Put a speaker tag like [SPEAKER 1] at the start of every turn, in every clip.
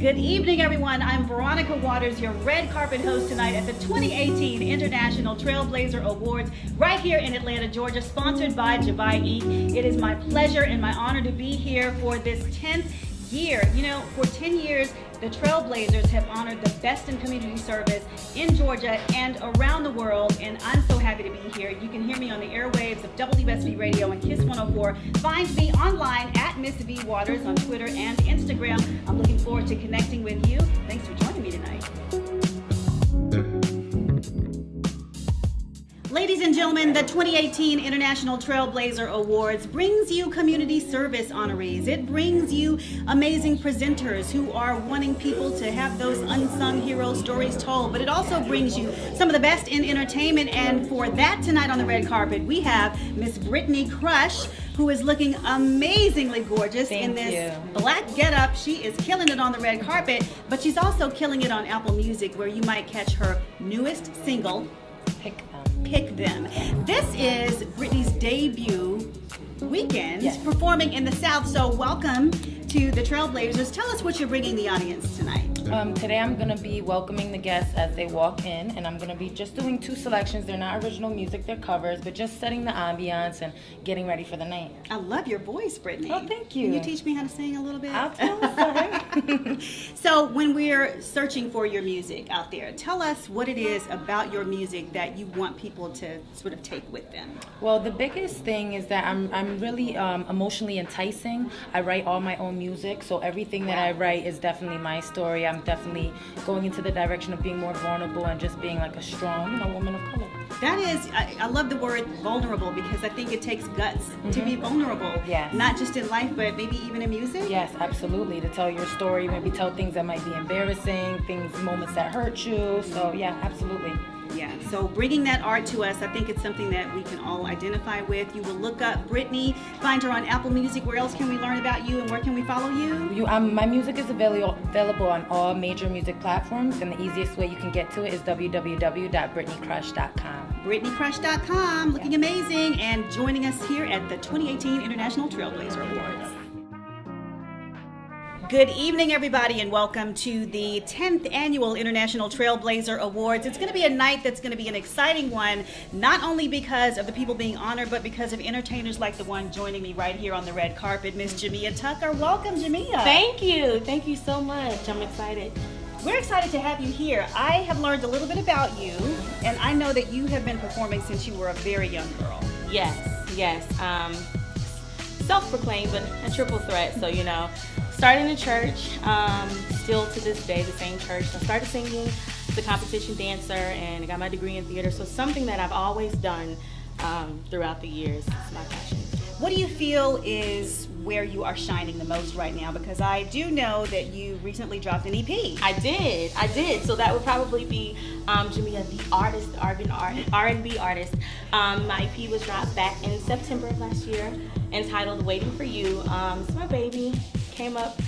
[SPEAKER 1] Good evening, everyone. I'm Veronica Waters, your red carpet host tonight at the 2018 International TrailBlazer Awards right here in Atlanta, Georgia, sponsored by JABY. It is my pleasure and my honor to be here for this 10th year. You know, for 10 years, the TrailBlazers have honored the best in community service in Georgia and around the world, and I'm so happy to be here. You can hear me on the airwaves of WSB Radio and KISS 104. Find me online at Miss V Waters on Twitter and Instagram. I'm looking forward to connecting with you. Thanks for joining me tonight. Ladies and gentlemen, the 2018 International TrailBlazer Awards brings you community service honorees. It brings you amazing presenters who are wanting people to have those unsung hero stories told, but it also brings you some of the best in entertainment. And for that tonight on the red carpet, we have Miss Brittany Crush, who is looking amazingly gorgeous in this black getup. She is killing it on the red carpet, but she's also killing it on Apple Music, where you might catch her newest single, Pick Them. This is Brittany's debut weekend performing in the South. So welcome to the TrailBlazers. Tell us what you're bringing the audience tonight.
[SPEAKER 2] Today I'm going to be welcoming the guests as they walk in, and I'm going to be just doing two selections. They're not original music, they're covers, but just setting the ambiance and getting ready for the night.
[SPEAKER 1] I love your voice, Brittany.
[SPEAKER 2] Oh, thank you.
[SPEAKER 1] Can you teach me how to sing a little bit?
[SPEAKER 2] I'll tell you.
[SPEAKER 1] So when we're searching for your music out there, tell us what it is about your music that you want people to sort of take with them.
[SPEAKER 2] Well, the biggest thing is that I'm really emotionally enticing. I write all my own music, so everything that I write is definitely my story. I'm definitely going into the direction of being more vulnerable and just being like a strong, woman of color.
[SPEAKER 1] That is, I love the word vulnerable, because I think it takes guts to be vulnerable.
[SPEAKER 2] Yes.
[SPEAKER 1] Not just in life, but maybe even in music.
[SPEAKER 2] Yes, absolutely. To tell your story, maybe tell things that might be embarrassing, moments that hurt you. So yeah, absolutely.
[SPEAKER 1] Yeah, so bringing that art to us, I think it's something that we can all identify with. You will look up Brittany, find her on Apple Music. Where else can we learn about you, and where can we follow you?
[SPEAKER 2] My music is available on all major music platforms, and the easiest way you can get to it is www.brittanycrush.com.
[SPEAKER 1] BrittanyCrush.com, looking amazing, and joining us here at the 2018 International TrailBlazer Awards. Good evening, everybody, and welcome to the 10th Annual International TrailBlazer Awards. It's going to be a night that's going to be an exciting one, not only because of the people being honored, but because of entertainers like the one joining me right here on the red carpet, Miss Jamia Tucker. Welcome, Jamia.
[SPEAKER 3] Thank you. Thank you so much. I'm excited.
[SPEAKER 1] We're excited to have you here. I have learned a little bit about you, and I know that you have been performing since you were a very young girl.
[SPEAKER 3] Yes. Self-proclaimed, but a triple threat, so started in church, still to this day, the same church. I started singing, as a competition dancer, and I got my degree in theater. So something that I've always done throughout the years. It's my passion.
[SPEAKER 1] What do you feel is where you are shining the most right now? Because I do know that you recently dropped an EP.
[SPEAKER 3] I did. So that would probably be Jamia, the artist, R&B artist. My EP was dropped back in September of last year, entitled Waiting for You. It's my baby. Came up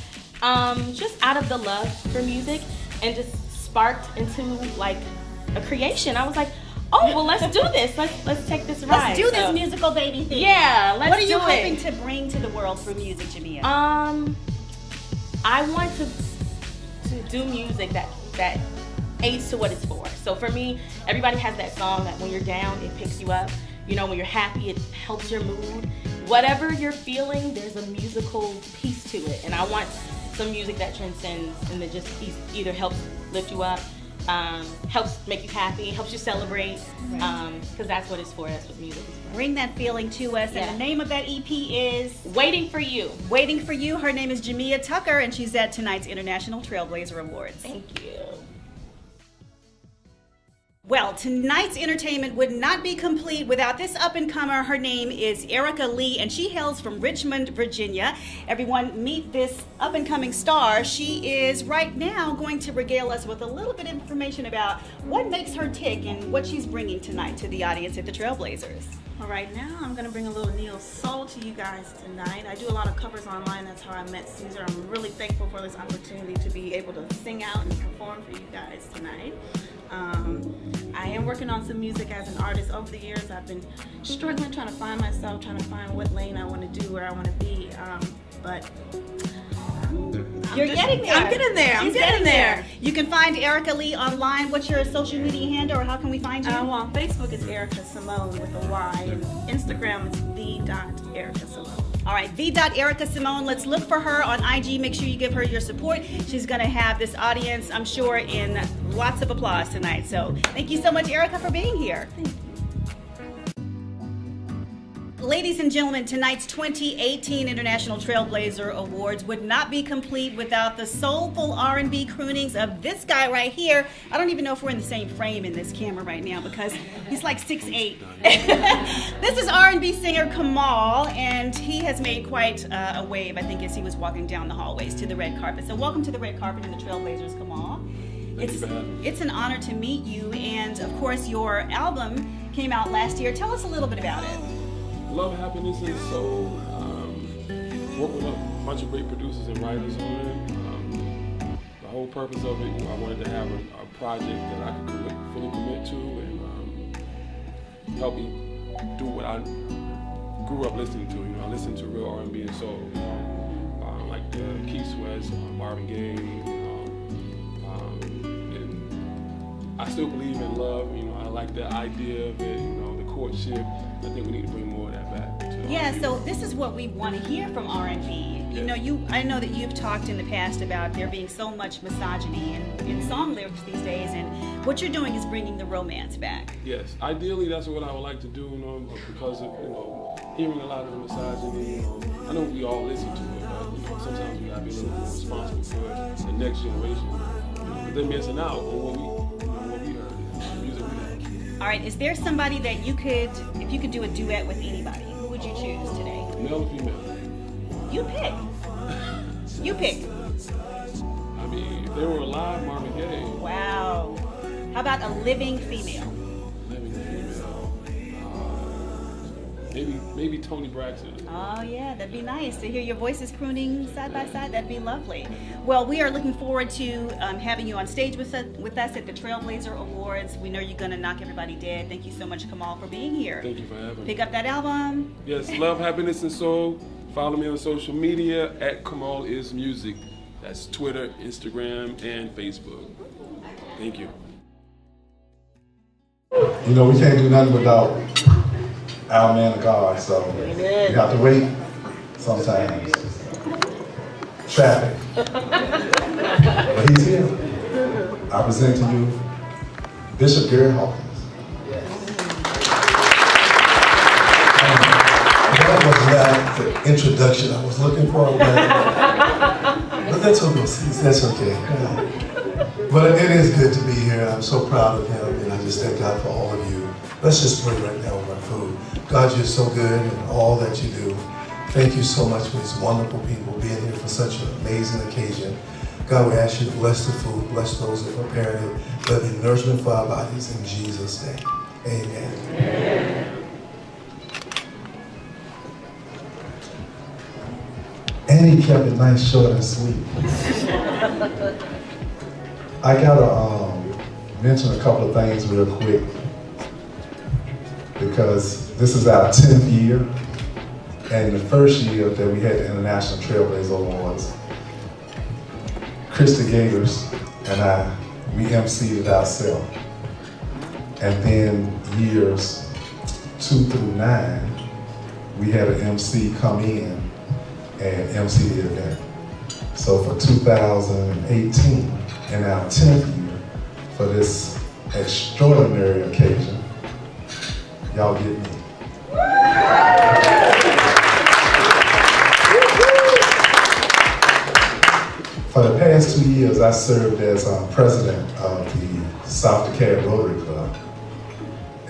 [SPEAKER 3] just out of the love for music and just sparked into like a creation. I was like, oh, well, let's do this. Let's take this ride.
[SPEAKER 1] Let's do this musical baby thing.
[SPEAKER 3] Yeah, let's do it.
[SPEAKER 1] What are you hoping to bring to the world for music, Jamia?
[SPEAKER 3] I want to do music that aids to what it's for. So for me, everybody has that song that when you're down, it picks you up. When you're happy, it helps your mood. Whatever you're feeling, there's a musical piece to it. And I want some music that transcends and that just either helps lift you up, helps make you happy, helps you celebrate, because that's what it's for. That's what music is for.
[SPEAKER 1] Bring that feeling to us. And the name of that EP is
[SPEAKER 3] Waiting for You.
[SPEAKER 1] Waiting for You. Her name is Jamia Tucker, and she's at tonight's International TrailBlazer Awards.
[SPEAKER 3] Thank you.
[SPEAKER 1] Well, tonight's entertainment would not be complete without this up-and-comer. Her name is Erica Lee, and she hails from Richmond, Virginia. Everyone, meet this up-and-coming star. She is right now going to regale us with a little bit of information about what makes her tick and what she's bringing tonight to the audience at the TrailBlazers.
[SPEAKER 4] All right, now I'm going to bring a little neo soul to you guys tonight. I do a lot of covers online. That's how I met Caesar. I'm really thankful for this opportunity to be able to sing out and perform for you guys tonight. I am working on some music as an artist. Over the years, I've been struggling, trying to find myself, trying to find what lane I want to do, where I want to be. But
[SPEAKER 1] You're getting there.
[SPEAKER 4] I'm getting there. I'm
[SPEAKER 1] She's
[SPEAKER 4] getting there.
[SPEAKER 1] You can find Erica Lee online. What's your social media handle, or how can we find you?
[SPEAKER 4] On Facebook it's Erica Simone with a Y, and Instagram is the.Erica Simone.
[SPEAKER 1] All right, the.Erica Simone. Let's look for her on IG. Make sure you give her your support. She's going to have this audience, I'm sure, in lots of applause tonight. So thank you so much, Erica, for being here.
[SPEAKER 4] Thank you.
[SPEAKER 1] Ladies and gentlemen, tonight's 2018 International Trailblazer Awards would not be complete without the soulful R&B croonings of this guy right here. I don't even know if we're in the same frame in this camera right now because he's like 6'8". This is R&B singer Kamal, and he has made quite a wave, I think, as he was walking down the hallways to the red carpet. So welcome to the red carpet and the Trailblazers, Kamal. It's an honor to meet you, and of course your album came out last year. Tell us a little bit about it.
[SPEAKER 5] Love, Happiness, and Soul. Worked with a bunch of great producers and writers on it. The whole purpose of it, I wanted to have a project that I could fully commit to and help me do what I grew up listening to. I listened to real R&B and soul, like Keith Sweat, Marvin Gaye. And I still believe in love. I like the idea of it. The courtship. I think we need to bring more of that back.
[SPEAKER 1] Yeah, so this is what we want to hear from R&B. I know that you've talked in the past about there being so much misogyny in song lyrics these days, and what you're doing is bringing the romance back.
[SPEAKER 5] Yes, ideally that's what I would like to do, because of hearing a lot of the misogyny. I know we all listen to it, but sometimes we gotta be a little more responsible for the next generation. But they're missing out on what we heard, the music we had.
[SPEAKER 1] All right, is there somebody that if you could do a duet with anybody, who would you choose today?
[SPEAKER 5] Male or female?
[SPEAKER 1] You pick. You pick.
[SPEAKER 5] I mean, if they were alive, Marvin Gaye.
[SPEAKER 1] Wow. How about a living female?
[SPEAKER 5] Living female. Maybe Toni Braxton.
[SPEAKER 1] Oh yeah, that'd be nice to hear your voices crooning side by side. That'd be lovely. Well, we are looking forward to having you on stage with us at the Trailblazer Awards. We know you're gonna knock everybody dead. Thank you so much, Kamal, for being here.
[SPEAKER 5] Thank you for having me.
[SPEAKER 1] Pick up that album.
[SPEAKER 5] Yes, Love, Happiness, and Soul. Follow me on social media at Kamal Is Music. That's Twitter, Instagram, and Facebook. Thank you.
[SPEAKER 6] We can't do nothing without our man of God, so we have to wait sometimes. Traffic. But he's here. I present to you Bishop Gary Hawkins. That was not the introduction I was looking for, but that's okay. That's okay. But it is good to be here. I'm so proud of him, and I just thank God for all of you. Let's just pray right now over our food. God, you're so good in all that you do. Thank you so much for these wonderful people being here for such an amazing occasion. God, we ask you to bless the food, bless those that prepared it. Let it be nourishment for our bodies in Jesus' name. Amen. Amen. And he kept it nice, short, and sweet. I gotta mention a couple of things real quick, because this is our 10th year, and the first year that we had the International Trailblazer Awards, Krista Gators and we emceed it ourselves. And then years 2 through 9, we had an MC come in and MC the event. So for 2018, and our 10th year, for this extraordinary occasion, y'all get me. For the past 2 years, I served as president of the South Decatur Rotary Club.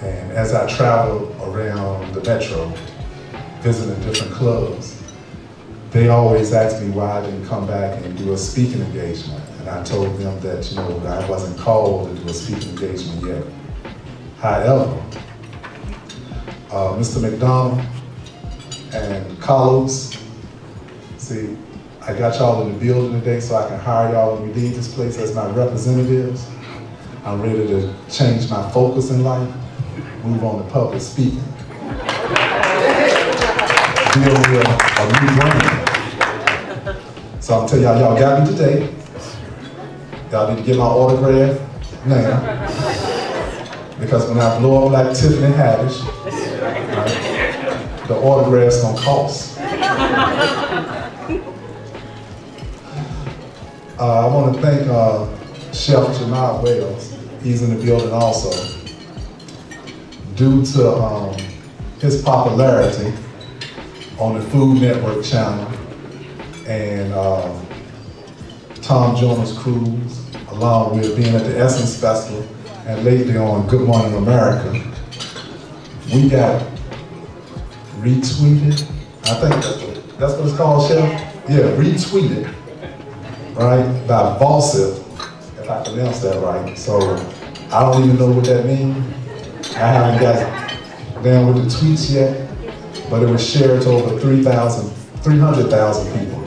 [SPEAKER 6] And as I traveled around the metro, visiting different clubs, they always asked me why I didn't come back and do a speaking engagement. And I told them that, I wasn't called to do a speaking engagement yet. However, Mr. McDonald and Carlos, see, I got y'all in the building today so I can hire y'all when we leave this place as my representatives. I'm ready to change my focus in life, move on to public speaking. Build me a new brand.
[SPEAKER 7] So I'm telling y'all got me today. Y'all need to get my autograph now. Because when I blow up like Tiffany Haddish, right, the autograph's gonna cost. I want to thank Chef Jamal Wells. He's in the building also. Due to his popularity on the Food Network channel and Tom Jonas Cruise, along with being at the Essence Festival and lately on Good Morning America, we got retweeted. I think that's what it's called, Chef? Yeah, retweeted, right, by Bossip, if I pronounce that right. So I don't even know what that means. I haven't got down with the tweets yet, but it was shared to over 300,000 people.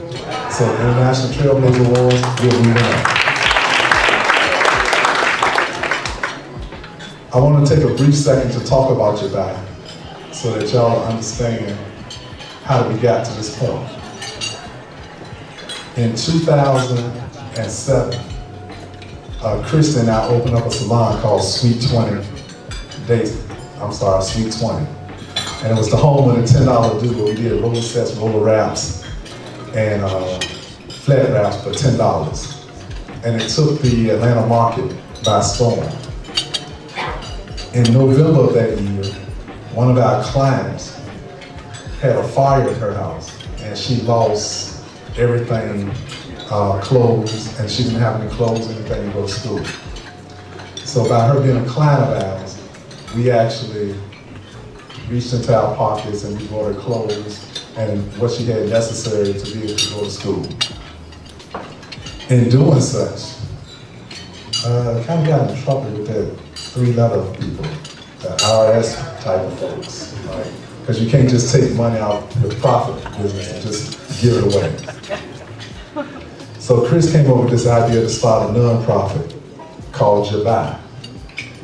[SPEAKER 7] So the International TrailBlazers Awards will be on. I want to take a brief second to talk about JABY so that y'all understand how we got to this point. In 2007, Kristen and I opened up a salon called Sweet 20. Sweet 20. And it was the home of the $10 dude where we did roller sets, roller wraps, and flat wraps for $10. And it took the Atlanta market by storm. In November of that year, one of our clients had a fire at her house, and she lost everything, clothes, and she didn't have any clothes or anything to go to school. So by her being a client of ours, we actually reached into our pockets and we bought her clothes and what she had necessary to be able to go to school. In doing such, kind of got in trouble with that 3-letter people, the IRS type of folks, right? Because you can't just take money out the profit business and just give it away. So Chris came up with this idea to start a nonprofit called JABY.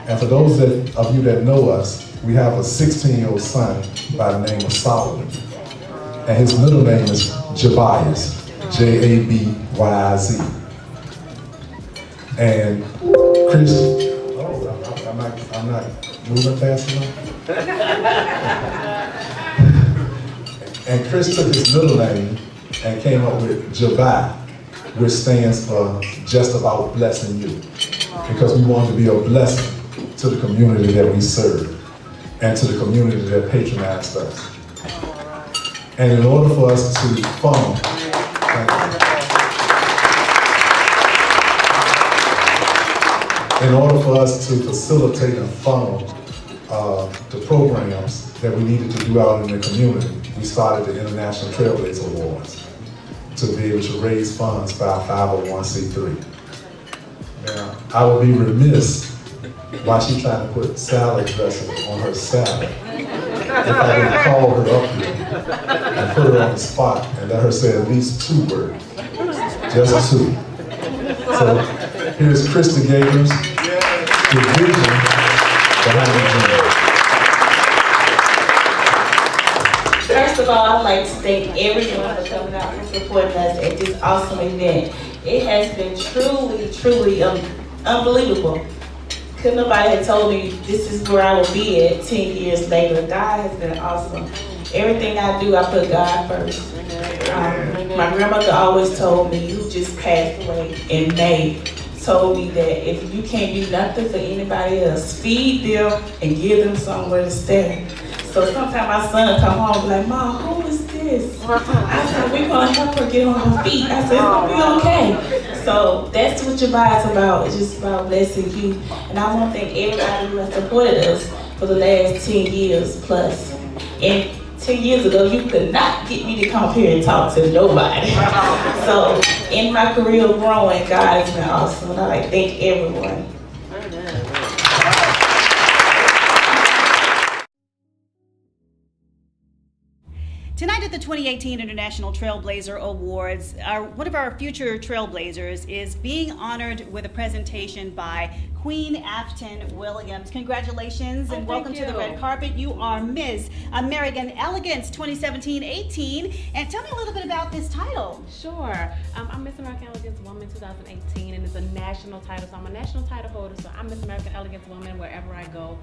[SPEAKER 7] And for those of you that know us, we have a 16-year-old son by the name of Solomon. And his middle name is JABYZ, JABYZ. And Chris, I'm not moving fast enough. And Chris took his middle name and came up with JABY, which stands for Just About Blessing You. Because we wanted to be a blessing to the community that we serve and to the community that patronized us. And in order for us to funnel, in order for us to facilitate and funnel the programs that we needed to do out in the community, we started the International TrailBlazers Awards to be able to raise funds for our 501c3. Now, I would be remiss while she trying to put salad dressing on her salad if I didn't call her up here and put her on the spot and let her say at least 2 words, just 2. So here's Krista Gators, the vision behind the dream.
[SPEAKER 3] First of all, I'd like to thank everyone for coming out and supporting us at this awesome event. It has been truly unbelievable. Couldn't nobody have told me this is where I will be at 10 years later. God has been awesome. Everything I do, I put God first. My grandmother always told me, who just passed away in May, told me that if you can't do nothing for anybody else, feed them and give them somewhere to stay. So sometimes my son come home and be like, Mom, who is this? I said, we're gonna help her get on her feet. I said, it's gonna be okay. So that's what JABY is about. It's just about blessing you. And I want to thank everybody who has supported us for the last 10 years plus. And 10 years ago, you could not get me to come up here and talk to nobody. So in my career of growing, God has been awesome. And I like to thank everyone.
[SPEAKER 1] Tonight at the 2018 International TrailBlazer Awards, one of our future Trailblazers is being honored with a presentation by Queen Afton Williams. Congratulations and welcome to the
[SPEAKER 3] you.
[SPEAKER 1] red carpet. You are Ms. American Elegance 2017-18. And tell me a little bit about this title.
[SPEAKER 3] Sure. I'm Miss American Elegance Woman 2018, and it's a national title. So I'm a national title holder. So I'm Miss American Elegance Woman wherever I go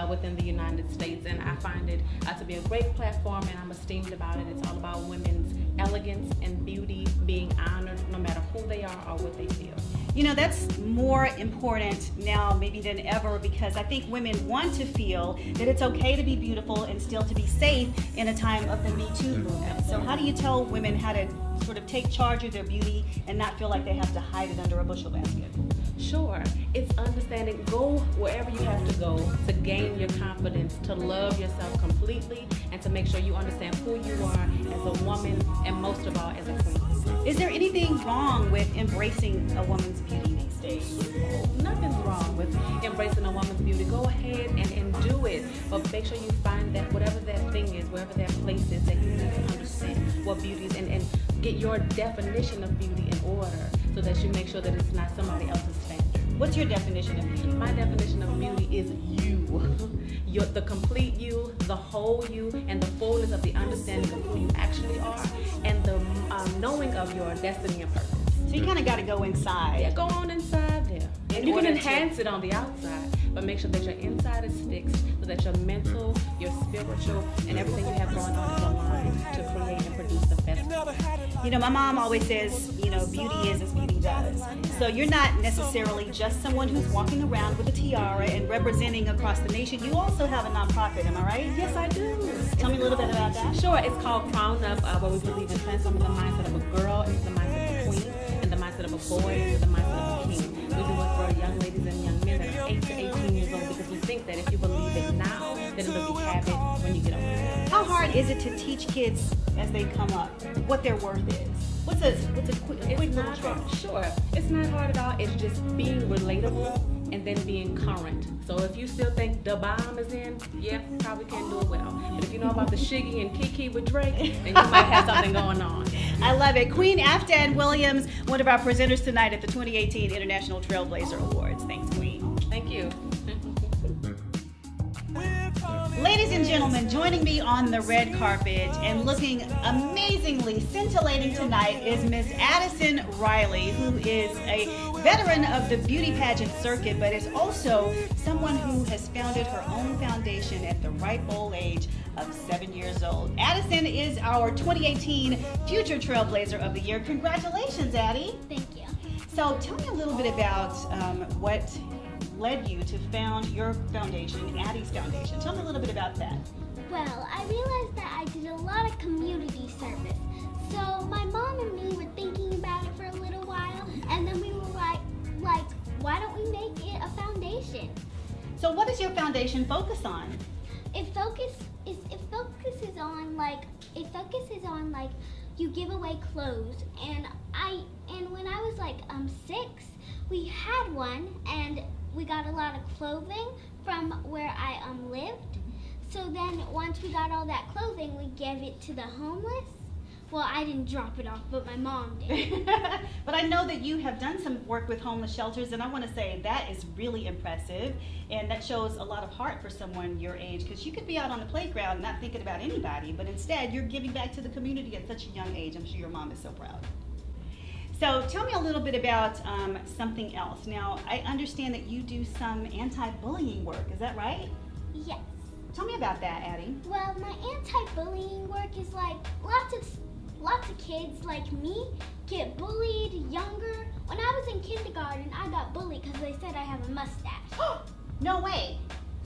[SPEAKER 3] within the United States. And I find it to be a great platform, and I'm esteemed about it. It's all about women's elegance and beauty being honored no matter who they are or what they feel.
[SPEAKER 1] You know, that's more important now maybe than ever, because I think women want to feel that it's okay to be beautiful and still to be safe in a time of the Me Too movement. So how do you tell women how to sort of take charge of their beauty and not feel like they have to hide it under a bushel basket?
[SPEAKER 3] Sure. It's understanding, go wherever you have to go to gain your confidence, to love yourself completely, and to make sure you understand who you are as a woman and most of all as a queen.
[SPEAKER 1] Is there anything wrong with embracing a woman's beauty these days?
[SPEAKER 3] Nothing's wrong with embracing a woman's beauty. Go ahead and do it. But make sure you find that whatever that thing is, wherever that place is, that you need to understand what beauty is and get your definition of beauty in order so that you make sure that it's not somebody else's standard.
[SPEAKER 1] What's your definition of beauty?
[SPEAKER 3] My definition of beauty is you. The complete you, the whole you, and the fullness of the understanding of who you actually are, and the knowing of your destiny and purpose.
[SPEAKER 1] So you kind of got to go inside.
[SPEAKER 3] Yeah, go on inside there. And you can
[SPEAKER 1] order
[SPEAKER 3] enhance it on the outside, but make sure that your inside is fixed so that your mental, your spiritual, and everything you have going on is aligned to create and produce the best.
[SPEAKER 1] You know, my mom always says, you know, beauty is as beauty does. So you're not necessarily just someone who's walking around with a tiara and representing across the nation. You also have a nonprofit, am I right?
[SPEAKER 3] Yes, I do.
[SPEAKER 1] Tell me a little bit about that.
[SPEAKER 3] Sure, it's called Crown Up, where we believe in transforming the mindset of a girl into the mindset of a queen, and the mindset of a boy into the mindset of a king. We do it for young ladies and young men that are 8 to 18 years old, because we think that if you believe it now, then it'll be habit when you get older.
[SPEAKER 1] How hard is it to teach kids as they come up what their worth is? What's a quick
[SPEAKER 3] It's
[SPEAKER 1] little
[SPEAKER 3] not
[SPEAKER 1] trick?
[SPEAKER 3] hard. Sure, it's not hard at all. It's just being relatable and then being current. So if you still think the bomb is in, yeah, probably can't do it well. But if you know about the Shiggy and Kiki with Drake, then you might have something going on.
[SPEAKER 1] I love it. Queen Afton Williams, one of our presenters tonight at the 2018 International TrailBlazer Awards. Thanks, Queen.
[SPEAKER 3] Thank you.
[SPEAKER 1] Ladies and gentlemen, joining me on the red carpet and looking amazingly scintillating tonight is Miss Addison Riley, who is a veteran of the beauty pageant circuit, but is also someone who has founded her own foundation at the ripe old age of 7 years old. Addison is our 2018 Future Trailblazer of the Year. Congratulations, Addie.
[SPEAKER 8] Thank you.
[SPEAKER 1] So tell me a little bit about what led you to found your foundation, Addie's Foundation. Tell me a little bit about that.
[SPEAKER 8] Well, I realized that I did a lot of community service. So my mom and me were thinking about it for a little while, and then we were like, why don't we make it a foundation?
[SPEAKER 1] So what does your foundation focus on?
[SPEAKER 8] It focuses on like you give away clothes, and when I was like 6, we had one, and we got a lot of clothing from where I lived. So then once we got all that clothing, we gave it to the homeless. Well, I didn't drop it off, but my mom did.
[SPEAKER 1] But I know that you have done some work with homeless shelters, and I want to say that is really impressive, and that shows a lot of heart for someone your age, because you could be out on the playground not thinking about anybody, but instead you're giving back to the community at such a young age. I'm sure your mom is so proud. So tell me a little bit about something else. Now, I understand that you do some anti-bullying work. Is that right?
[SPEAKER 8] Yes.
[SPEAKER 1] Tell me about that, Addie.
[SPEAKER 8] Well, my anti-bullying work is like lots of kids like me get bullied younger. When I was in kindergarten, I got bullied because they said I have a mustache.
[SPEAKER 1] No way.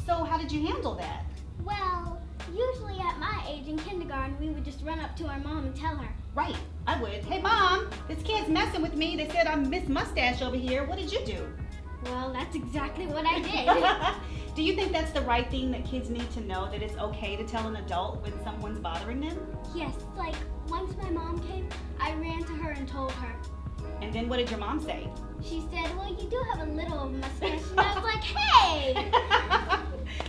[SPEAKER 1] So how did you handle that?
[SPEAKER 8] Well, usually at my age in kindergarten, we would just run up to our mom and tell her.
[SPEAKER 1] Right, I would. Hey, Mom, this kid's messing with me. They said I'm Miss Mustache over here. What did you do?
[SPEAKER 8] Well, that's exactly what I did.
[SPEAKER 1] Do you think that's the right thing, that kids need to know that it's okay to tell an adult when someone's bothering them?
[SPEAKER 8] Yes, like once my mom came, I ran to her and told her.
[SPEAKER 1] And then what did your mom say?
[SPEAKER 8] She said, well, you do have a little of a mustache. And I was like, hey!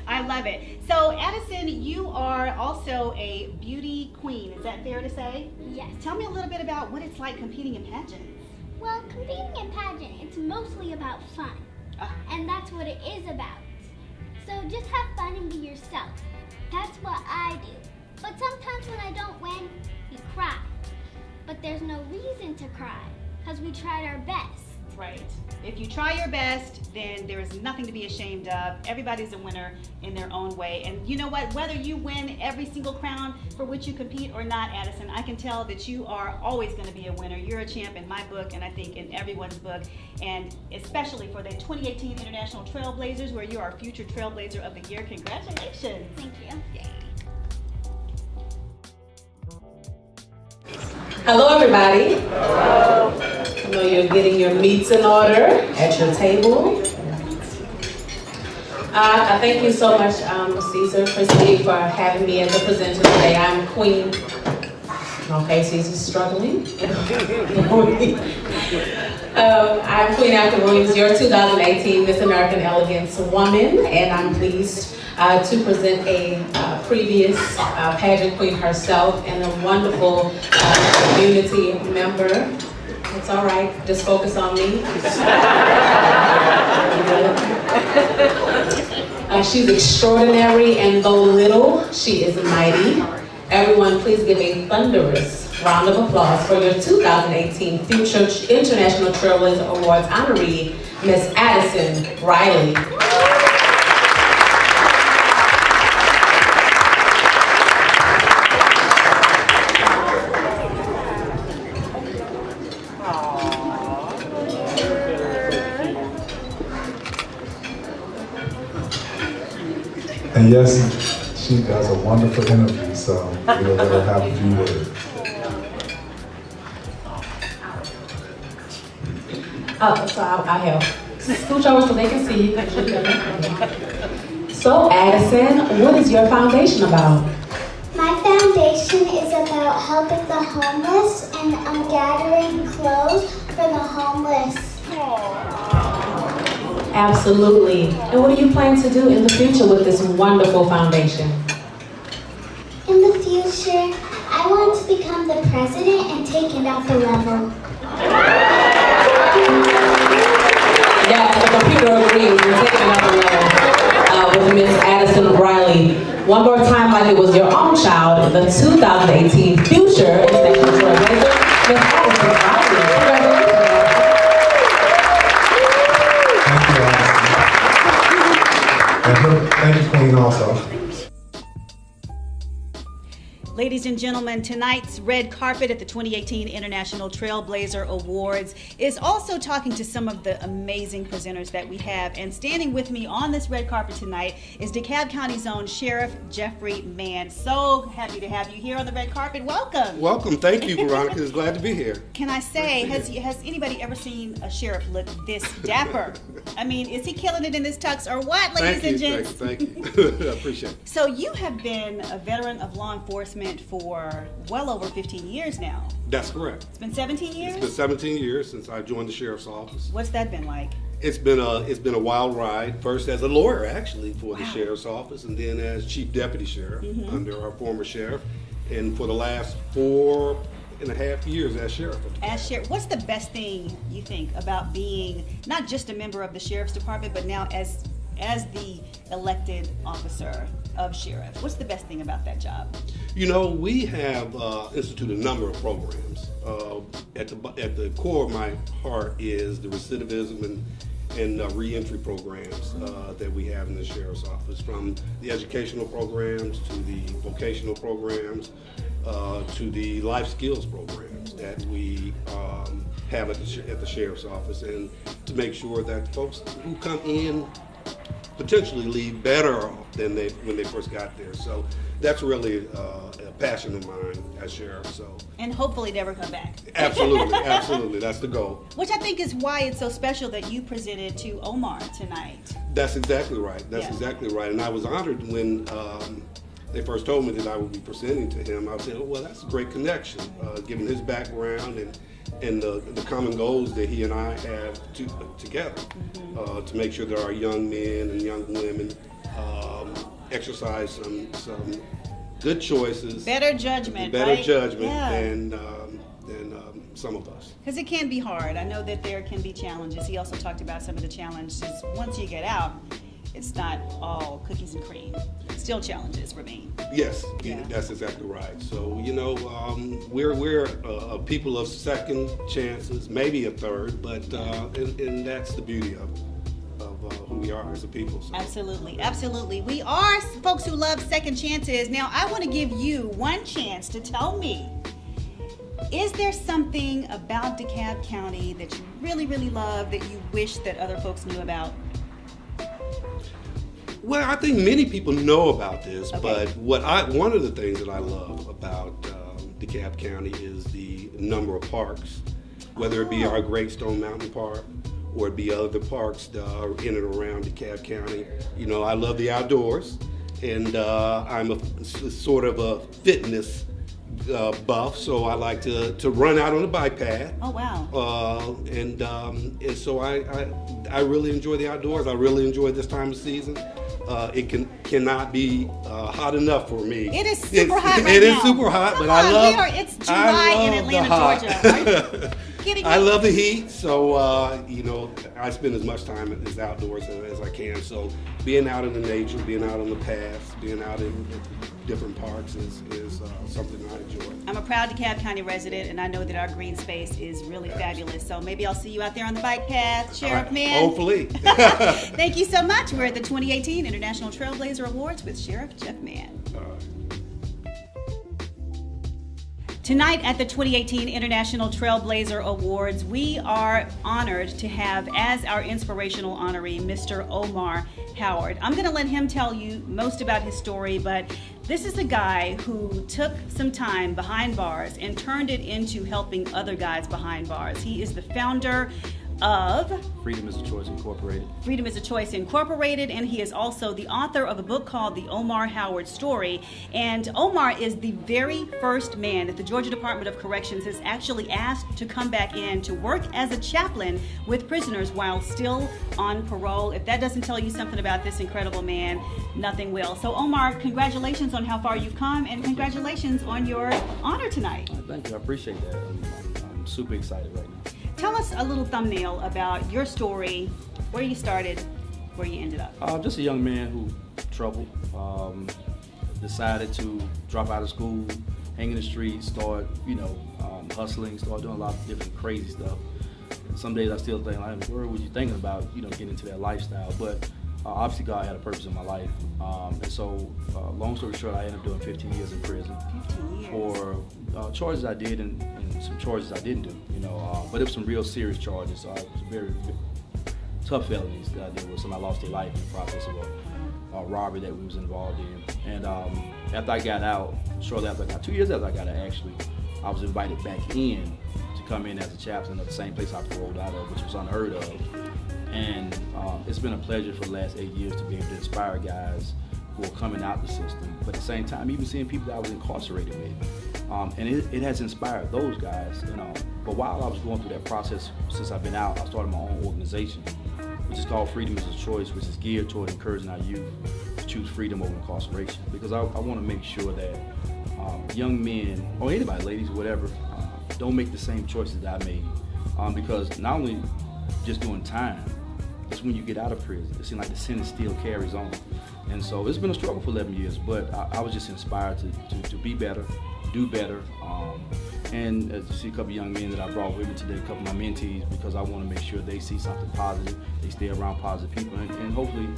[SPEAKER 1] I love it. So, Addison, you are also a beauty queen. Is that fair to say?
[SPEAKER 8] Yes.
[SPEAKER 1] Tell me a little bit about what it's like competing in pageants.
[SPEAKER 8] Well, competing in pageant, it's mostly about fun. And that's what it is about. So just have fun and be yourself. That's what I do. But sometimes when I don't win, you cry. But there's no reason to cry, because we tried our best.
[SPEAKER 1] Right. If you try your best, then there is nothing to be ashamed of. Everybody's a winner in their own way. And you know what? Whether you win every single crown for which you compete or not, Addison, I can tell that you are always going to be a winner. You're a champ in my book, and I think in everyone's book, and especially for the 2018 International TrailBlazers, where you are future Trailblazer of the Year. Congratulations.
[SPEAKER 8] Thank you.
[SPEAKER 1] Yay.
[SPEAKER 9] Hello, everybody. I know you're getting your meats in order at your table. I thank you so much, Caesar, Christy, for having me as a presenter today. I'm Queen. Okay, Caesar's struggling. I'm Queen Africa Williams, your 2018 Miss American Elegance Woman, and I'm pleased to present a previous pageant queen herself and a wonderful community member. It's all right, just focus on me. She's extraordinary, and though little, she is mighty. Everyone, please give a thunderous round of applause for your 2018 Future International Trailblazer Awards honoree, Miss Addison Riley.
[SPEAKER 7] And yes, she does a wonderful interview, so we'll let her have a few words.
[SPEAKER 9] So I'll help. Scooch over so they can see you. So Addison, what is your foundation about?
[SPEAKER 8] My foundation is about helping the homeless, and I'm gathering clothes for the homeless.
[SPEAKER 9] Absolutely. And what do you plan to do in the future with this wonderful foundation?
[SPEAKER 8] In the future, I want to become the president and take it up a level.
[SPEAKER 9] Yes, the computer agrees. We're taking it up a level with Miss Addison Riley. One more time, like it was your own child, the 2018 Future International Trailblazer, Miss Addison Riley. Congratulations.
[SPEAKER 7] Thank you, Queen, also.
[SPEAKER 1] Ladies and gentlemen, tonight's red carpet at the 2018 International Trailblazer Awards is also talking to some of the amazing presenters that we have. And standing with me on this red carpet tonight is DeKalb County's own Sheriff Jeffrey Mann. So happy to have you here on the red carpet. Welcome.
[SPEAKER 10] Welcome. Thank you, Veronica. It's glad to be here.
[SPEAKER 1] Can I say, has anybody ever seen a sheriff look this dapper? I mean, is he killing it in this tux or what, ladies and gents?
[SPEAKER 10] Thank you. I appreciate it.
[SPEAKER 1] So you have been a veteran of law enforcement for well over 15 years now.
[SPEAKER 10] That's correct.
[SPEAKER 1] It's been 17 years?
[SPEAKER 10] It's been 17 years since I joined the sheriff's office.
[SPEAKER 1] What's that been like?
[SPEAKER 10] It's been a wild ride. First as a lawyer, actually, for the sheriff's office, and then as chief deputy sheriff under our former sheriff, and for the last 4.5 years as sheriff.
[SPEAKER 1] As sheriff, what's the best thing you think about being not just a member of the sheriff's department, but now as the elected officer of sheriff? What's the best thing about that job?
[SPEAKER 10] You know, we have instituted a number of programs. At the core of my heart is the recidivism and reentry programs that we have in the sheriff's office, from the educational programs to the vocational programs to the life skills programs that we have at the sheriff's office, and to make sure that folks who come in potentially leave better off than when they first got there. So that's really a passion of mine as sheriff. So,
[SPEAKER 1] and hopefully never come back.
[SPEAKER 10] Absolutely, absolutely. That's the goal.
[SPEAKER 1] Which I think is why it's so special that you presented to Omar tonight.
[SPEAKER 10] That's exactly right. That's exactly right. And I was honored when they first told me that I would be presenting to him. I said, well, that's a great connection, given his background and the common goals that he and I have together to make sure that our young men and young women exercise some good choices.
[SPEAKER 1] Better judgment,
[SPEAKER 10] better
[SPEAKER 1] right?
[SPEAKER 10] judgment
[SPEAKER 1] Yeah.
[SPEAKER 10] than some of us.
[SPEAKER 1] Because it can be hard. I know that there can be challenges. He also talked about some of the challenges. Once you get out, it's not all cookies and cream. Still challenges remain.
[SPEAKER 10] Yes,
[SPEAKER 1] Yeah.
[SPEAKER 10] that's exactly right. So, you know, we're a people of second chances, maybe a third, but and that's the beauty of who we are as a people. So.
[SPEAKER 1] Absolutely, absolutely. We are folks who love second chances. Now, I want to give you one chance to tell me, is there something about DeKalb County that you really, really love that you wish that other folks knew about?
[SPEAKER 10] Well, I think many people know about this,
[SPEAKER 1] Okay.
[SPEAKER 10] but one of the things that I love about DeKalb County is the number of parks, whether it be our Great Stone Mountain Park or it be other parks that are in and around DeKalb County. You know, I love the outdoors, and I'm sort of a fitness buff, so I like to run out on the bike path.
[SPEAKER 1] Oh, wow.
[SPEAKER 10] And so I really enjoy the outdoors. I really enjoy this time of season. It cannot be hot enough for me.
[SPEAKER 1] It is super hot right
[SPEAKER 10] It
[SPEAKER 1] now.
[SPEAKER 10] is super hot,
[SPEAKER 1] Come
[SPEAKER 10] but I
[SPEAKER 1] on,
[SPEAKER 10] love.
[SPEAKER 1] it's July in Atlanta, Georgia. Are you kidding me?
[SPEAKER 10] I love the heat, so you know, I spend as much time as outdoors as I can. So being out in the nature, being out on the paths, being out in different parks is something I enjoy.
[SPEAKER 1] I'm a proud DeKalb County resident, and I know that our green space is really fabulous. So maybe I'll see you out there on the bike path, Sheriff Man.
[SPEAKER 10] Hopefully.
[SPEAKER 1] Thank you so much. We're at the 2018 International Trailblazer Awards with Sheriff Jeff Mann. Tonight at the 2018 International Trailblazer Awards, we are honored to have as our inspirational honoree Mr. Omar Howard. I'm going to let him tell you most about his story, but this is the guy who took some time behind bars and turned it into helping other guys behind bars. He is the founder of
[SPEAKER 11] Freedom is a Choice Incorporated.
[SPEAKER 1] Freedom is a Choice Incorporated, and he is also the author of a book called The Omar Howard Story. And Omar is the very first man that the Georgia Department of Corrections has actually asked to come back in to work as a chaplain with prisoners while still on parole. If that doesn't tell you something about this incredible man, nothing will. So Omar, congratulations on how far you've come, and congratulations on your honor tonight.
[SPEAKER 11] Thank you, I appreciate that. I'm super excited right now.
[SPEAKER 1] Tell us a little thumbnail about your story, where you started, where you ended up.
[SPEAKER 11] Just a young man who troubled, decided to drop out of school, hang in the streets, start, hustling, start doing a lot of different crazy stuff. Some days I still think, like, where was you thinking about, getting into that lifestyle? But obviously God had a purpose in my life. And so, long story short, I ended up doing 15 years in prison.
[SPEAKER 1] 15 years.
[SPEAKER 11] For charges I did and some charges I didn't do, but it was some real serious charges. So it was very tough felonies that I did with somebody lost their life in the process of a robbery that we was involved in. And after I got out, shortly after I got 2 years after I got out, actually, I was invited back in to come in as a chaplain at the same place I paroled out of, which was unheard of. And it's been a pleasure for the last 8 years to be able to inspire guys who are coming out the system, but at the same time, even seeing people that I was incarcerated with. And it has inspired those guys, But while I was going through that process, since I've been out, I started my own organization, which is called Freedom is a Choice, which is geared toward encouraging our youth to choose freedom over incarceration. Because I want to make sure that young men, or anybody, ladies, whatever, don't make the same choices that I made. Because not only just doing time, it's when you get out of prison, it seems like the sentence still carries on. And so it's been a struggle for 11 years, but I was just inspired to be better, do better. And as you see a couple of young men that I brought with me today, a couple of my mentees, because I want to make sure they see something positive, they stay around positive people, and hopefully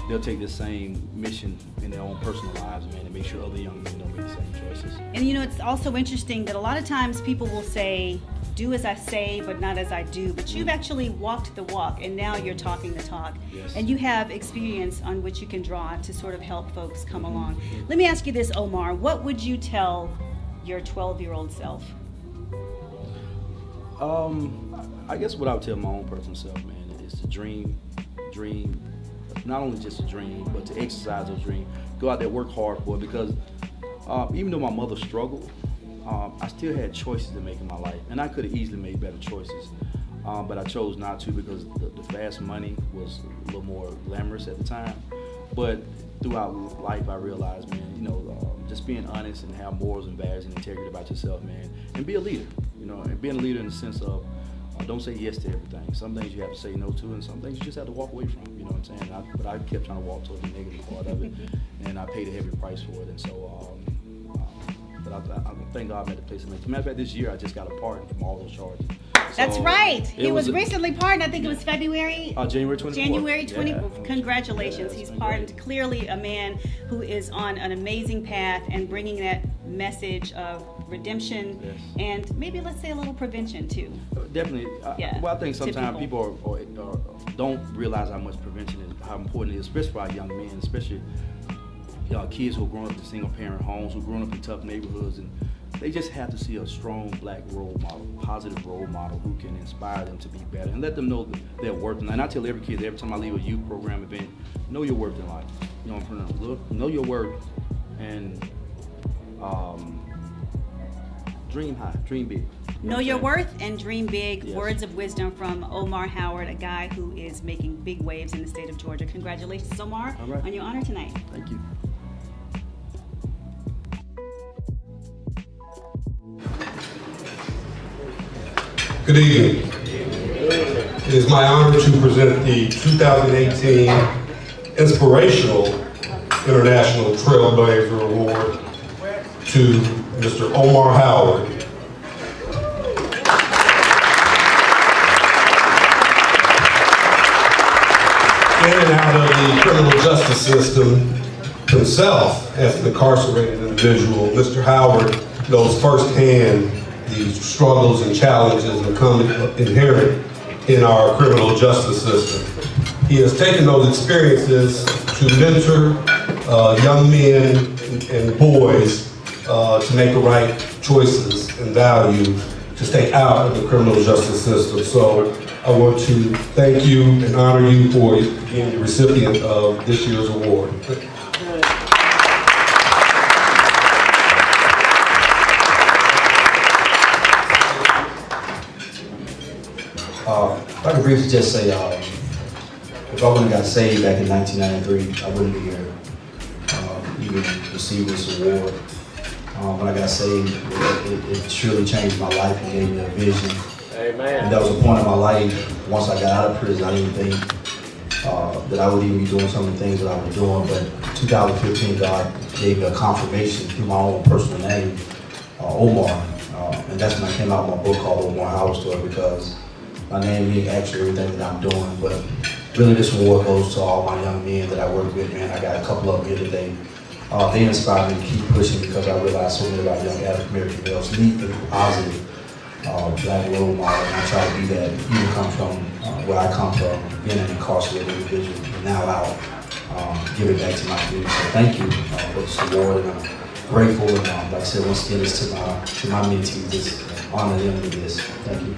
[SPEAKER 11] they'll take the same mission in their own personal lives, man, and make sure other young men don't make the same choices.
[SPEAKER 1] And it's also interesting that a lot of times people will say, do as I say, but not as I do. But you've actually walked the walk, and now you're talking the talk.
[SPEAKER 11] Yes.
[SPEAKER 1] And you have experience on which you can draw to sort of help folks come along. Let me ask you this, Omar. What would you tell your 12-year-old self?
[SPEAKER 11] I guess what I would tell my own personal self, man, is to dream, not only just a dream, but to exercise those dreams. Go out there, work hard for it, because even though my mother struggled, I still had choices to make in my life, and I could have easily made better choices, but I chose not to because the fast money was a little more glamorous at the time. But throughout life, I realized, man, just being honest and have morals and values and integrity about yourself, man, and be a leader. You know, and being a leader in the sense of don't say yes to everything. Some things you have to say no to, and some things you just have to walk away from. You know what I'm saying? But I kept trying to walk towards the negative part of it, and I paid a heavy price for it. And so, but I thank God I'm at the place I'm at. As a matter of fact, this year I just got a pardon from all those charges.
[SPEAKER 1] That's
[SPEAKER 11] So,
[SPEAKER 1] right. He was
[SPEAKER 11] a-
[SPEAKER 1] recently pardoned. I think it was February.
[SPEAKER 11] January 24th.
[SPEAKER 1] January 20.
[SPEAKER 11] Yeah.
[SPEAKER 1] Congratulations.
[SPEAKER 11] Yeah,
[SPEAKER 1] He's
[SPEAKER 11] it's been
[SPEAKER 1] pardoned.
[SPEAKER 11] great.
[SPEAKER 1] Clearly a man who is on an amazing path and bringing that message of redemption
[SPEAKER 11] Yes.
[SPEAKER 1] and maybe let's say a little prevention too.
[SPEAKER 11] Definitely.
[SPEAKER 1] Yeah,
[SPEAKER 11] Well, I think
[SPEAKER 1] to
[SPEAKER 11] sometimes people don't realize how much prevention is, how important it is, especially for our young men, especially kids who are growing up in single-parent homes, who are growing up in tough neighborhoods, and they just have to see a strong black role model, positive role model who can inspire them to be better and let them know that they're worth it. And I tell every kid, every time I leave a youth program event, know your worth in life. You know, look, know your worth, and dream high, dream big.
[SPEAKER 1] Know your worth and dream big.
[SPEAKER 11] Yes.
[SPEAKER 1] Words of wisdom from Omar Howard, a guy who is making big waves in the state of Georgia. Congratulations, Omar,
[SPEAKER 11] All right.
[SPEAKER 1] on your honor tonight.
[SPEAKER 11] Thank you.
[SPEAKER 10] Good evening. It is my honor to present the 2018 Inspirational International TrailBlazer Award to Mr. Omar Howard. In and out of the criminal justice system himself, as an incarcerated individual, Mr. Howard knows firsthand the struggles and challenges that come inherent in our criminal justice system. He has taken those experiences to mentor young men and boys to make the right choices and values to stay out of the criminal justice system. So I want to thank you and honor you for being the recipient of this year's award.
[SPEAKER 12] If I could briefly just say, if I wouldn't have got saved back in 1993, I wouldn't be here, even receive this award. When I got saved, it surely changed my life and gave me a vision. Amen. And that was a point in my life, once I got out of prison, I didn't think that I would even be doing some of the things that I was doing, but 2015, God gave me a confirmation through my own personal name, Omar. And that's when I came out with my book called Omar Howard Story, because my name means actually everything that I'm doing. But really this award goes to all my young men that I work with, man. I got a couple of them here today. They inspire me to keep pushing because I realize so many of our young African American males need the positive black role model, and I try to be that, even come from where I come from, being an incarcerated individual, and now out, give it back to my community. So thank you for this award, and I'm grateful, and like I said, once again, it's to my mentees, just honor them with this. Thank you.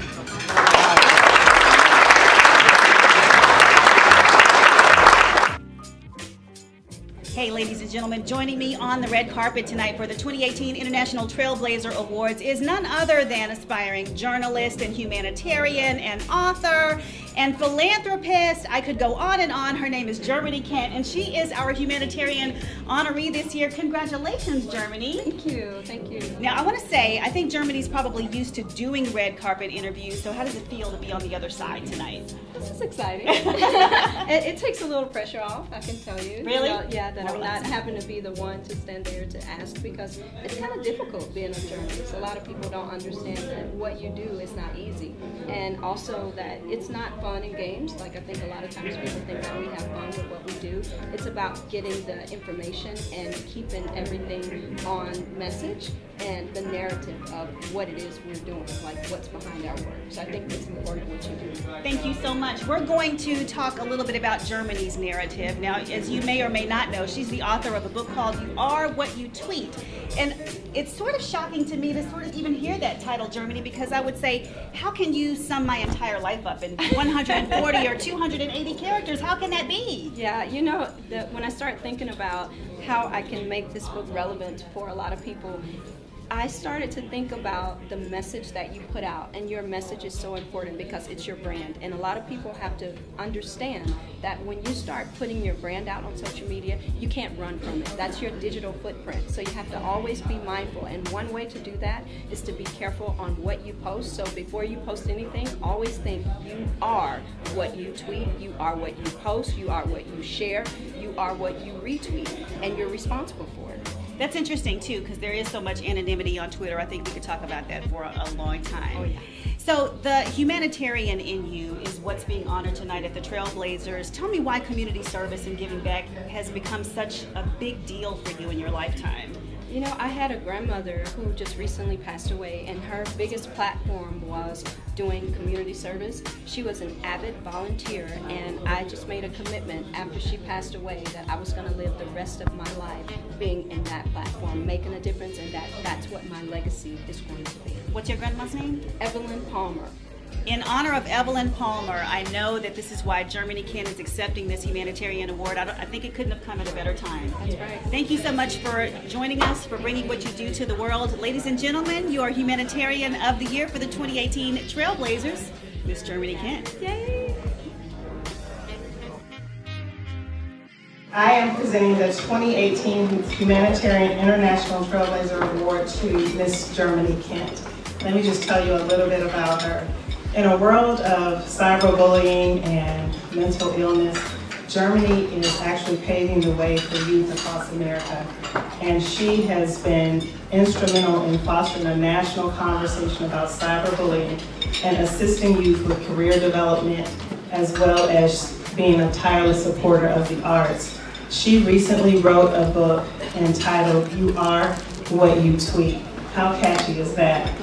[SPEAKER 1] Hey, ladies and gentlemen, joining me on the red carpet tonight for the 2018 International TrailBlazer Awards is none other than aspiring journalist and humanitarian and author and philanthropist. I could go on and on. Her name is Germany Kent, and she is our humanitarian honoree this year. Congratulations, Germany.
[SPEAKER 13] Thank you, thank you.
[SPEAKER 1] Now, I want to say, I think Germany's probably used to doing red carpet interviews, so how does it feel to be on the other side tonight?
[SPEAKER 13] This is exciting. it takes a little pressure off, I can tell you.
[SPEAKER 1] Really?
[SPEAKER 13] Yeah, that I'm not having to be the one to stand there to ask, because it's kind of difficult being a journalist. A lot of people don't understand that what you do is not easy, and also that it's not fun and games. Like, I think a lot of times people think that we have fun with what we do. It's about getting the information and keeping everything on message and the narrative of what it is we're doing, like what's behind our work. So I think it's important what you do.
[SPEAKER 1] Thank you so much. We're going to talk a little bit about Germany's narrative. Now, as you may or may not know, she's the author of a book called You Are What You Tweet. And it's sort of shocking to me to sort of even hear that title, Germany, because I would say, how can you sum my entire life up in 140 or 280 characters? How can that be?
[SPEAKER 13] Yeah, you know, when I start thinking about how I can make this book relevant for a lot of people, I started to think about the message that you put out, and your message is so important because it's your brand. And a lot of people have to understand that when you start putting your brand out on social media, you can't run from it. That's your digital footprint. So you have to always be mindful. And one way to do that is to be careful on what you post. So before you post anything, always think you are what you tweet, you are what you post, you are what you share, you are what you retweet, and you're responsible for it.
[SPEAKER 1] That's interesting too, because there is so much anonymity on Twitter. I think we could talk about that for a long time.
[SPEAKER 13] Oh, yeah.
[SPEAKER 1] So the humanitarian in you is what's being honored tonight at the TrailBlazers. Tell me why community service and giving back has become such a big deal for you in your lifetime.
[SPEAKER 13] You know, I had a grandmother who just recently passed away, and her biggest platform was doing community service. She was an avid volunteer, and I just made a commitment after she passed away that I was going to live the rest of my life being in that platform, making a difference, and that's what my legacy is going to be.
[SPEAKER 1] What's your grandma's name?
[SPEAKER 13] Evelyn Palmer.
[SPEAKER 1] In honor of Evelyn Palmer, I know that this is why Germany Kent is accepting this humanitarian award. I think it couldn't have come at a better time.
[SPEAKER 13] That's right.
[SPEAKER 1] Thank you so much for joining us, for bringing what you do to the world. Ladies and gentlemen, you are Humanitarian of the Year for the 2018 TrailBlazers, Miss Germany Kent.
[SPEAKER 13] Yay!
[SPEAKER 14] I am presenting the 2018 Humanitarian International TrailBlazer Award to Miss Germany Kent. Let me just tell you a little bit about her. In a world of cyberbullying and mental illness, Germany is actually paving the way for youth across America. And she has been instrumental in fostering a national conversation about cyberbullying and assisting youth with career development, as well as being a tireless supporter of the arts. She recently wrote a book entitled You Are What You Tweet. How catchy is that?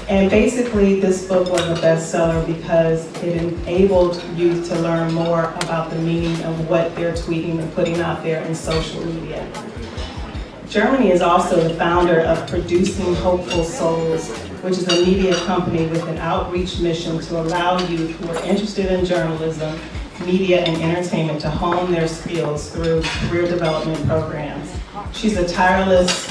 [SPEAKER 14] And basically, this book was a bestseller because it enabled youth to learn more about the meaning of what they're tweeting and putting out there in social media. Germany is also the founder of Producing Hopeful Souls, which is a media company with an outreach mission to allow youth who are interested in journalism, media, and entertainment to hone their skills through career development programs. She's a tireless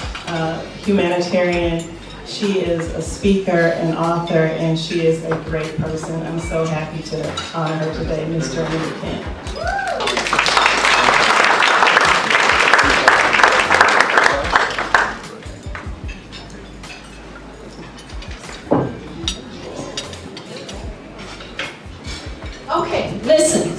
[SPEAKER 14] humanitarian. She is a speaker, an author, and she is a great person. I'm so happy to honor her today, Ms. Germany Kent.
[SPEAKER 15] Okay, listen.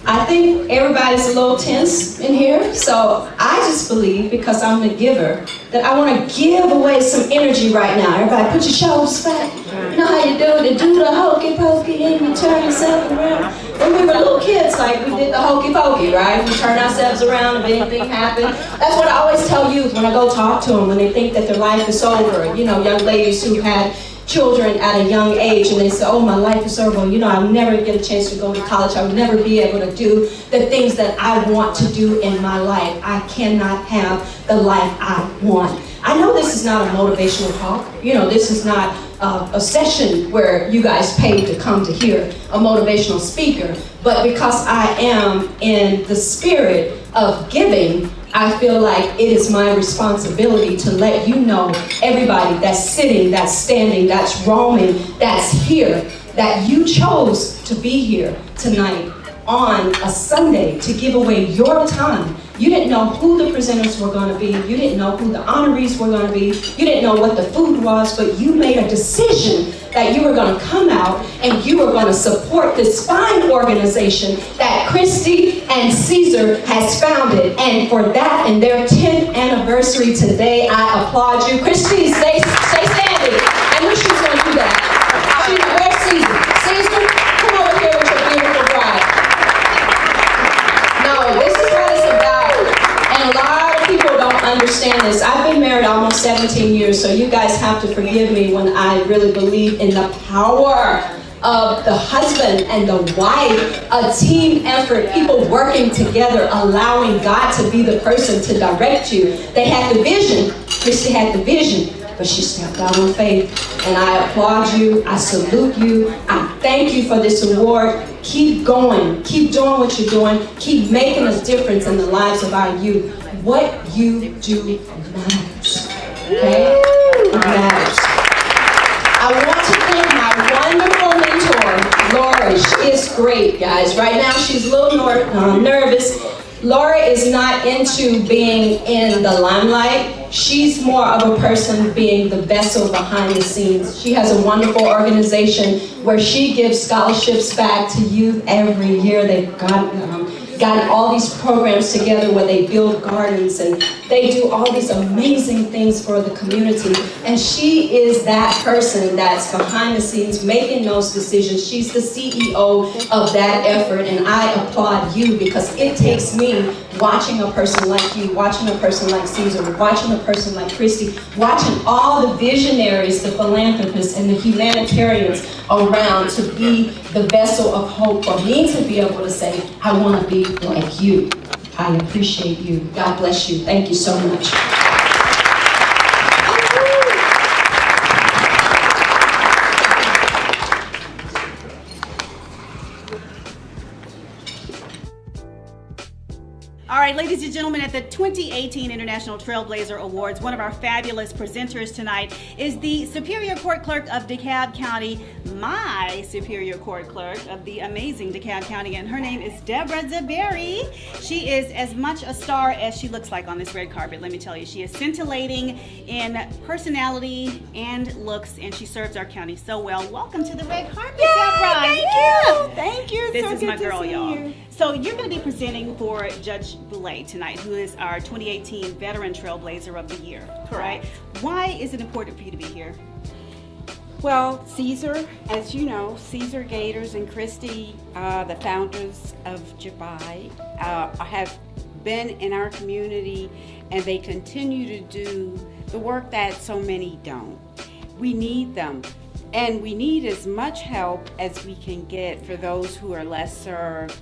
[SPEAKER 15] I think everybody's a little tense in here, so I just believe, because I'm the giver, that I want to give away some energy right now. Everybody put your shoulders back. You know how you do the hokey pokey and you turn yourself around? When we were little kids, like we did the hokey pokey, right? We turn ourselves around if anything happened. That's what I always tell youth when I go talk to them when they think that their life is over. You know, young ladies who had children at a young age and they say, oh, my life is over. You know, I'll never get a chance to go to college. I'll never be able to do the things that I want to do in my life. I cannot have the life I want. I know this is not a motivational talk. You know, this is not a session where you guys pay to come to hear a motivational speaker, but because I am in the spirit of giving, I feel like it is my responsibility to let you know, everybody that's sitting, that's standing, that's roaming, that's here, that you chose to be here tonight on a Sunday to give away your time. You didn't know who the presenters were going to be. You didn't know who the honorees were going to be. You didn't know what the food was, but you made a decision that you were going to come out and you were going to support this fine organization that Christy and Caesar has founded. And for that, in their 10th anniversary today, I applaud you. Christy, stay standing. I knew she was going to do that. Where's Caesar? Caesar, come over here with your beautiful bride. No, this is what it's about. And a lot of people don't understand this. I've been married almost 17 years, so you guys have to forgive me when I really believe in the power of the husband and the wife, a team effort, people working together, allowing God to be the person to direct you. They had the vision. Christy had the vision, but she stepped out on faith. And I applaud you. I salute you. I thank you for this award. Keep going. Keep doing what you're doing. Keep making a difference in the lives of our youth. What you do matters. Okay? guys. Right now, she's a little nervous. Laura is not into being in the limelight. She's more of a person being the vessel behind the scenes. She has a wonderful organization where she gives scholarships back to youth every year. They've gotten all these programs together where they build gardens and they do all these amazing things for the community. And she is that person that's behind the scenes making those decisions. She's the CEO of that effort, and I applaud you because it takes me watching a person like you, watching a person like Caesar, watching a person like Christy, watching all the visionaries, the philanthropists, and the humanitarians around to be the vessel of hope for me to be able to say, I want to be like you. I appreciate you. God bless you. Thank you so much.
[SPEAKER 1] All right, ladies and gentlemen, at the 2018 International Trailblazer Awards, one of our fabulous presenters tonight is the Superior Court Clerk of DeKalb County, my Superior Court Clerk of the amazing DeKalb County, and her name is Deborah JABY. She is as much a star as she looks like on this red carpet, let me tell you. She is scintillating in personality and looks, and she serves our county so well. Welcome to the red carpet, Deborah.
[SPEAKER 16] Thank you. Thank you.
[SPEAKER 1] This
[SPEAKER 16] so
[SPEAKER 1] is
[SPEAKER 16] good
[SPEAKER 1] my
[SPEAKER 16] to
[SPEAKER 1] girl,
[SPEAKER 16] see
[SPEAKER 1] y'all.
[SPEAKER 16] you.
[SPEAKER 1] So you're going to be presenting for Judge Boulay tonight, who is our 2018 Veteran Trailblazer of the Year. Right? Why is it important for you to be here?
[SPEAKER 16] Well, Caesar, as you know, Caesar Gators and Christy, the founders of JABY, have been in our community, and they continue to do the work that so many don't. We need them. And we need as much help as we can get for those who are less served,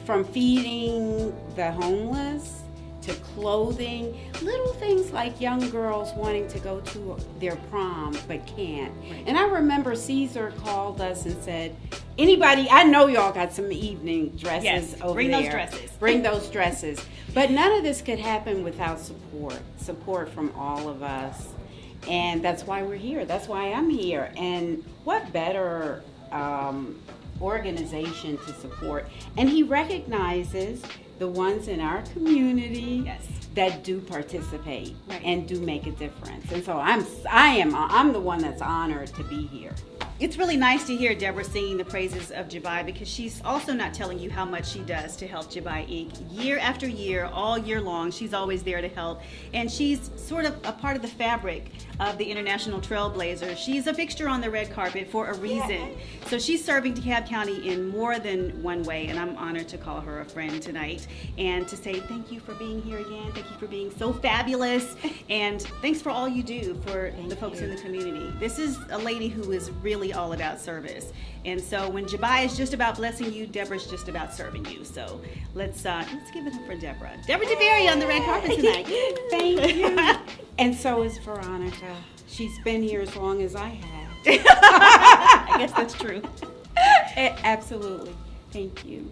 [SPEAKER 16] from feeding the homeless to clothing, little things like young girls wanting to go to their prom but can't. Right. And I remember Caesar called us and said, anybody, I know y'all got some evening dresses over
[SPEAKER 1] bring
[SPEAKER 16] there.
[SPEAKER 1] those dresses.
[SPEAKER 16] Bring those dresses. But none of this could happen without support from all of us. And that's why we're here. That's why I'm here. And what better organization to support? And he recognizes the ones in our community that do participate and do make a difference. And so I'm the one that's honored to be here.
[SPEAKER 1] It's really nice to hear Deborah singing the praises of JABY, because she's also not telling you how much she does to help JABY Inc. Year after year, all year long, she's always there to help. And she's sort of a part of the fabric of the International Trailblazers. She's a fixture on the red carpet for a reason. So she's serving DeKalb County in more than one way, and I'm honored to call her a friend tonight and to say thank you for being here again. Thank you for being so fabulous, and thanks for all you do for the folks in the community. This is a lady who is really all about service. And so when JABY is just about blessing you, Deborah's just about serving you. So let's give it up for Deborah. Deborah JABY on the red carpet tonight.
[SPEAKER 16] Thank you. And so is Veronica. She's been here as long as I have.
[SPEAKER 1] I guess that's true.
[SPEAKER 16] Absolutely. Thank you.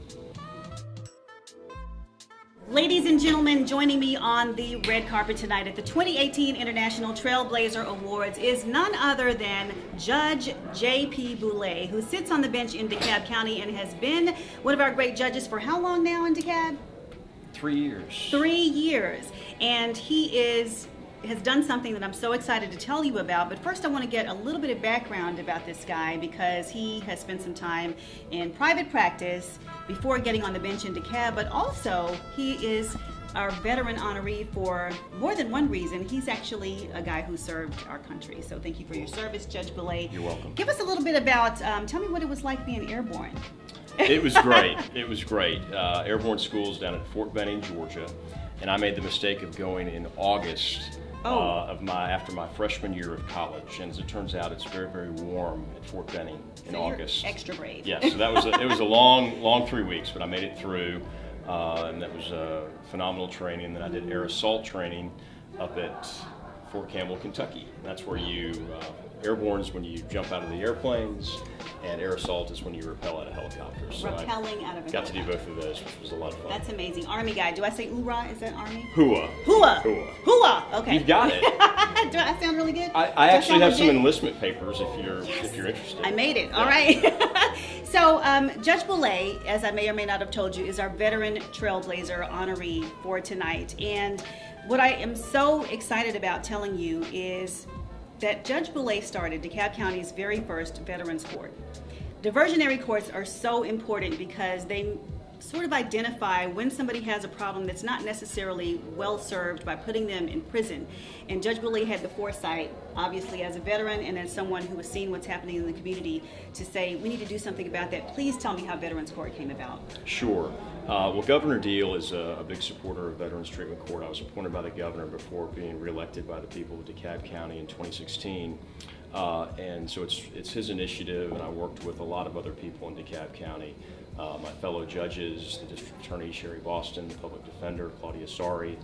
[SPEAKER 1] Ladies and gentlemen, joining me on the red carpet tonight at the 2018 International Trailblazer Awards is none other than Judge J.P. Boulay, who sits on the bench in DeKalb County and has been one of our great judges for how long now in DeKalb?
[SPEAKER 17] 3 years.
[SPEAKER 1] 3 years. And he has done something that I'm so excited to tell you about. But first I want to get a little bit of background about this guy, because he has spent some time in private practice before getting on the bench in DeKalb, but also he is our veteran honoree for more than one reason. He's actually a guy who served our country. So thank you for your service, Judge Boulay.
[SPEAKER 17] You're welcome.
[SPEAKER 1] Give us a little bit about, tell me what it was like being airborne.
[SPEAKER 17] It was great. It was great. Airborne schools down in Fort Benning, Georgia, and I made the mistake of going in August after my freshman year of college, and as it turns out, it's very, very warm at Fort Benning in August.
[SPEAKER 1] Extra brave.
[SPEAKER 17] Yeah, so that was it was a long 3 weeks, but I made it through, and that was phenomenal training. Then I did air assault training up at Fort Campbell, Kentucky. That's where you airborne is when you jump out of the airplanes, and air assault is when you rappel out of helicopters. So
[SPEAKER 1] Rappelling out of a
[SPEAKER 17] got to do both of those, which was a lot of fun.
[SPEAKER 1] That's amazing. Army guy. Do I say oorah? Is that Army?
[SPEAKER 17] Hua.
[SPEAKER 1] Hua.
[SPEAKER 17] Hua.
[SPEAKER 1] Hua. Okay.
[SPEAKER 17] You've got it.
[SPEAKER 1] Do I sound really good?
[SPEAKER 17] I actually have some enlistment papers if you're interested.
[SPEAKER 1] I made it. All right. So Judge Boulay, as I may or may not have told you, is our veteran Trailblazer honoree for tonight. And what I am so excited about telling you is that Judge Boulay started DeKalb County's very first Veterans Court. Diversionary courts are so important because they sort of identify when somebody has a problem that's not necessarily well served by putting them in prison. And Judge Boulay had the foresight, obviously as a veteran and as someone who has seen what's happening in the community, to say, we need to do something about that. Please tell me how Veterans Court came about.
[SPEAKER 17] Sure. Well, Governor Deal is a big supporter of Veterans Treatment Court. I was appointed by the governor before being reelected by the people of DeKalb County in 2016. And so it's his initiative, and I worked with a lot of other people in DeKalb County. My fellow judges, the District Attorney Sherry Boston, the Public Defender Claudia Sari,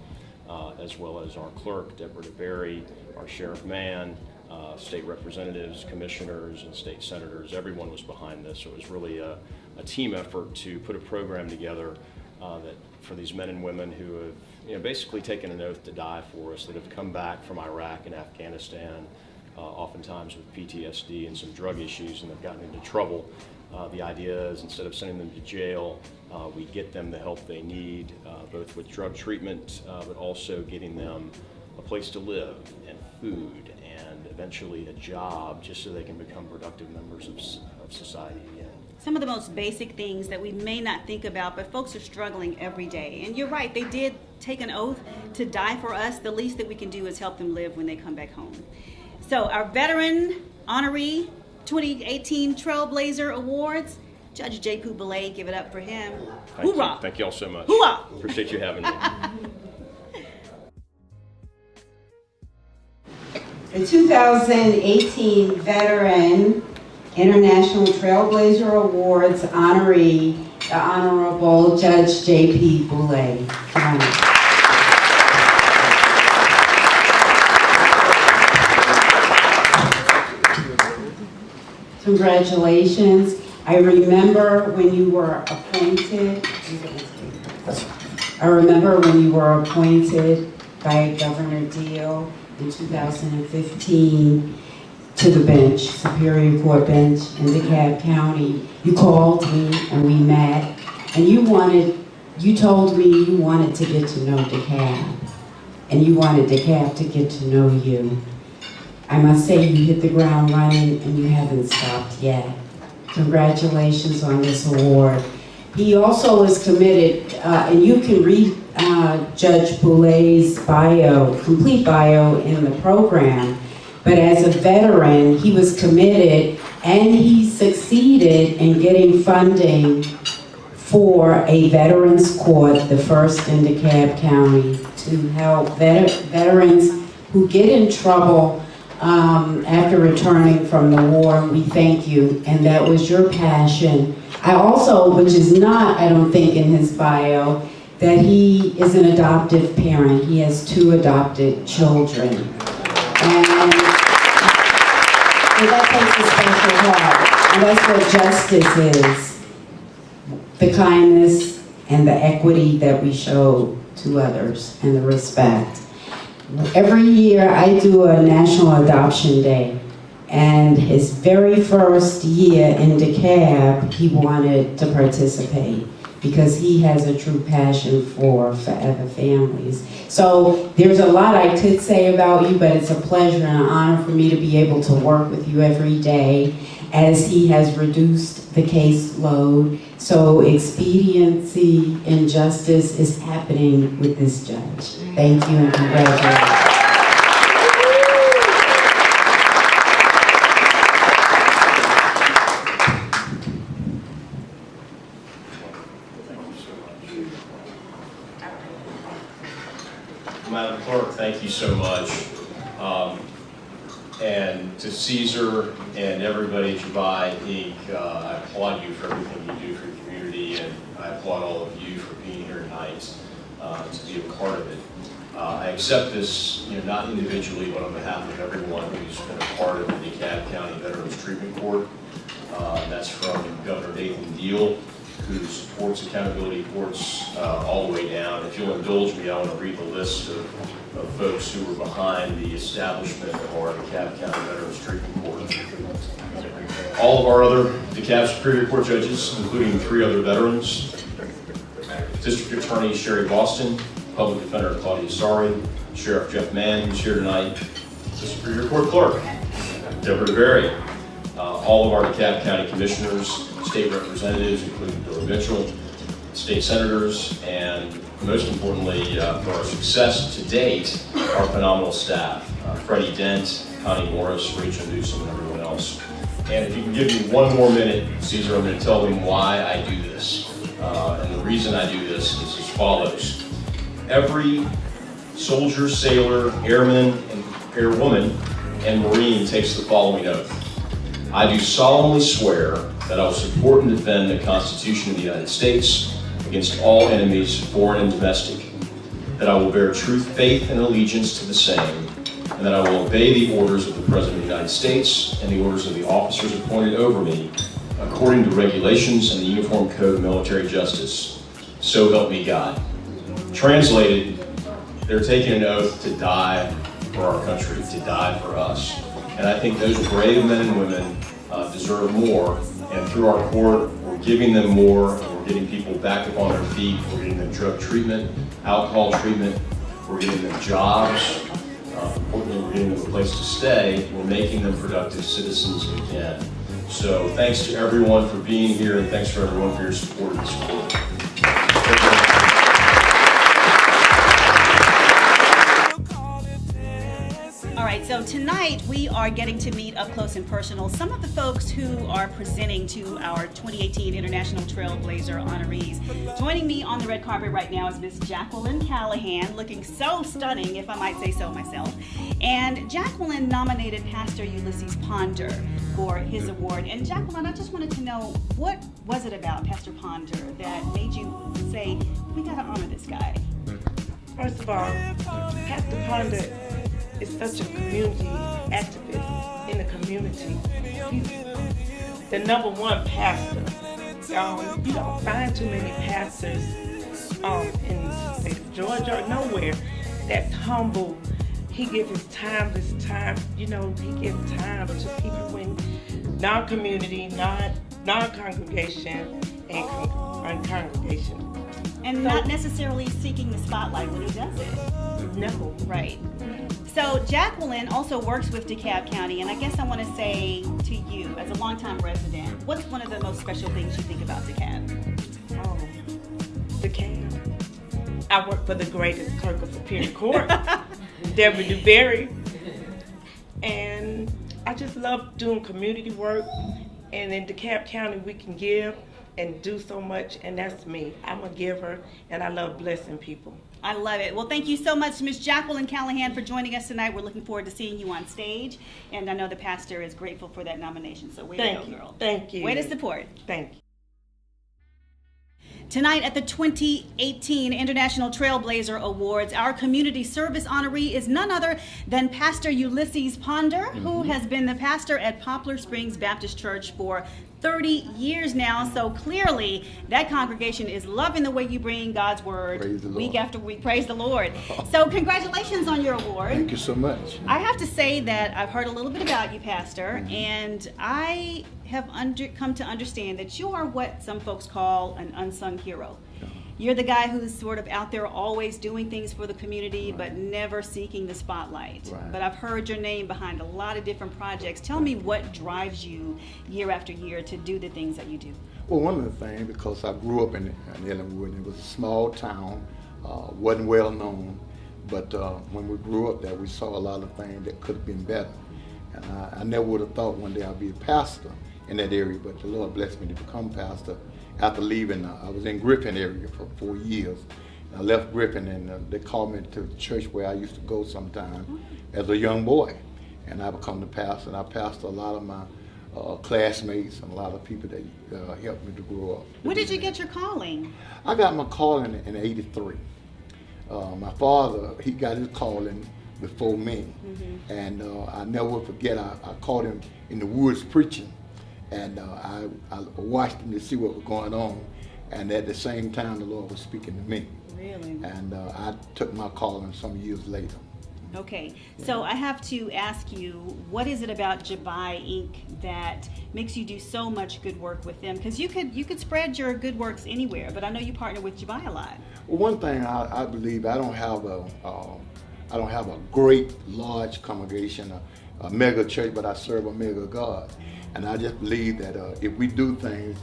[SPEAKER 17] as well as our clerk Deborah DeBerry, our Sheriff Mann, state representatives, commissioners, and state senators. Everyone was behind this, so it was really a team effort to put a program together that for these men and women who have basically taken an oath to die for us, that have come back from Iraq and Afghanistan, oftentimes with PTSD and some drug issues, and they've gotten into trouble. The idea is, instead of sending them to jail, we get them the help they need, both with drug treatment, but also getting them a place to live and food and eventually a job, just so they can become productive members of society again.
[SPEAKER 1] Some of the most basic things that we may not think about, but folks are struggling every day. And you're right, they did take an oath to die for us. The least that we can do is help them live when they come back home. So our veteran honoree 2018 Trailblazer Awards, Judge JP Boulay, give it up for him. Hoorah!
[SPEAKER 17] Thank you all so much.
[SPEAKER 1] Hoorah!
[SPEAKER 17] Appreciate you having me.
[SPEAKER 16] The 2018 Veteran International Trailblazer Awards honoree, the Honorable Judge JP Boulay. Come on. Congratulations. I remember when you were appointed by Governor Deal in 2015 to the bench, Superior Court bench in DeKalb County. You called me and we met, and you told me you wanted to get to know DeKalb, and you wanted DeKalb to get to know you. I must say you hit the ground running and you haven't stopped yet. Congratulations on this award. He also is committed, and you can read Judge Boulay's complete bio in the program, but as a veteran, he was committed and he succeeded in getting funding for a veterans court, the first in DeKalb County, to help veterans who get in trouble after returning from the war. We thank you, and that was your passion. I also, which is not, I don't think, in his bio, that he is an adoptive parent. He has 2 adopted children. And that takes a special heart. And that's what justice is. The kindness and the equity that we show to others, and the respect. Every year I do a National Adoption Day, and his very first year in DeKalb, he wanted to participate because he has a true passion for forever families. So there's a lot I could say about you, but it's a pleasure and an honor for me to be able to work with you every day as he has reduced the caseload. So expediency and justice is happening with this judge. Thank you and congratulations.
[SPEAKER 18] Madam Clerk, thank you so much. And to Caesar and everybody at JABY Inc., I applaud you for everything you do for the community, and I applaud all of you for being here tonight to be a part of it. I accept this, not individually, but on behalf of everyone who's been a part of the DeKalb County Veterans Treatment Court. That's from Governor Nathan Deal, who supports accountability courts all the way down. If you'll indulge me, I want to read the list of folks who were behind the establishment of our DeKalb County Veterans Treatment Court. All of our other DeKalb Superior Court judges, including 3 other veterans, District Attorney Sherry Boston, Public Defender Claudia Sari, Sheriff Jeff Mann, who's here tonight, the Superior Court Clerk, Deborah DeBerry, all of our DeKalb County Commissioners, state representatives, including Bill Mitchell, state senators, and most importantly, for our success to date, our phenomenal staff, Freddie Dent, Connie Morris, Rachel Newsom, and everyone else. And if you can give me one more minute, Caesar, I'm going to tell them why I do this. And the reason I do this is as follows. Every soldier, sailor, airman, and airwoman, and Marine takes the following oath. I do solemnly swear that I will support and defend the Constitution of the United States against all enemies, foreign and domestic, that I will bear true faith and allegiance to the same, and that I will obey the orders of the President of the United States and the orders of the officers appointed over me, according to regulations and the Uniform Code of Military Justice. So help me God. Translated, they're taking an oath to die for our country, to die for us. And I think those brave men and women deserve more. And through our court, we're giving them more. We're getting people back up on their feet. We're getting them drug treatment, alcohol treatment. We're getting them jobs. Importantly, we're getting them a place to stay. We're making them productive citizens again. So thanks to everyone for being here, and thanks for everyone for your support of this court.
[SPEAKER 1] All right, so tonight we are getting to meet up close and personal some of the folks who are presenting to our 2018 International TrailBlazer honorees. Joining me on the red carpet right now is Miss Jacqueline Callahan, looking so stunning, if I might say so myself. And Jacqueline nominated Pastor Ulysses Ponder for his award. And Jacqueline, I just wanted to know, what was it about Pastor Ponder that made you say, we gotta honor this guy?
[SPEAKER 19] First of all, Pastor Ponder is such a community activist in the community. He's the #1 pastor. You don't find too many pastors in the state of Georgia or nowhere that's humble. He gives his time, he gives time to people in non-community, non-congregation, and congregation.
[SPEAKER 1] And not necessarily seeking the spotlight when he does it.
[SPEAKER 19] No.
[SPEAKER 1] Right. So Jacqueline also works with DeKalb County, and I guess I want to say to you, as a longtime resident, what's one of the most special things you think about DeKalb?
[SPEAKER 19] DeKalb. I work for the greatest clerk of Superior Court, Deborah DeBerry, and I just love doing community work. And in DeKalb County, we can give and do so much, and that's me. I'm a giver, and I love blessing people.
[SPEAKER 1] I love it. Well, thank you so much, Miss Jacqueline Callahan, for joining us tonight. We're looking forward to seeing you on stage, and I know the pastor is grateful for that nomination, so way to go, girl.
[SPEAKER 19] Thank you.
[SPEAKER 1] Way to support.
[SPEAKER 19] Thank you.
[SPEAKER 1] Tonight at the 2018 International TrailBlazer Awards, our community service honoree is none other than Pastor Ulysses Ponder, who has been the pastor at Poplar Springs Baptist Church for 30 years now. So clearly that congregation is loving the way you bring God's word week after week. Praise the Lord. So congratulations on your award.
[SPEAKER 20] Thank you so much.
[SPEAKER 1] I have to say that I've heard a little bit about you, Pastor, and I have come to understand that you are what some folks call an unsung hero. You're the guy who's sort of out there always doing things for the community, but never seeking the spotlight. But I've heard your name behind a lot of different projects. Tell me what drives you year after year to do the things that you do.
[SPEAKER 20] Well, one of the things, because I grew up in Ellenwood, and it was a small town, wasn't well known, but when we grew up there, we saw a lot of things that could have been better. And I never would have thought one day I'd be a pastor in that area, but the Lord blessed me to become pastor. After leaving, I was in Griffin area for 4 years. I left Griffin, and they called me to the church where I used to go sometime as a young boy. And I become the pastor, and I pastored a lot of my classmates and a lot of people that helped me to grow up.
[SPEAKER 1] When did you get your calling?
[SPEAKER 20] I got my calling in '83. My father, he got his calling before me. And I never will forget, I caught him in the woods preaching. And I watched him to see what was going on. And at the same time, the Lord was speaking to me.
[SPEAKER 1] Really?
[SPEAKER 20] And I took my calling some years later.
[SPEAKER 1] Okay, so I have to ask you, what is it about JABY Inc. that makes you do so much good work with them? Because you could spread your good works anywhere, but I know you partner with JABY a lot.
[SPEAKER 20] Well, one thing I believe, I don't have a great large congregation, a mega church, but I serve a mega God, and I just believe that if we do things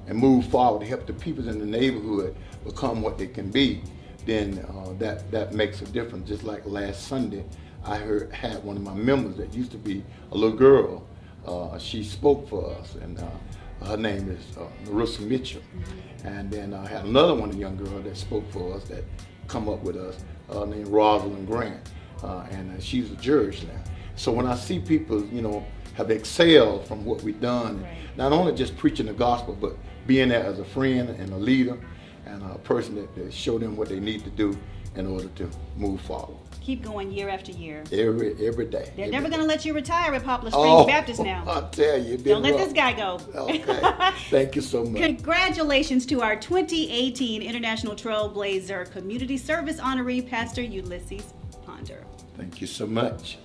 [SPEAKER 20] and move forward to help the people in the neighborhood become what they can be, then that makes a difference. Just like last Sunday, I had one of my members that used to be a little girl. She spoke for us, and her name is Marissa Mitchell. And then I had another one, a young girl that spoke for us that come up with us, named Rosalind Grant, and she's a judge now. So when I see people, have excelled from what we've done, not only just preaching the gospel, but being there as a friend and a leader, and a person that show them what they need to do in order to move forward.
[SPEAKER 1] Keep going year after year.
[SPEAKER 20] Every day.
[SPEAKER 1] They're never going to let you retire at Poplar Springs Baptist now.
[SPEAKER 20] I tell you,
[SPEAKER 1] don't let this guy go.
[SPEAKER 20] Okay. Thank you so much.
[SPEAKER 1] Congratulations to our 2018 International Trailblazer Community Service honoree, Pastor Ulysses Ponder.
[SPEAKER 20] Thank you so much.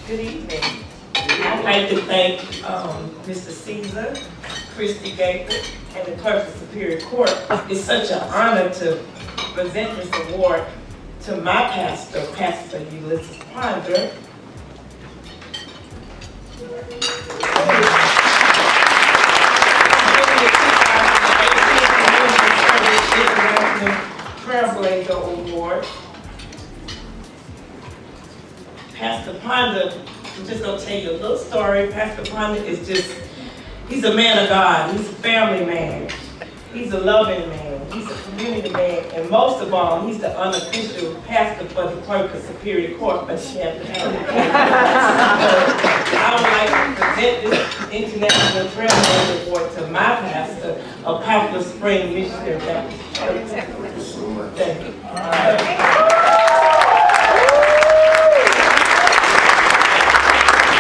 [SPEAKER 19] Good evening. I'd like to thank Mr. Caesar, Christy Gaither, and the Clerk of Superior Court. It's such an honor to present this award to my pastor, Pastor Ulysses Ponder. TrailBlazer Award. Pastor Ponder, I'm just going to tell you a little story. Pastor Ponder is he's a man of God. He's a family man. He's a loving man. He's a community man. And most of all, he's the unofficial pastor for the Clerk of Superior Court, but she has to have it. I would like to present this International Trailblazer Award to my pastor of Poplar Springs Missionary Baptist Church. Thank you.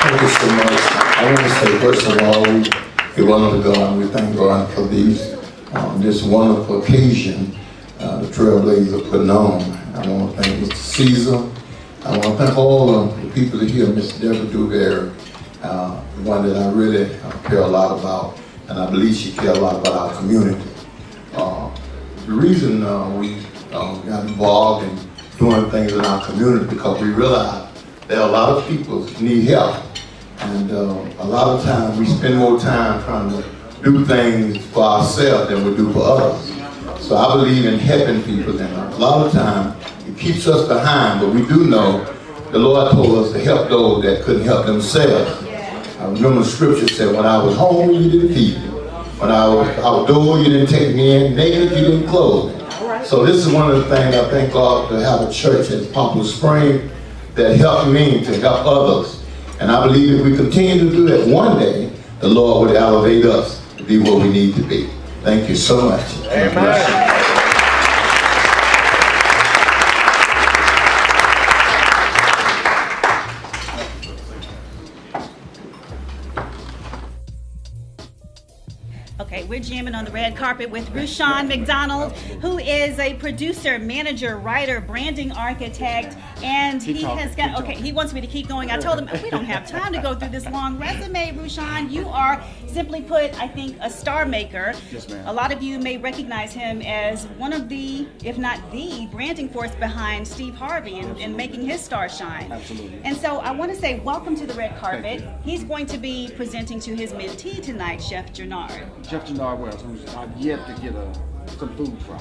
[SPEAKER 7] Thank you so much. I want to say, first of all, we give honor to God, and we thank God for this wonderful occasion the Trailblazer putting on. I want to thank Mr. Caesar. I want to thank all of the people here, Mr. Deborah Duvere, the one that I really care a lot about, and I believe she cares a lot about our community. The reason we got involved in doing things in our community because we realize there are a lot of people who need help. And a lot of times we spend more time trying to do things for ourselves than we do for others. So I believe in helping people, and a lot of times it keeps us behind, but we do know the Lord told us to help those that couldn't help themselves. I remember the scripture said, when I was hungry, you didn't feed me. When I was outdoors, you didn't take me in. Naked, you didn't clothe me. So this is one of the things I thank God to have a church at Poplar Springs that helped me to help others. And I believe if we continue to do that, one day, the Lord would elevate us to be what we need to be. Thank you so much. Amen.
[SPEAKER 1] Okay, we're jamming on the red carpet with Rushion McDonald, who is a producer, manager, writer, branding architect, and he wants me to keep going. I told him, we don't have time to go through this long resume, Rushion. You are, simply put, I think, a star maker.
[SPEAKER 11] Yes, ma'am.
[SPEAKER 1] A lot of you may recognize him as one of the, if not the, branding force behind Steve Harvey and making his star shine.
[SPEAKER 11] Absolutely.
[SPEAKER 1] And so I want to say welcome to the red carpet. He's going to be presenting to his mentee tonight, Chef Jernard.
[SPEAKER 11] Chef Jernard Wells, who's I've yet to get some food from.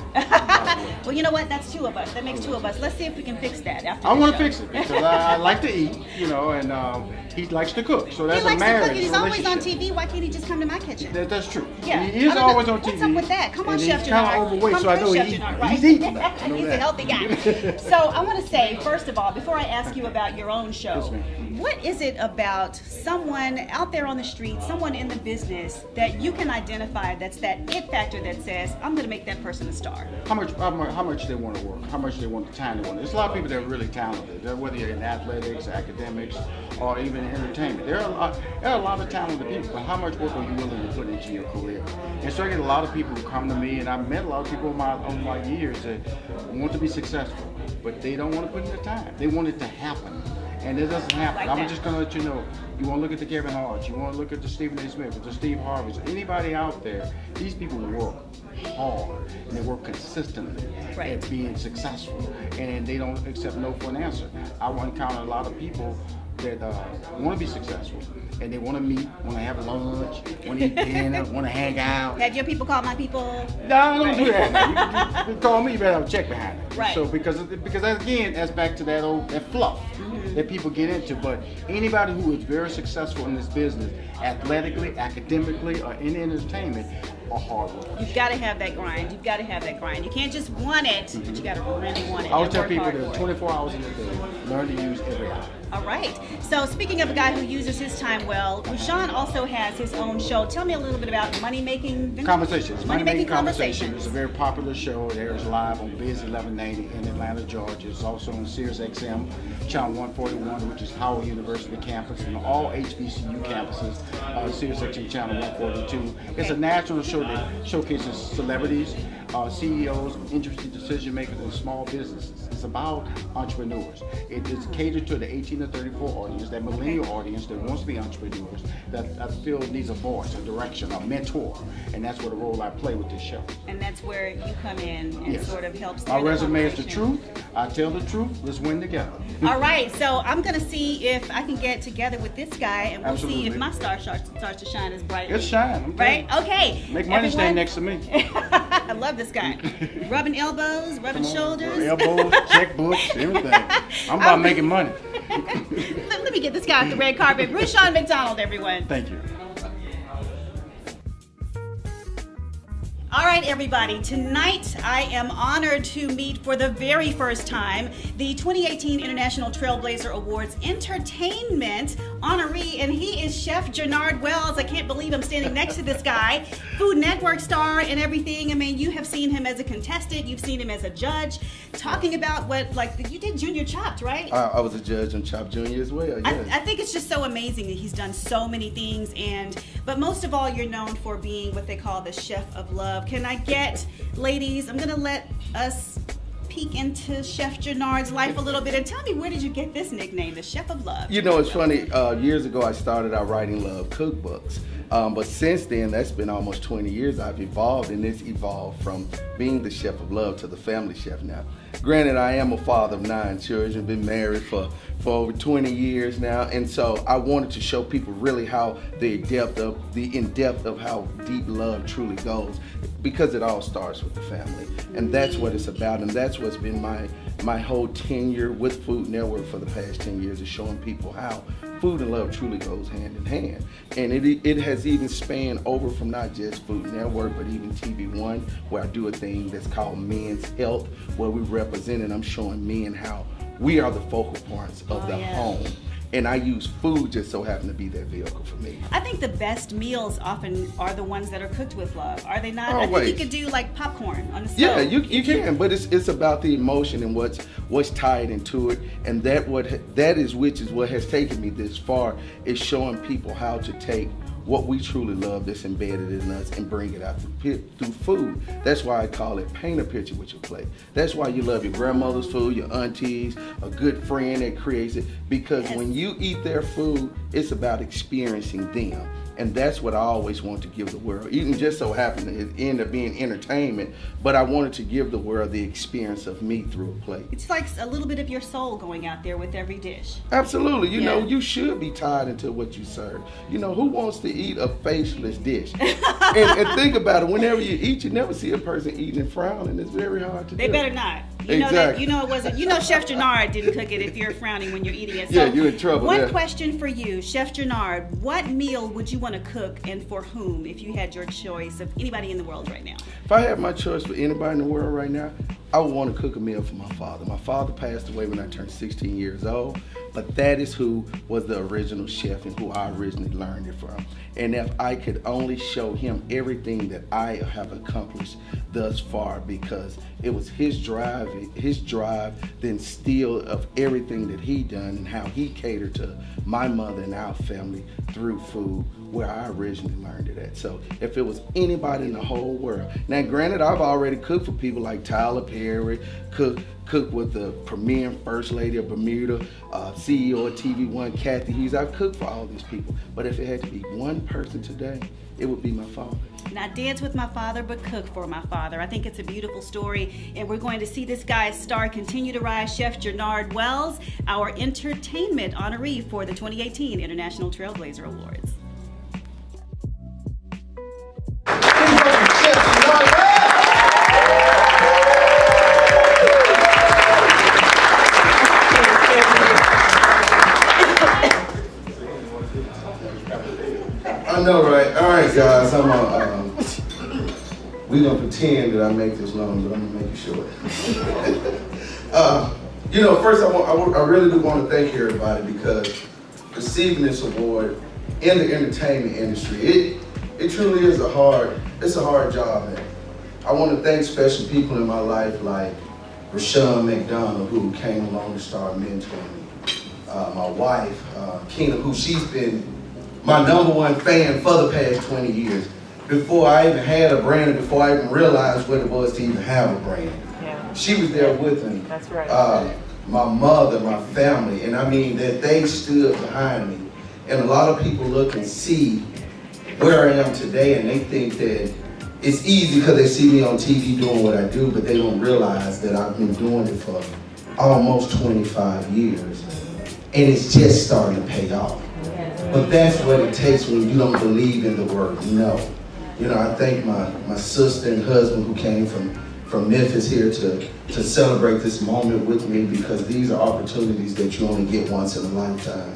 [SPEAKER 1] Well, you know what? That's two of us. That makes two of us. Let's see if we can fix that after
[SPEAKER 11] I want to
[SPEAKER 1] show.
[SPEAKER 11] fix it because I like to eat, and he likes to cook. So that's
[SPEAKER 1] He likes
[SPEAKER 11] a marriage
[SPEAKER 1] to cook. He's always on
[SPEAKER 11] relationship.
[SPEAKER 1] TV. Why can't he just come to my kitchen?
[SPEAKER 11] That's true.
[SPEAKER 1] Yeah.
[SPEAKER 11] He is
[SPEAKER 1] I don't
[SPEAKER 11] always
[SPEAKER 1] know.
[SPEAKER 11] on TV.
[SPEAKER 1] What's up with that? Come on,
[SPEAKER 11] and
[SPEAKER 1] Chef
[SPEAKER 11] he's kind
[SPEAKER 1] Jernard.
[SPEAKER 11] of overweight,
[SPEAKER 1] Come
[SPEAKER 11] so I know
[SPEAKER 1] through, Chef
[SPEAKER 11] he's
[SPEAKER 1] Jernard, right?
[SPEAKER 11] eating. I know
[SPEAKER 1] He's
[SPEAKER 11] that.
[SPEAKER 1] a healthy guy. So I want to say, first of all, before I ask you about your own show, What is it about someone out there on the street, someone in the business that you can identify that's that it factor that says, I'm going to make that person a star?
[SPEAKER 21] How much they want to work, how much they want the time they want. There's a lot of people that are really talented, whether you're in athletics, academics, or even entertainment. There are a lot of talented people, but how much work are you willing to put into your career? And so I get a lot of people who come to me, and I've met a lot of people over my years that want to be successful, but they don't want to put in the time. They want it to happen. And it doesn't happen. I'm just going to let you know. You want to look at the Kevin Harts, you want to look at the Stephen A. Smith, the Steve Harveys, anybody out there, these people work hard and they work consistently at being successful, and they don't accept no for an answer. I encounter a lot of people that want to be successful, and they want to meet, want to have lunch, want to eat dinner, want to hang out.
[SPEAKER 1] Have your people call my people?
[SPEAKER 21] No, I don't do that. You call me, you better have a check behind it.
[SPEAKER 1] Right.
[SPEAKER 21] So because again, that's back to that fluff that people get into. But anybody who is very successful in this business, athletically, academically, or in entertainment, are hard workers.
[SPEAKER 1] You've got to have that grind. You've got to have that grind. You can't just want it, but you got to really want it.
[SPEAKER 21] I always tell
[SPEAKER 1] work
[SPEAKER 21] people
[SPEAKER 1] hard
[SPEAKER 21] there's
[SPEAKER 1] for it.
[SPEAKER 21] 24 hours in a day. Learn to use every hour.
[SPEAKER 1] All right. So speaking of a guy who uses his time well, Rushion also has his own show. Tell me a little bit about Money Making
[SPEAKER 21] Conversations.
[SPEAKER 1] Money Making Conversations.
[SPEAKER 21] It's a very popular show. It airs live on Biz 1180 in Atlanta, Georgia. It's also on Sirius XM, channel 141, which is Howard University campus, and all HBCU campuses, Sirius XM channel 142. It's a national show that showcases celebrities, CEOs, interesting decision makers, and small businesses. It's about entrepreneurs. It is catered to the 18 to 34 audience, that millennial audience that wants to be entrepreneurs, that I feel needs a voice, a direction, a mentor, and that's what the role I play with this show.
[SPEAKER 1] And that's where you come in and sort of help steer
[SPEAKER 21] My
[SPEAKER 1] the
[SPEAKER 21] resume is the
[SPEAKER 1] conversation.
[SPEAKER 21] truth. I tell the truth. Let's win together.
[SPEAKER 1] All right, so I'm going to see if I can get together with this guy, and we'll see
[SPEAKER 21] Absolutely.
[SPEAKER 1] if my star starts to shine as bright.
[SPEAKER 21] It's shine. I'm
[SPEAKER 1] Right?
[SPEAKER 21] telling you.
[SPEAKER 1] Okay.
[SPEAKER 21] Make money
[SPEAKER 1] Everyone-
[SPEAKER 21] stand next to me.
[SPEAKER 1] I love this guy. Rubbing elbows, rubbing shoulders.
[SPEAKER 21] Elbows, checkbooks, everything. I'm about making money.
[SPEAKER 1] Let me get this guy off the red carpet. Rushion McDonald, everyone.
[SPEAKER 21] Thank you.
[SPEAKER 1] All right, everybody. Tonight, I am honored to meet for the very first time the 2018 International TrailBlazer Awards Entertainment honoree, and he is Chef Jernard Wells. I can't believe I'm standing next to this guy. Food Network star and everything. I mean, you have seen him as a contestant. You've seen him as a judge. Talking about you did Junior Chopped, right?
[SPEAKER 22] I was a judge on Chopped Junior as well, yes.
[SPEAKER 1] I think it's just so amazing that he's done so many things, but most of all, you're known for being what they call the Chef of Love. Can I get, ladies, I'm gonna let us peek into Chef Jernard's life a little bit, and tell me, where did you get this nickname, the Chef of Love?
[SPEAKER 22] You know, it's funny, years ago I started out writing love cookbooks, but since then, that's been almost 20 years I've evolved, and it's evolved from being the Chef of Love to the family chef now. Granted, I am a father of 9 children, been married for over 20 years now, and so I wanted to show people really how the in-depth of how deep love truly goes, because it all starts with the family, and that's what it's about, and that's what's been my whole tenure with Food Network for the past 10 years, is showing people how food and love truly goes hand in hand. And it has even spanned over from not just Food Network, but even TV One, where I do a thing that's called Men's Health, where we represent, and I'm showing men how we are the focal points of the home. And I use food just so happen to be that vehicle for me.
[SPEAKER 1] I think the best meals often are the ones that are cooked with love. Are they not?
[SPEAKER 22] Always.
[SPEAKER 1] I think you could do like popcorn on the stove.
[SPEAKER 22] Yeah, you can, but it's about the emotion and what's tied into it, and that is what has taken me this far, is showing people how to take what we truly love that's embedded in us and bring it out through food. That's why I call it paint a picture with your plate. That's why you love your grandmother's food, your aunties, a good friend that creates it, because when you eat their food, it's about experiencing them. And that's what I always want to give the world. Even just so happened it ended up being entertainment, but I wanted to give the world the experience of me through a plate.
[SPEAKER 1] It's like a little bit of your soul going out there with every dish.
[SPEAKER 22] Absolutely. You know, you should be tied into what you serve. You know, who wants to eat a faceless dish? and think about it, whenever you eat, you never see a person eating and frowning. It's very hard to do.
[SPEAKER 1] They better not. You know that. You know it wasn't. You know Chef Jernard didn't cook it if you're frowning when you're eating it. So
[SPEAKER 22] yeah, you're in trouble.
[SPEAKER 1] One question for you, Chef Jernard. What meal would you want to cook, and for whom, if you had your choice of anybody in the world right now?
[SPEAKER 22] If I had my choice for anybody in the world right now, I would want to cook a meal for my father. My father passed away when I turned 16 years old. but that is who was the original chef and who I originally learned it from. And if I could only show him everything that I have accomplished thus far, because it was his drive, the instill of everything that he done and how he catered to my mother and our family through food, where I originally learned it at. So if it was anybody in the whole world, now granted, I've already cooked for people like Tyler Perry, cooked with the premier First Lady of Bermuda, CEO of TV One, Kathy Hughes. I've cooked for all these people, but if it had to be one person today, it would be my father.
[SPEAKER 1] Not dance with my father, but cook for my father. I think it's a beautiful story, and we're going to see this guy's star continue to rise. Chef Jernard Wells, our entertainment honoree for the 2018 International TrailBlazer Awards.
[SPEAKER 22] I know, right? All right, guys. We're gonna pretend that I make this long, but I'm gonna make it short. First I really do want to thank everybody, because receiving this award in the entertainment industry, it truly is a hard job, man. I want to thank special people in my life like Rashawn McDonald, who came along and started mentoring me. My wife, Kina, who she's been my #1 fan for the past 20 years. Before I even had a brand, and before I even realized what it was to even have a brand. Yeah. She was there with me.
[SPEAKER 2] That's right.
[SPEAKER 22] My mother, my family, and I mean that they stood behind me. And a lot of people look and see where I am today, and they think that it's easy because they see me on TV doing what I do, but they don't realize that I've been doing it for almost 25 years, and it's just starting to pay off. But that's what it takes when you don't believe in the word no. I thank my sister and husband who came from Memphis here to celebrate this moment with me, because these are opportunities that you only get once in a lifetime,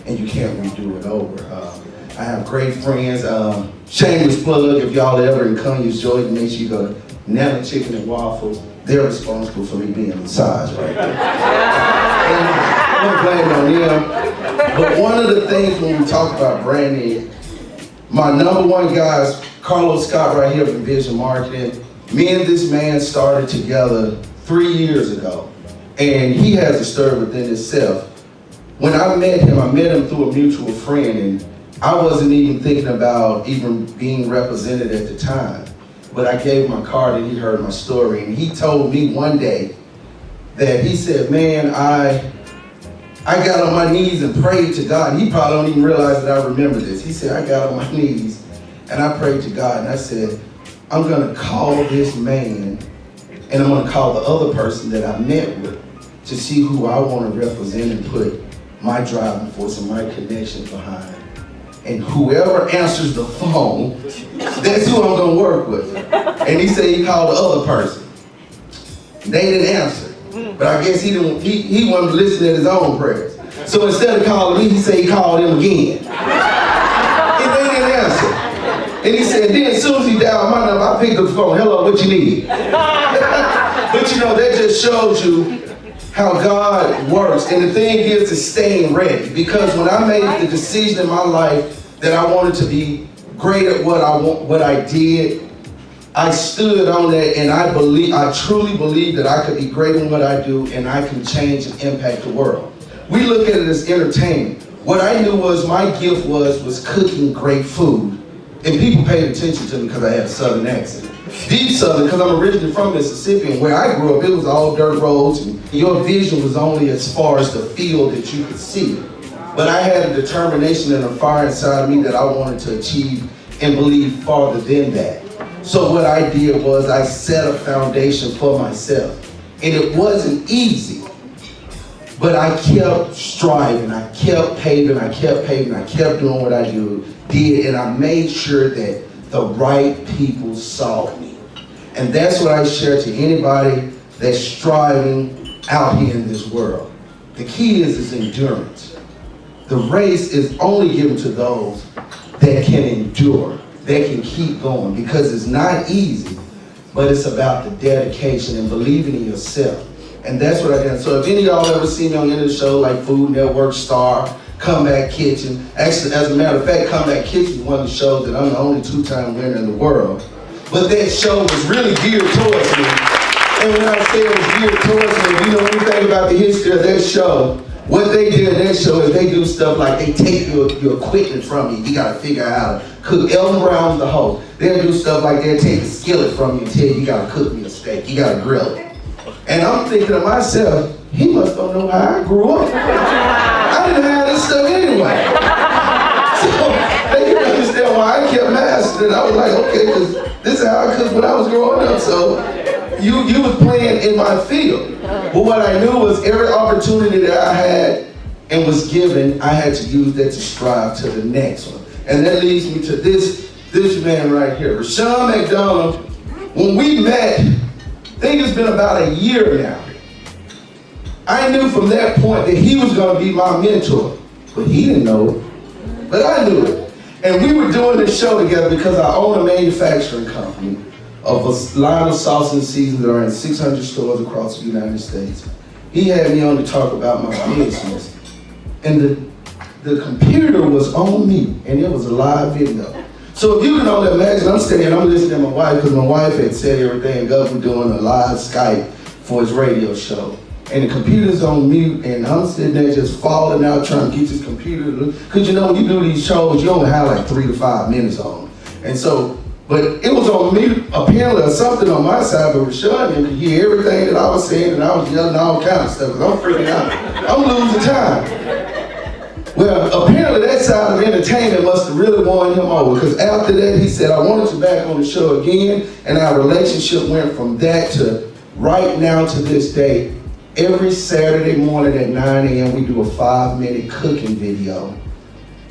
[SPEAKER 22] and you can't redo it over. I have great friends. Shameless plug, if y'all ever in Conyers, Georgia, make sure you go to Nana Chicken and Waffles. They're responsible for me being massaged right there. I'm blaming on them. But one of the things when we talk about branding, my #1 guy is Carlos Scott right here from Vision Marketing. Me and this man started together 3 years ago, and he has a story within himself. When I met him through a mutual friend, and I wasn't even thinking about even being represented at the time. But I gave him my card and he heard my story, and he told me one day that he said, man, I got on my knees and prayed to God. And he probably don't even realize that I remember this. He said, I got on my knees and I prayed to God, and I said, I'm gonna call this man, and I'm gonna call the other person that I met with to see who I wanna represent and put my driving force and my connections behind. And whoever answers the phone, that's who I'm gonna work with. And he said he called the other person. They didn't answer. But I guess he wasn't listening to his own prayers. So instead of calling me, he said he called him again. And they didn't answer. And he said, then as soon as he dialed my number, I picked up the phone. Hello, what you need? But that just shows you how God works. And the thing is to staying ready. Because when I made the decision in my life that I wanted to be great at what I did, I stood on that, and I truly believe that I could be great in what I do, and I can change and impact the world. We look at it as entertainment. What I knew was my gift was cooking great food. And people paid attention to me because I had a Southern accent. Deep Southern, because I'm originally from Mississippi, and where I grew up, it was all dirt roads, and your vision was only as far as the field that you could see. But I had a determination and a fire inside of me that I wanted to achieve and believe farther than that. So what I did was I set a foundation for myself. And it wasn't easy, but I kept striving, I kept paving, I kept doing what I did, and I made sure that the right people saw me. And that's what I share to anybody that's striving out here in this world. The key is endurance. The race is only given to those that can endure, that can keep going, because it's not easy, but it's about the dedication and believing in yourself And that's what I did. So if any of y'all ever seen me on any of the show like Food Network, Star, Comeback Kitchen, actually, as a matter of fact, Comeback Kitchen is one of the shows that I'm the only 2-time winner in the world. But that show was really geared towards me. And when I say it was geared towards me, if you know anything about the history of that show, what they did in that show is they do stuff like they take your equipment from you. You gotta figure out how to cook. Elton Brown's the host. They'll do stuff like they'll take the skillet from you and tell you gotta cook me a steak. You gotta grill it. And I'm thinking to myself, he must don't know how I grew up. I didn't have this stuff anyway. So they can understand why I kept mastering. I was like, okay, because this is how I cooked when I was growing up. So you was playing in my field. But what I knew was every opportunity that I had and was given, I had to use that to strive to the next one. And that leads me to this man right here, Rashawn McDonald. When we met, I think it's been about a year now. I knew from that point that he was going to be my mentor, but he didn't know it, but I knew it. And we were doing this show together because I own a manufacturing company of a line of sauce and seasonings that are in 600 stores across the United States. He had me on to talk about my business, and the computer was on me, and it was a live video. So if you can only imagine, I'm standing, I'm listening to my wife, because my wife had said everything, and Gus was doing a live Skype for his radio show. And the computer's on mute, and I'm sitting there just falling out trying to get this computer. Because you know, when you do these shows, you only have like 3 to 5 minutes on them. And so, but it was on mute, apparently, or something on my side, but Rashawn could hear everything that I was saying, and I was yelling all kind of stuff, because I'm freaking out. I'm losing time. Well, apparently that side of entertainment must have really won him over, because after that he said, I wanted you back on the show again, and our relationship went from that to right now to this day. Every Saturday morning at 9 a.m. we do a 5-minute cooking video,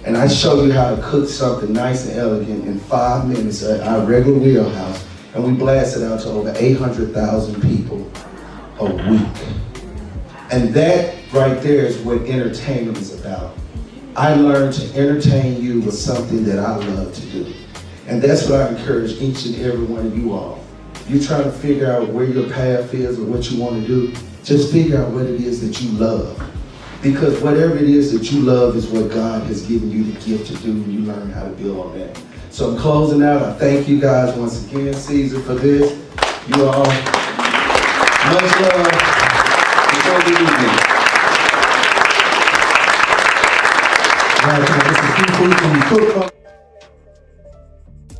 [SPEAKER 22] and I show you how to cook something nice and elegant in 5 minutes at our regular wheelhouse, and we blast it out to over 800,000 people a week. And that right there is what entertainment is about. I learned to entertain you with something that I love to do. And that's what I encourage each and every one of you all. You're trying to figure out where your path is or what you want to do, just figure out what it is that you love. Because whatever it is that you love is what God has given you the gift to do, and you learn how to build on that. So I'm closing out. I thank you guys once again, Caesar, for this. You all, much love. Enjoy the evening.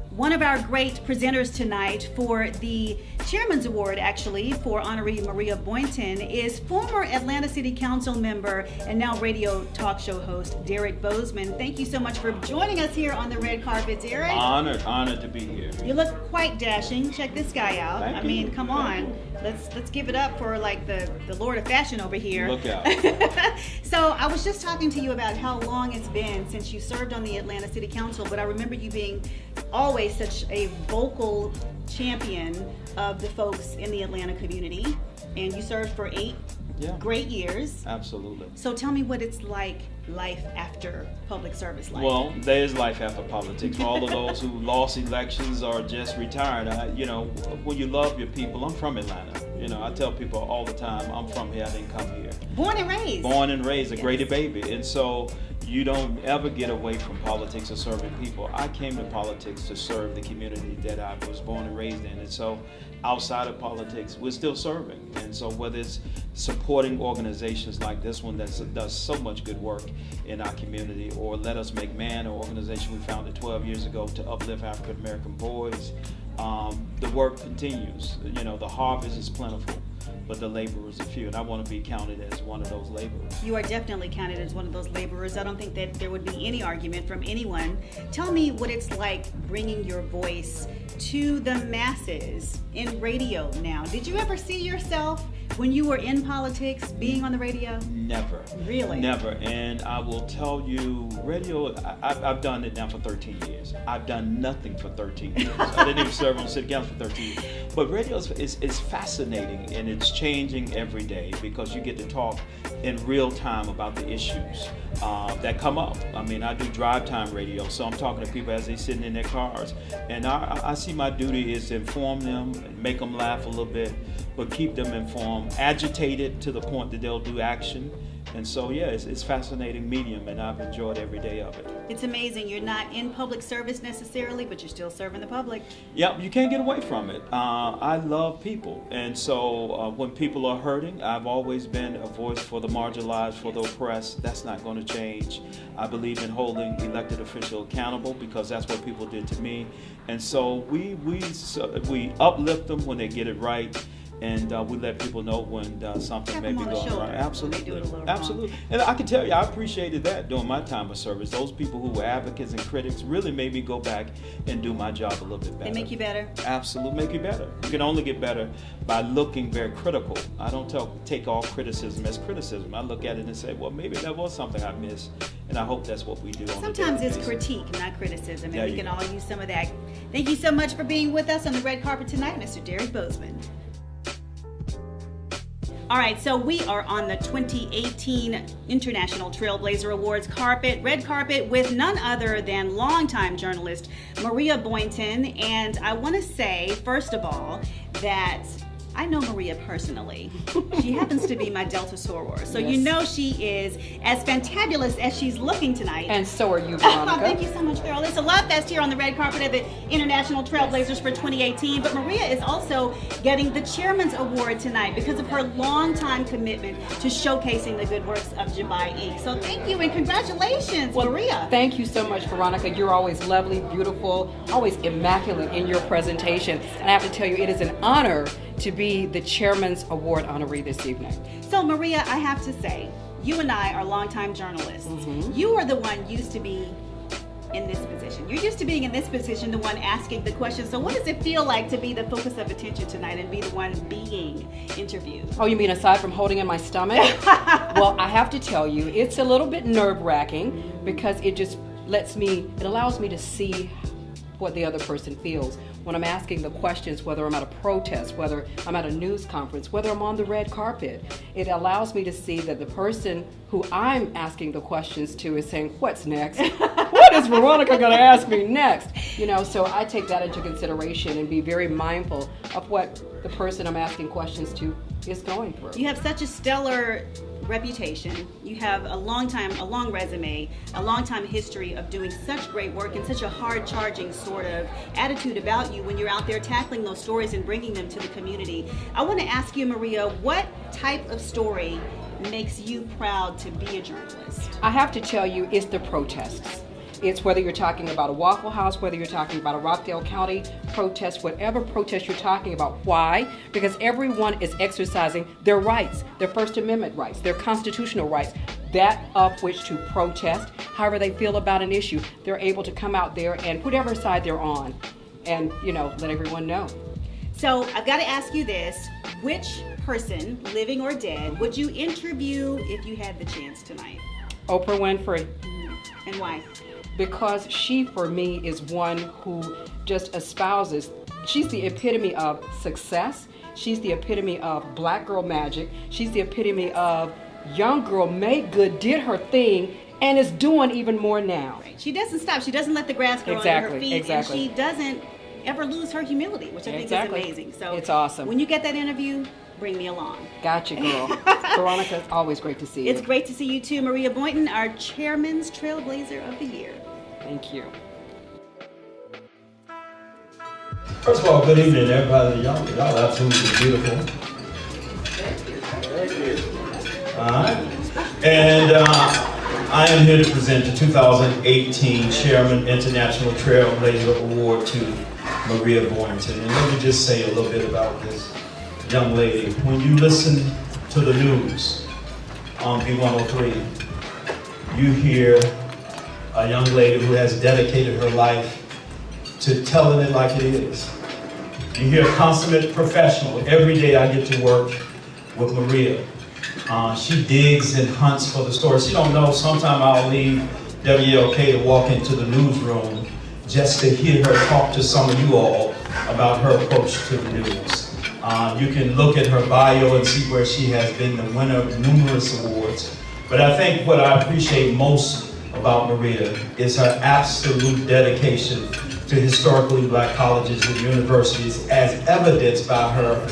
[SPEAKER 1] One of our great presenters tonight for the Chairman's Award, actually, for Honoree Maria Boynton is former Atlanta City Council member and now radio talk show host, Derek Bozeman. Thank you so much for joining us here on the red carpet, Derek.
[SPEAKER 2] Honored to be here.
[SPEAKER 1] You look quite dashing. Check this guy out.
[SPEAKER 2] Thank
[SPEAKER 1] I
[SPEAKER 2] you.
[SPEAKER 1] mean, come on. Let's give it up for like the Lord of Fashion over here.
[SPEAKER 2] Look out.
[SPEAKER 1] So I was just talking to you about how long it's been since you served on the Atlanta City Council, but I remember you being always such a vocal champion of the folks in the Atlanta community, and you served for 8 great years.
[SPEAKER 2] Absolutely.
[SPEAKER 1] So tell me what it's like, life after public service life.
[SPEAKER 2] Well, there is life after politics. For all of those who lost elections or just retired, when you love your people, I'm from Atlanta. I tell people all the time, I'm from here, I didn't come here.
[SPEAKER 1] Born and raised.
[SPEAKER 2] Born and raised, a Grady baby. And so you don't ever get away from politics or serving people. I came to politics to serve the community that I was born and raised in. And so outside of politics, we're still serving. And so whether it's supporting organizations like this one that does so much good work in our community, or Let Us Make Man, an organization we founded 12 years ago to uplift African American boys, the work continues. The harvest is plentiful, but the laborers are few, and I want to be counted as one of those laborers.
[SPEAKER 1] You are definitely counted as one of those laborers. I don't think that there would be any argument from anyone. Tell me what it's like bringing your voice to the masses in radio now. Did you ever see yourself when you were in politics being on the radio?
[SPEAKER 2] Never.
[SPEAKER 1] Really?
[SPEAKER 2] Never. And I will tell you, radio, I've done it now for 13 years. I've done nothing for 13 years. I didn't even serve on the city council for 13 years. But radio is fascinating, and it's changing every day because you get to talk in real time about the issues that come up. I mean, I do drive time radio, so I'm talking to people as they're sitting in their cars. And I see my duty is to inform them, and make them laugh a little bit, but keep them informed, agitated to the point that they'll do action. And so, yeah, it's fascinating medium, and I've enjoyed every day of it.
[SPEAKER 1] It's amazing. You're not in public service necessarily, but you're still serving the public.
[SPEAKER 2] Yep, you can't get away from it. I love people, and so when people are hurting, I've always been a voice for the marginalized, for the oppressed. That's not going to change. I believe in holding elected officials accountable because that's what people did to me. And so we uplift them when they get it right. And we let people know when something may be going wrong. Absolutely, absolutely. And I can tell you, I appreciated that during my time of service. Those people who were advocates and critics really made me go back and do my job a little bit better.
[SPEAKER 1] They make you better.
[SPEAKER 2] Absolutely, make you better. You can only get better by looking very critical. I don't take all criticism as criticism. I look at it and say, well, maybe there was something I missed, and I hope that's what we do.
[SPEAKER 1] Sometimes it's critique, not criticism, and we can all use some of that. Thank you so much for being with us on the red carpet tonight, Mr. Derek Bozeman. All right, so we are on the 2018 International TrailBlazer Awards red carpet with none other than longtime journalist Maria Boynton. And I want to say, first of all, that I know Maria personally. She happens to be my Delta soror. So
[SPEAKER 16] Yes.
[SPEAKER 1] you know she is as fantabulous as she's looking tonight.
[SPEAKER 16] And so are you, Veronica.
[SPEAKER 1] Thank you so much, Carol. It's a love fest here on the red carpet at the International TrailBlazers for 2018. But Maria is also getting the Chairman's Award tonight because of her longtime commitment to showcasing the good works of JABY Inc. So thank you and congratulations, Maria.
[SPEAKER 16] Thank you so much, Veronica. You're always lovely, beautiful, always immaculate in your presentation. And I have to tell you, it is an honor to be the Chairman's Award honoree this evening.
[SPEAKER 1] So Maria, I have to say, you and I are longtime journalists. You are the one used to be in this position. You're used to being in this position, the one asking the questions. So what does it feel like to be the focus of attention tonight and be the one being interviewed?
[SPEAKER 16] Oh, you mean aside from holding in my stomach? Well, I have to tell you, it's a little bit nerve-wracking because it allows me to see what the other person feels. When I'm asking the questions, whether I'm at a protest, whether I'm at a news conference, whether I'm on the red carpet, it allows me to see that the person who I'm asking the questions to is saying, what's next? What is Veronica gonna ask me next? So I take that into consideration and be very mindful of what the person I'm asking questions to is going through.
[SPEAKER 1] You have such a stellar reputation. You have a long resume, a long time history of doing such great work and such a hard-charging sort of attitude about you when you're out there tackling those stories and bringing them to the community. I want to ask you, Maria, what type of story makes you proud to be a journalist?
[SPEAKER 16] I have to tell you, it's the protests. It's whether you're talking about a Waffle House, whether you're talking about a Rockdale County protest, whatever protest you're talking about. Why? Because everyone is exercising their rights, their First Amendment rights, their constitutional rights, that of which to protest, however they feel about an issue. They're able to come out there and whatever side they're on and, let everyone know.
[SPEAKER 1] So I've got to ask you this. Which person, living or dead, would you interview if you had the chance tonight?
[SPEAKER 16] Oprah Winfrey.
[SPEAKER 1] And why?
[SPEAKER 16] Because she, for me, is one who just espouses. She's the epitome of success. She's the epitome of black girl magic. She's the epitome of young girl made good, did her thing, and is doing even more now.
[SPEAKER 1] Right. She doesn't stop. She doesn't let the grass grow under her feet. And she doesn't ever lose her humility, which I think is amazing. So
[SPEAKER 16] it's awesome.
[SPEAKER 1] When you get that interview, bring me along.
[SPEAKER 16] Gotcha, girl. Veronica, it's always great to see you.
[SPEAKER 1] It's great to see you too, Maria Boynton, our Chairman's Trailblazer of the Year.
[SPEAKER 16] Thank you.
[SPEAKER 4] First of all, good evening, everybody. Y'all absolutely beautiful. All right. And I am here to present the 2018 Chairman International TrailBlazer Award to Maria Boynton. And let me just say a little bit about this young lady. When you listen to the news on B103, you hear a young lady who has dedicated her life to telling it like it is. You hear a consummate professional. Every day I get to work with Maria. She digs and hunts for the story. She don't know, sometime I'll leave WLK to walk into the newsroom just to hear her talk to some of you all about her approach to the news. You can look at her bio and see where she has been the winner of numerous awards But I think what I appreciate most about Maria is her absolute dedication to historically black colleges and universities, as evidenced by her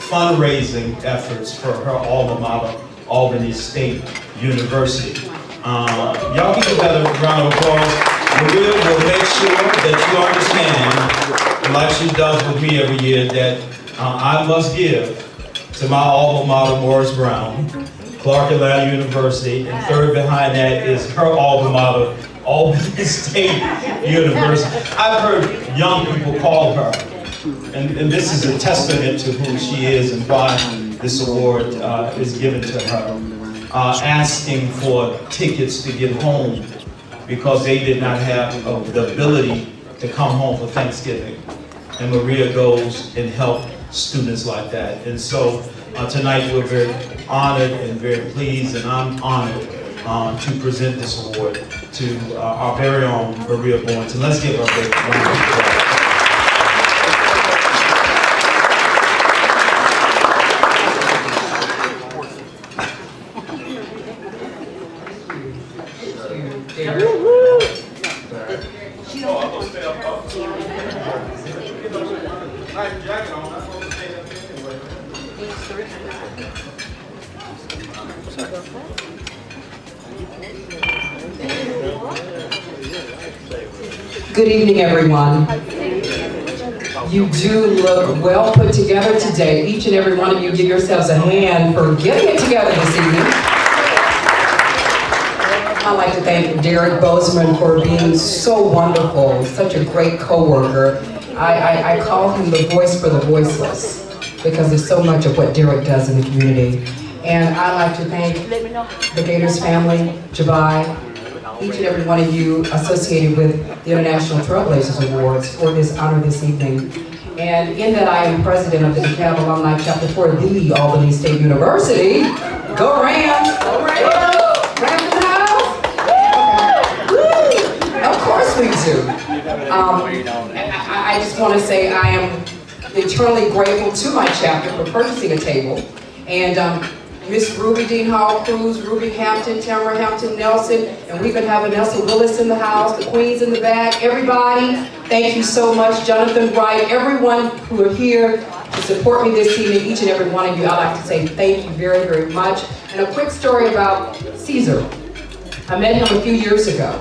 [SPEAKER 4] fundraising efforts for her alma mater, Albany State University. Y'all can give that a round of applause. Maria will make sure that you understand, like she does with me every year, that I must give to my alma mater, Morris Brown, Clark Atlanta University, and third behind that is her alma mater, Albany State University. I've heard young people call her, and this is a testament to who she is and why this award is given to her, asking for tickets to get home because they did not have the ability to come home for Thanksgiving. And Maria goes and helps students like that. And so tonight we're very honored and very pleased, and I'm honored to present this award to our very own Maria Boynton. Let's give her a big round of applause.
[SPEAKER 5] Good evening, everyone. You do look well put together today. Each and every one of you, give yourselves a hand for getting it together this evening. I'd like to thank Derek Bozeman for being so wonderful, such a great co-worker. I call him the voice for the voiceless because there's so much of what Derek does in the community. And I'd like to thank the Gators family, JABY, each and every one of you associated with the International TrailBlazers Awards for this honor this evening. And in that I am president of the DeKalb Alumni Chapter for the Albany State University. Go Rams! Go Rams! Rams in the house? Okay. Of course we do. I just want to say I am eternally grateful to my chapter for purchasing a table. And Miss Ruby Dean Hall Cruz, Ruby Hampton, Tamara Hampton Nelson, and we've been having Nelson Willis in the house, the Queens in the back, everybody. Thank you so much, Jonathan Wright, everyone who are here to support me this evening, each and every one of you. I'd like to say thank you very, very much. And a quick story about Caesar. I met him a few years ago,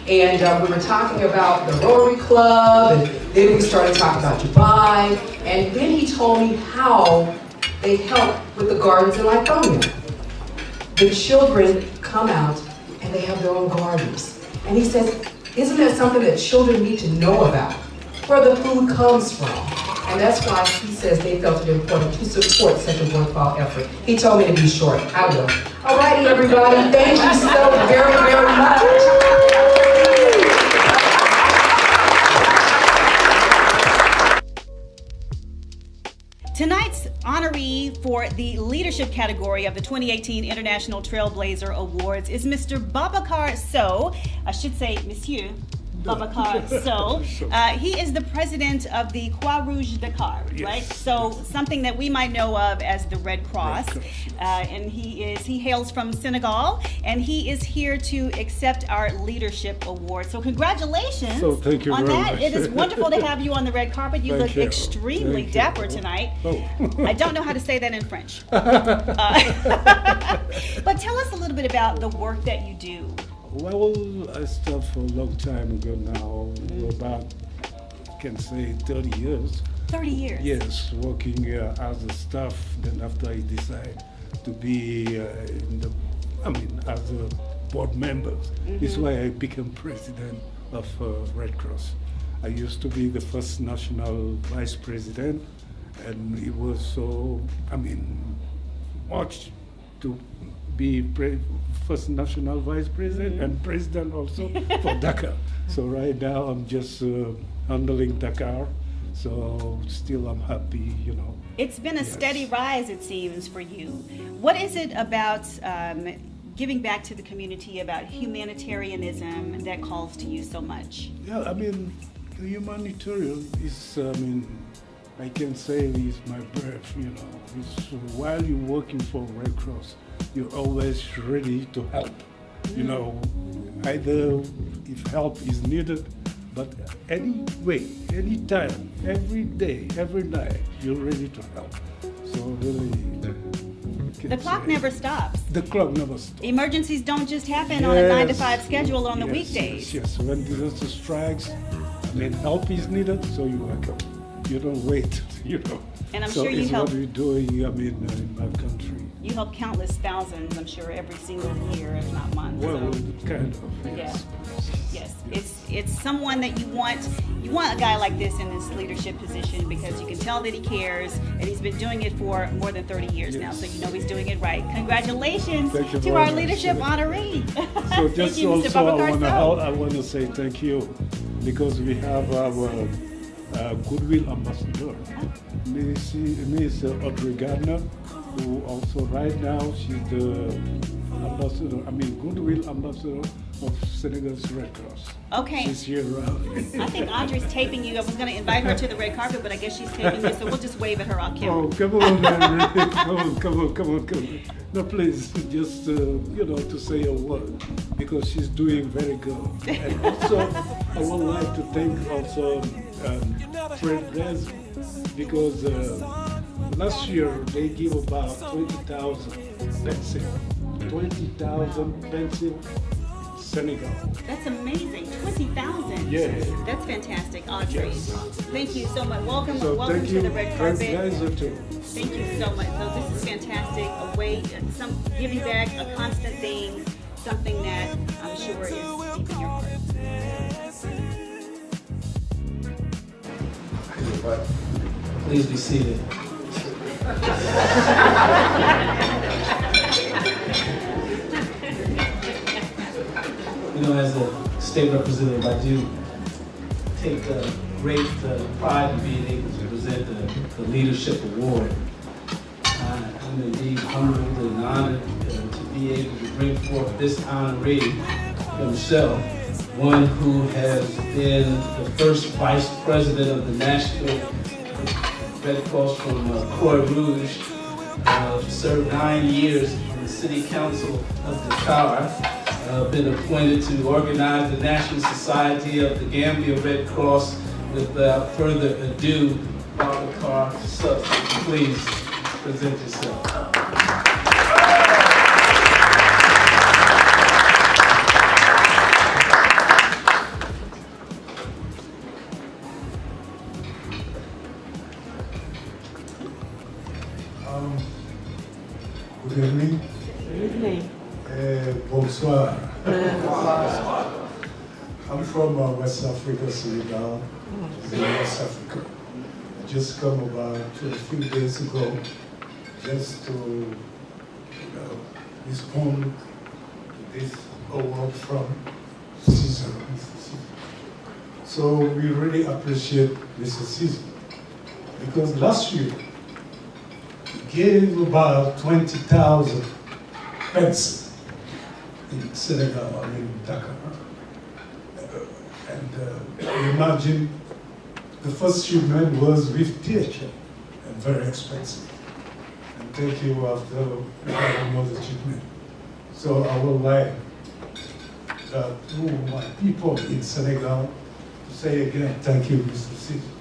[SPEAKER 5] and we were talking about the Rotary Club, and then we started talking about JABY, and then he told me how they help with the gardens in Lithonia. The children come out and they have their own gardens. And he says, isn't that something that children need to know about? Where the food comes from. And that's why he says they felt it important to support such a worthwhile effort. He told me to be short. I will. All righty, everybody. Thank you so very, very much.
[SPEAKER 1] Tonight's honoree for the leadership category of the 2018 International TrailBlazer Awards is Mr. Babacar Sow. I should say Monsieur Babacar Sow. He is the president of the Croix Rouge Dakar, yes, right? So something that we might know of as the Red Cross. And he hails from Senegal, and he is here to accept our leadership award. So congratulations
[SPEAKER 6] thank you
[SPEAKER 1] on
[SPEAKER 6] very
[SPEAKER 1] that.
[SPEAKER 6] much.
[SPEAKER 1] It is wonderful to have you on the red carpet. You look extremely dapper tonight. I don't know how to say that in French. But tell us a little bit about the work that you do.
[SPEAKER 6] Well, I started for a long time ago now, about, I can say 30 years.
[SPEAKER 1] 30 years?
[SPEAKER 6] Yes, working as a staff, then after I decided to be as a board member. This is why I became president of Red Cross. I used to be the first national vice president, and it was so, much to be first national vice president and president also for Dakar. So right now I'm just handling Dakar. So still I'm happy, you know.
[SPEAKER 1] It's been a steady rise, it seems, for you. What is it about giving back to the community, about humanitarianism that calls to you so much?
[SPEAKER 6] Yeah, the humanitarian is, I can say is my breath, you know. It's, while you're working for Red Cross, you're always ready to help. You know, either if help is needed, but anyway, anytime, every day, every night, you're ready to help. So really,
[SPEAKER 1] The clock never stops.
[SPEAKER 6] the clock never stops.
[SPEAKER 1] Emergencies don't just happen on a 9 to 5 schedule on the weekdays.
[SPEAKER 6] Yes, when disaster strikes, I mean, help is needed, so you wake up. You don't wait, you know.
[SPEAKER 1] And I'm
[SPEAKER 6] so
[SPEAKER 1] sure you
[SPEAKER 6] it's
[SPEAKER 1] help.
[SPEAKER 6] what we're doing, I mean, in my country.
[SPEAKER 1] You help countless thousands, I'm sure, every single year, if not month.
[SPEAKER 6] Well,
[SPEAKER 1] so.
[SPEAKER 6] kind of, yes.
[SPEAKER 1] Yes, it's someone that you want a guy like this in this leadership position because you can tell that he cares and he's been doing it for more than 30 years now, so you know he's doing it right. Congratulations
[SPEAKER 6] Thank you
[SPEAKER 1] to
[SPEAKER 6] very
[SPEAKER 1] our
[SPEAKER 6] much.
[SPEAKER 1] leadership honoree.
[SPEAKER 6] So
[SPEAKER 1] Thank
[SPEAKER 6] just
[SPEAKER 1] you, Mr.
[SPEAKER 6] also
[SPEAKER 1] Babacar
[SPEAKER 6] I want to say thank you because we have our Goodwill Ambassador, Miss Audrey Gardner, who also right now she's the ambassador, Goodwill Ambassador of Senegal's Red Cross.
[SPEAKER 1] Okay.
[SPEAKER 6] She's here around.
[SPEAKER 1] I think Audrey's taping you. I was going to invite her to the red carpet, but I guess she's taping you, so we'll just wave at her off camera.
[SPEAKER 6] Oh, come on, man. come on. No, please, just, to say a word, because she's doing very good. And also, I would like to thank also TrailBlazers, because last year they give about 20,000 pencils. 20,000 pencils. Senegal.
[SPEAKER 1] That's amazing. 20,000.
[SPEAKER 6] Yeah.
[SPEAKER 1] That's fantastic, Audrey.
[SPEAKER 6] Yes.
[SPEAKER 1] Thank you so much. Welcome
[SPEAKER 6] So
[SPEAKER 1] welcome
[SPEAKER 6] thank
[SPEAKER 1] to
[SPEAKER 6] you,
[SPEAKER 1] the red carpet.
[SPEAKER 6] TrailBlazers too.
[SPEAKER 1] Thank you so much. So this is fantastic. A way, some giving back, a constant thing, something that I'm sure is deep in your heart.
[SPEAKER 3] Please be seated. You know, as a state representative, I do take great pride in being able to present the Leadership Award. I'm indeed humbled and honored to be able to bring forth this honoree himself, one who has been the first vice president of the National Red Cross from Croix Rouge, served 9 years on the City Council of Dakar, been appointed to organize the National Society of the Gambia Red Cross. Without further ado, Babacar Sutton, please present yourself.
[SPEAKER 8] Good evening.
[SPEAKER 23] Good evening.
[SPEAKER 8] Bonsoir. I'm from West Africa, Senegal, in West Africa. I just come about a few days ago just to respond to this award from Caesar. So we really appreciate Mr. Caesar because last year he gave about 20,000 pence in Senegal, Dakar. And imagine the first shipment was with DHL and very expensive. And thank you after another shipment. So I would like to my people in Senegal to say again, thank you, Mr. Caesar.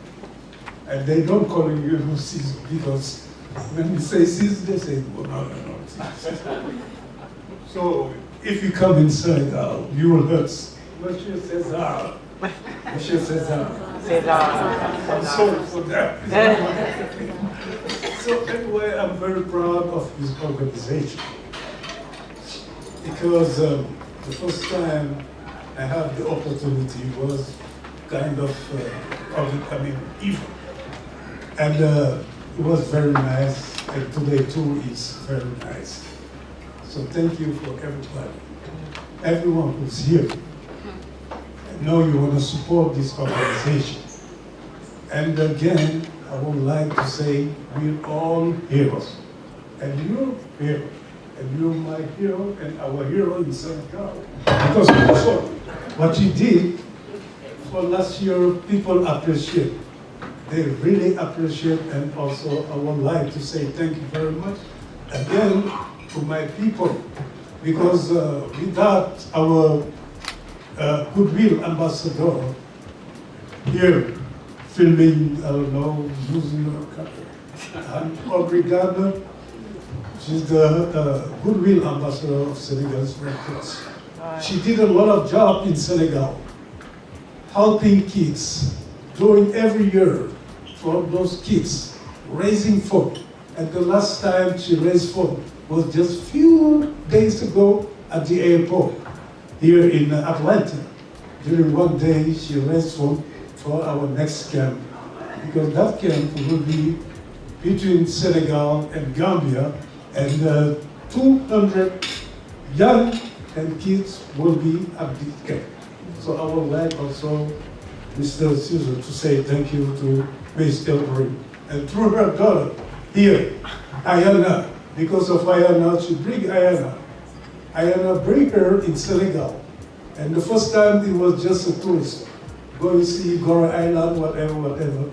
[SPEAKER 8] And they don't call you Caesar because when you say Caesar, they say, well, no, Caesar. So if you come in Senegal, you will hear Monsieur César. Monsieur César. I'm sorry for that. So anyway, I'm very proud of his organization because the first time I had the opportunity was kind of evil. And it was very nice, and today too is very nice. So thank you for everybody, everyone who's here. I know you want to support this organization. And again, I would like to say we're all heroes. And you're hero. And you're my hero and our hero in Senegal. Because also what you did for last year, people appreciate. they really appreciate, and also I would like to say thank you very much again to my people, because without our goodwill ambassador here filming, I don't know, using Audrey Gardner, she's the goodwill ambassador of Senegal's Red Cross. She did a lot of job in Senegal, helping kids, doing every year for those kids, raising funds. And the last time she raised funds was just few days ago at the airport here in Atlanta. During one day, she raised funds for our next camp, because that camp will be between Senegal and Gambia, and 200 young and kids will be at the camp. So I would like also Mr. Caesar to say thank you to Ms. Elbury, and through her daughter here, Ayana. Because of Ayana, she bring Ayana. Ayana bring her in Senegal. And the first time it was just a tourist, go and see Gora Island, whatever.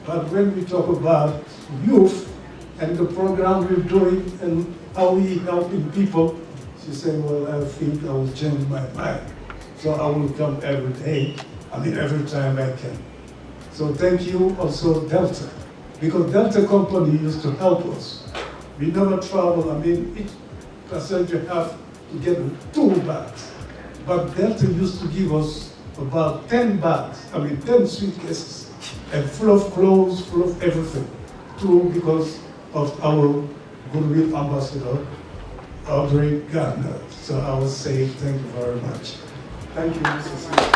[SPEAKER 8] But when we talk about youth and the program we're doing and how we helping people, she said, well, I think I will change my mind. So I will come every day, every time I can. So thank you also Delta, because Delta company used to help us. We never travel, each passenger have to get 2 bags. But Delta used to give us about 10 bags, 10 suitcases, and full of clothes, full of everything, too, because of our goodwill ambassador, Audrey Gardner. So I will say thank you very much. Thank you, Mr. Smith.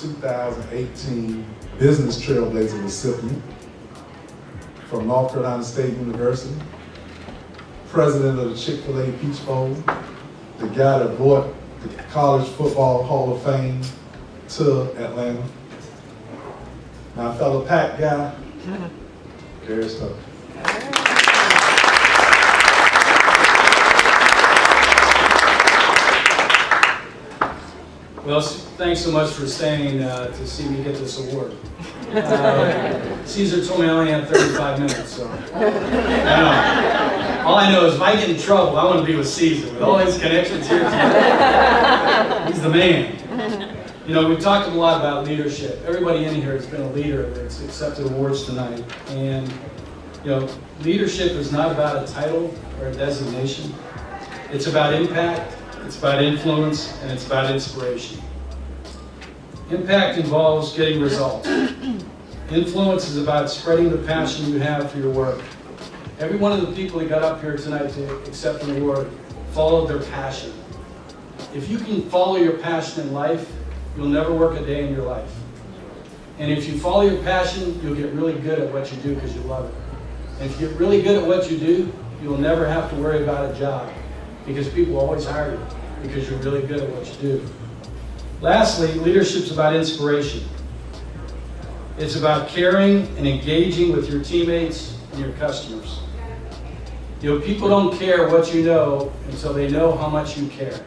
[SPEAKER 7] 2018 Business Trailblazer recipient from North Carolina State University, president of the Chick-fil-A Peach Bowl, the guy that brought the College Football Hall of Fame to Atlanta, my fellow Pac guy, Gary Stokes.
[SPEAKER 9] Well, thanks so much for staying to see me get this award. Caesar told me I only had 35 minutes, so. All I know is if I get in trouble, I want to be with Caesar. With all his connections here tonight, he's the man. You know, we've talked a lot about leadership. Everybody in here has been a leader that's accepted awards tonight. And, you know, leadership is not about a title or a designation. It's about impact. It's about influence, and it's about inspiration. Impact involves getting results. Influence is about spreading the passion you have for your work. Every one of the people that got up here tonight to accept an award followed their passion. If you can follow your passion in life, you'll never work a day in your life. And if you follow your passion, you'll get really good at what you do because you love it. And if you get really good at what you do, you'll never have to worry about a job, because people will always hire you because you're really good at what you do. Lastly, leadership's about inspiration. It's about caring and engaging with your teammates and your customers. You know, people don't care what you know until they know how much you care.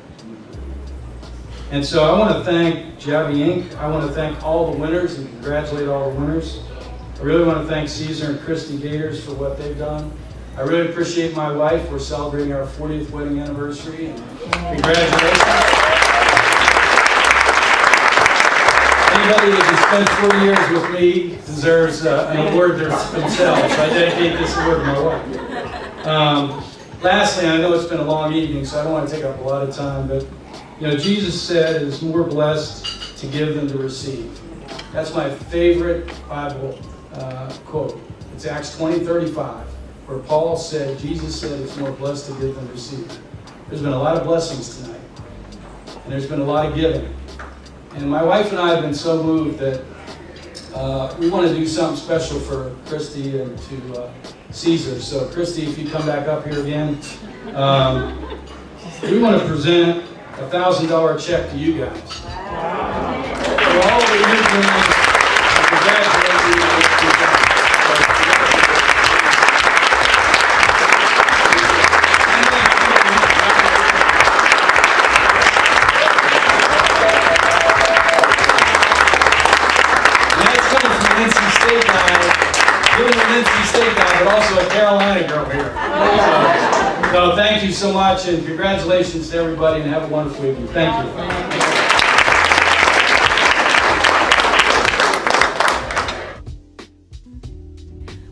[SPEAKER 9] And so I want to thank JABY Inc. I want to thank all the winners and congratulate all the winners. I really want to thank Caesar and Christy Gators for what they've done. I really appreciate my wife. We're celebrating our 40th wedding anniversary, and congratulations. Anybody that can spend 40 years with me deserves an award themselves. I dedicate this award to my wife. Lastly, I know it's been a long evening, so I don't want to take up a lot of time, but you know, Jesus said it is more blessed to give than to receive. That's my favorite Bible quote. It's Acts 20:35. Where Paul said, Jesus said it's more blessed to give than receive. There's been a lot of blessings tonight. And there's been a lot of giving. And my wife and I have been so moved that we want to do something special for Christy and to Caesar. So Christy, if you come back up here again, we want to present a $1,000 check to you guys. For all of you, congratulate you. also a Carolina girl here. So thank you so much, and congratulations to everybody, and have a wonderful evening. Thank you.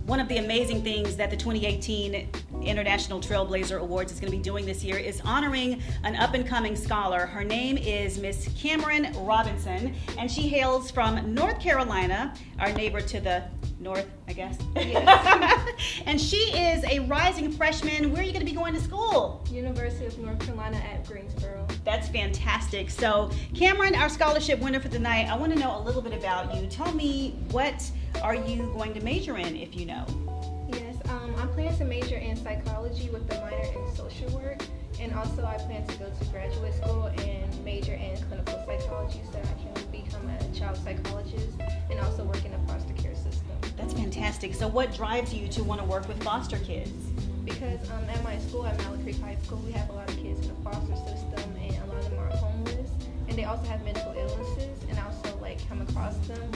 [SPEAKER 1] One of the amazing things that the 2018 International Trailblazer Awards is going to be doing this year is honoring an up-and-coming scholar. Her name is Miss Cameron Robinson, and she hails from North Carolina, our neighbor to the north, I guess. Yes. And she is a rising freshman. Where are you going to be going to school?
[SPEAKER 13] University of North Carolina at Greensboro.
[SPEAKER 1] That's fantastic. So, Cameron, our scholarship winner for tonight, I want to know a little bit about you. Tell me, what are you going to major in, if you know?
[SPEAKER 13] Yes, I plan to major in psychology with a minor in social work, and also I plan to go to graduate school and major in clinical psychology so I can become a child psychologist and also work in a foster care system.
[SPEAKER 1] That's fantastic. So what drives you to want to work with foster kids?
[SPEAKER 13] Because at my school, at Mallard Creek High School, we have a lot of kids in the foster system, and a lot of them are homeless, and they also have mental illnesses, and I also come across them.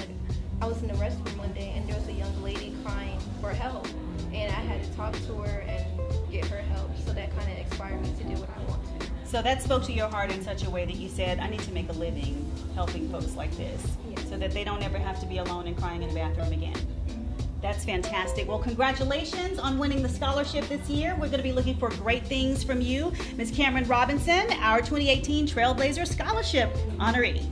[SPEAKER 13] I was in the restroom one day, and there was a young lady crying for help, and I had to talk to her and get her help, so that kind of inspired me to do what I want to.
[SPEAKER 1] So that spoke to your heart in such a way that you said, I need to make a living helping folks like this, so that they don't ever have to be alone and crying in the bathroom again. That's fantastic. Well, congratulations on winning the scholarship this year. We're going to be looking for great things from you. Ms. Cameron Robinson, our 2018 Trailblazer Scholarship honoree.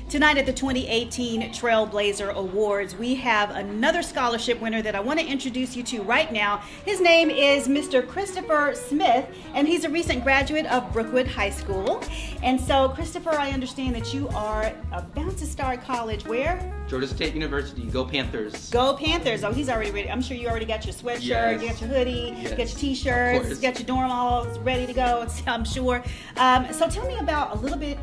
[SPEAKER 1] Tonight at the 2018 Trailblazer Awards, we have another scholarship winner that I want to introduce you to right now. His name is Mr. Christopher Smith, and he's a recent graduate of Brookwood High School. And so, Christopher, I understand that you are about to start college where?
[SPEAKER 10] Georgia State University. Go Panthers.
[SPEAKER 1] Go Panthers. Oh, he's already ready. I'm sure you already got your sweatshirt,
[SPEAKER 10] Yes.
[SPEAKER 1] you got your hoodie,
[SPEAKER 10] Yes.
[SPEAKER 1] you got your t-shirts, you got your dorm all ready to go, I'm sure. So tell me about a little bit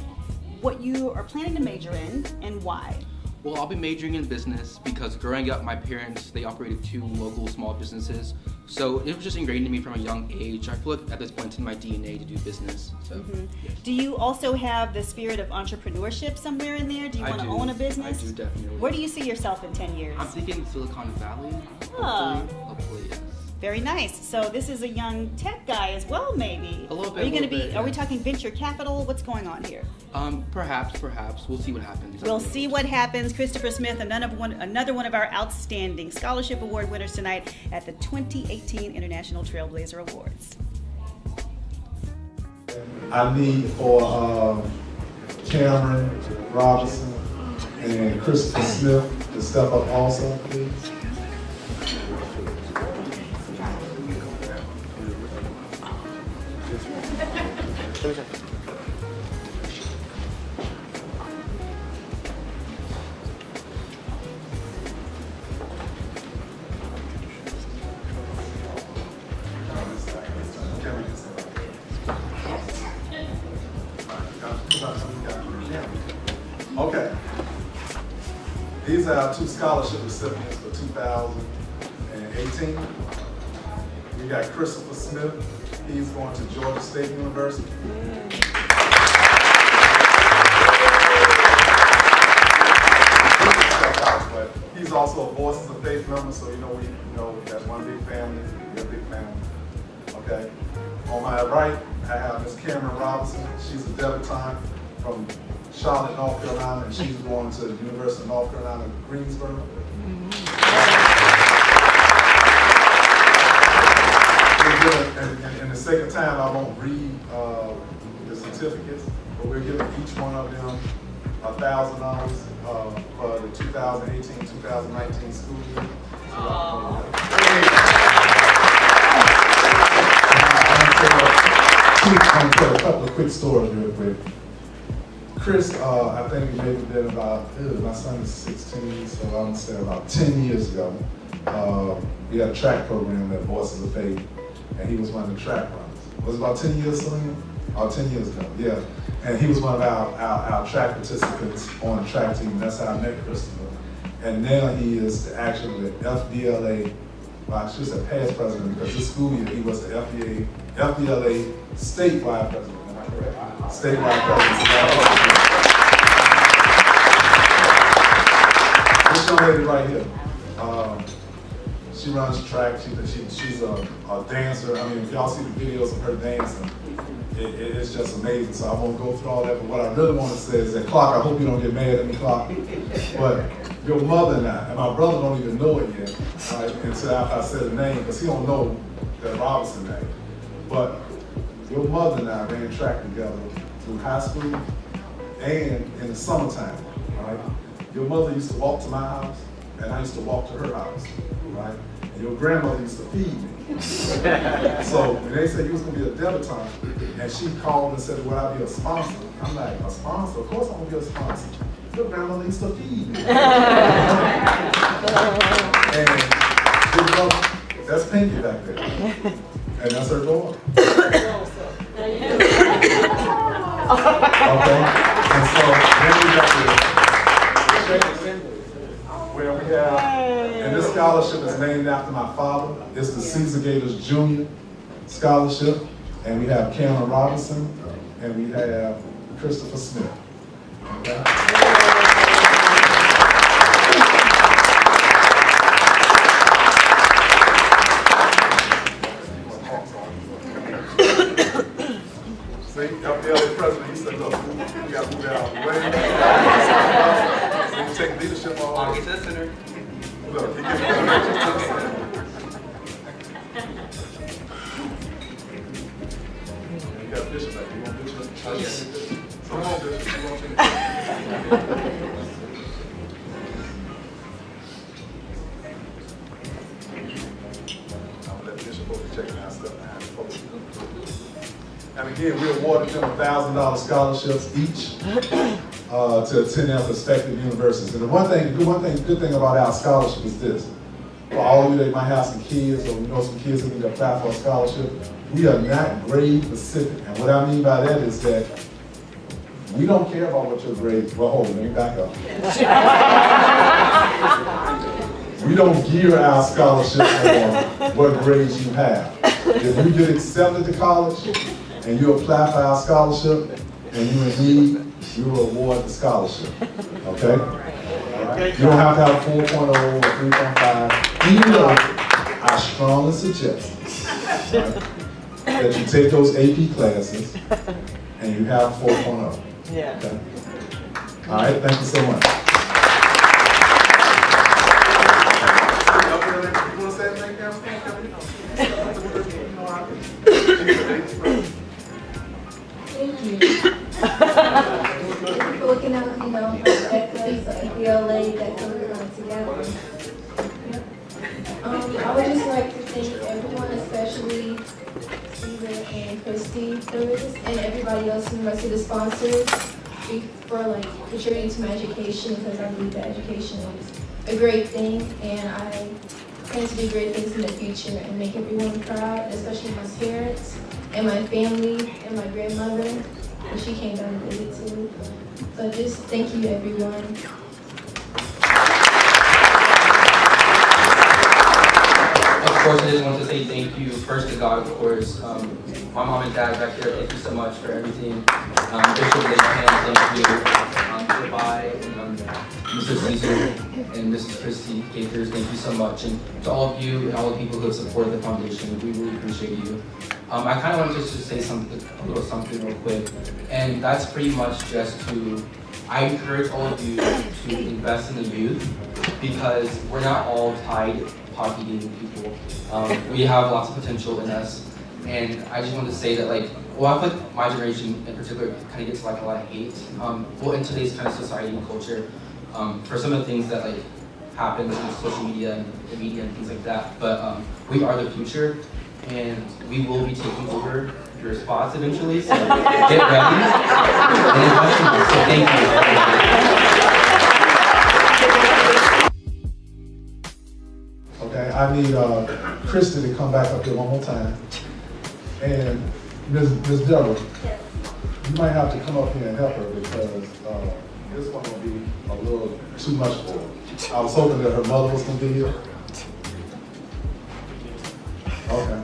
[SPEAKER 1] what you are planning to major in and why.
[SPEAKER 10] Well, I'll be majoring in business because growing up, my parents, they operated 2 local small businesses. So it was just ingrained in me from a young age. I feel like at this point it's in my DNA to do business. So, yes.
[SPEAKER 1] Do you also have the spirit of entrepreneurship somewhere in there? Do you want to own a business?
[SPEAKER 10] I do, definitely.
[SPEAKER 1] Where do you see yourself in 10 years?
[SPEAKER 10] I'm thinking Silicon Valley.
[SPEAKER 1] Oh.
[SPEAKER 10] Hopefully, yes.
[SPEAKER 1] Very nice. So this is a young tech guy as well, maybe.
[SPEAKER 10] A little bit.
[SPEAKER 1] Are you going to be?
[SPEAKER 10] bit,
[SPEAKER 1] Are we
[SPEAKER 10] yeah.
[SPEAKER 1] talking venture capital? What's going on here?
[SPEAKER 10] Perhaps. We'll see what happens.
[SPEAKER 1] We'll see what happens. Christopher Smith, another one of our outstanding scholarship award winners tonight at the 2018 International Trailblazer Awards.
[SPEAKER 7] I need for Cameron Robinson and Christopher Smith to step up also, please. Okay. These are our 2 scholarship recipients for 2018. We got Christopher Smith. He's going to Georgia State University. But he's also a Voices of Faith member, so we that's one big family. We're a big family. Okay. On my right, I have Miss Cameron Robinson. She's a debutante from Charlotte, North Carolina, and she's going to the University of North Carolina, Greensboro. In the sake of time, I won't read the certificates, but we're giving each one of them $1,000 for the 2018-2019 school year. I'm going to tell a couple of quick stories real quick. Chris, I think he maybe been about, my son is 16, so I'm going to say about 10 years ago. We had a track program at Voices of Faith, and he was one of the track runners. Was it about 10 years, Selena? 10 years ago, yeah. And he was one of our track participants on the track team. That's how I met Christopher. And now he is actually the FBLA, well, I should say past president, because this school year he was the FBLA statewide president. Am I correct? Statewide president. This young lady right here. she runs track. She's a dancer. I mean, if y'all see the videos of her dancing, it's just amazing. So I won't go through all that. But what I really want to say is that, Clark, I hope you don't get mad at me, Clark. But your mother and my brother don't even know it yet, right, until after I said the name, because he don't know that Robinson name. But your mother and I ran track together through high school and in the summertime, right? Your mother used to walk to my house, and I used to walk to her house, right? And your grandmother used to feed me. So when they said you was gonna be a debutante, and she called and said, would I be a sponsor? I'm like, a sponsor? Of course I'm gonna be a sponsor. Your grandmother used to feed me. And you know, that's Pinky back there. And that's her daughter. Okay? And so then we got the where we have, and this scholarship is named after my father. It's the Caesar Gators Junior Scholarship. And we have Cameron Robinson, and we have Christopher Smith. Okay? See, FBLA president, he said, look, we got to move that out of the way. So you take leadership on. I'll get to the center. Look, he gets the you got Bishop back. You want Bishop? Oh, yes. Come on, Bishop. You want I'm going to let Bishop over checking our stuff behind the podium. And again, we awarded them $1,000 scholarships each to attend their respective universities. And the good thing about our scholarship is this. For all of you that might have some kids, or you know some kids who need to apply for a scholarship, we are not grade specific. And what I mean by that is that we don't care about what your grades. Well, hold on, let me back up. We don't gear our scholarship on what grades you have. If you get accepted to college and you apply for our scholarship and you're in need, we will award the scholarship. Okay? Right. You don't have to have 4.0 or 3.5. Even though I strongly suggest that you take those AP classes and you have 4.0.
[SPEAKER 12] Yeah.
[SPEAKER 7] Okay? All right, thank you so much. You want to say anything,
[SPEAKER 15] Thank you. For looking out, you know, ECAs, FBLA, that coming together. I would just like to thank everyone, especially Caesar and Christy for this, and everybody else in the rest of the sponsors for like contributing to my education, because I believe that education is a great thing, and I plan to do great things in the future and make everyone proud, especially my parents and my family and my grandmother, and she came down to visit too. So just thank you, everyone.
[SPEAKER 10] Of course, I just want to say thank you first to God, of course. My mom and dad back there, thank you so much for everything. Bishop Lincoln, thank you. JABY, and Mr. Caesar and Mrs. Christy Gators, thank you so much. And to all of you and all the people who have supported the foundation, we really appreciate you. I kind of wanted to just say a little something real quick, and that's pretty much just to, I encourage all of you to invest in the youth, because we're not all tied pocket-eating people. We have lots of potential in us, and I just wanted to say that, like, well, I feel like my generation in particular kind of gets like a lot of hate. Well, in today's kind of society and culture, for some of the things that like happen in social media and the media and things like that. But we are the future, and we will be taking over your spots eventually. So get ready and invest in us. So thank you.
[SPEAKER 7] Okay, I need Christy to come back up here one more time. And Ms. Deborah, you might have to come up here and help her, because this one will be a little too much for her. I was hoping that her mother was going to be here. Okay.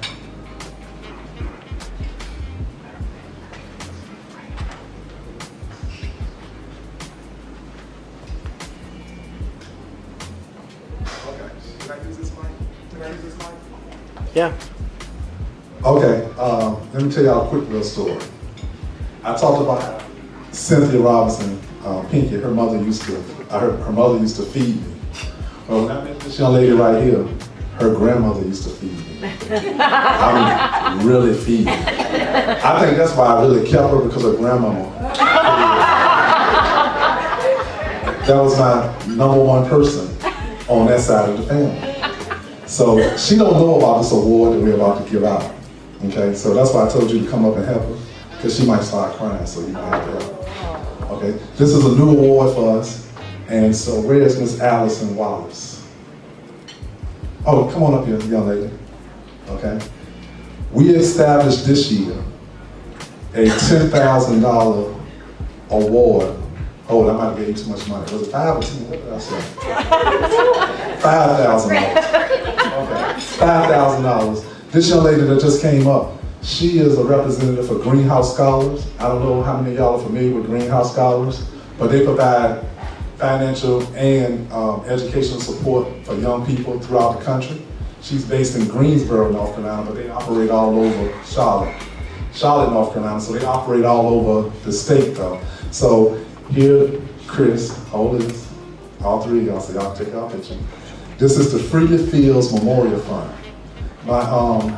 [SPEAKER 7] Okay, can I use this mic? Can I use
[SPEAKER 12] Yeah.
[SPEAKER 7] Okay, let me tell y'all a quick little story. I talked about Cynthia Robinson, Pinky. Her mother used to feed me. Well, when I met this young lady right here, her grandmother used to feed me. I mean, really feed me. I think that's why I really kept her, because her grandmama. That was my #1 person on that side of the family. So she don't know about this award that we're about to give out. Okay, so that's why I told you to come up and help her, because she might start crying, so you might have to help her. Okay, this is a new award for us, and so where is Miss Allison Wallace? Oh, come on up here, young lady. Okay, we established this year a $10,000 award. Oh, I might have gave you too much money. Was it 5 or 10? What did I say? $5,000. Okay, $5,000. This young lady that just came up, she is a representative for Greenhouse Scholars. I don't know how many of y'all are familiar with Greenhouse Scholars, but they provide financial and educational support for young people throughout the country. She's based in Greensboro, North Carolina, but they operate all over Charlotte, North Carolina, so they operate all over the state though. So here, Chris, hold this, all three of y'all, so y'all take our picture. This is the Freely Fields Memorial Fund. My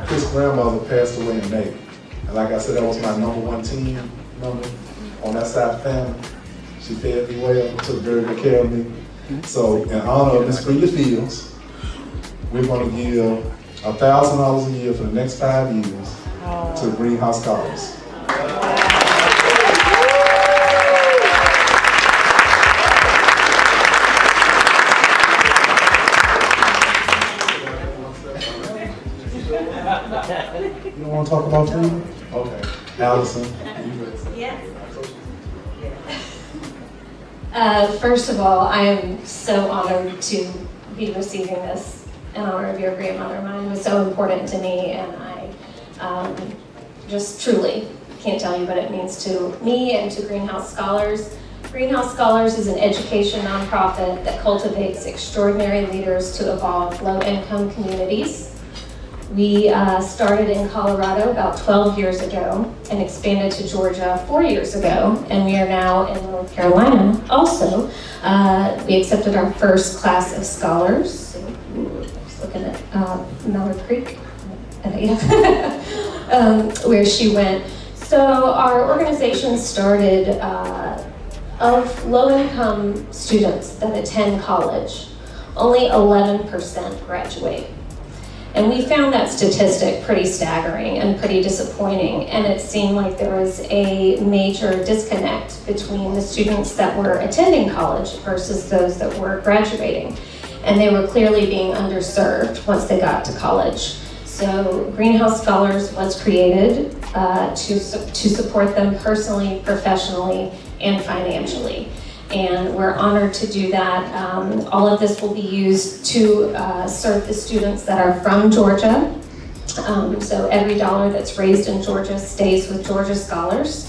[SPEAKER 7] Chris' grandmother passed away in May. And like I said, that was my #1 team member on that side of the family. She fed me well, took very good care of me. So in honor of Miss Freely Fields, we're gonna give $1,000 a year for the next 5 years to Greenhouse Scholars. You don't want to talk about freedom? Okay. Allison, you ready?
[SPEAKER 15] Yes. First of all, I am so honored to be receiving this in honor of your grandmother. Mine was so important to me, and I just truly can't tell you what it means to me and to Greenhouse Scholars. Greenhouse Scholars is an education nonprofit that cultivates extraordinary leaders to evolve low-income communities. We started in Colorado about 12 years ago and expanded to Georgia 4 years ago, and we are now in North Carolina also. We accepted our first class of scholars. I was looking at Mallard Creek, where she went. So our organization started of low-income students that attend college, only 11% graduate. And we found that statistic pretty staggering and pretty disappointing, and it seemed like there was a major disconnect between the students that were attending college versus those that were graduating. And they were clearly being underserved once they got to college. So Greenhouse Scholars was created to support them personally, professionally, and financially. And we're honored to do that. All of this will be used to serve the students that are from Georgia. So every dollar that's raised in Georgia stays with Georgia Scholars.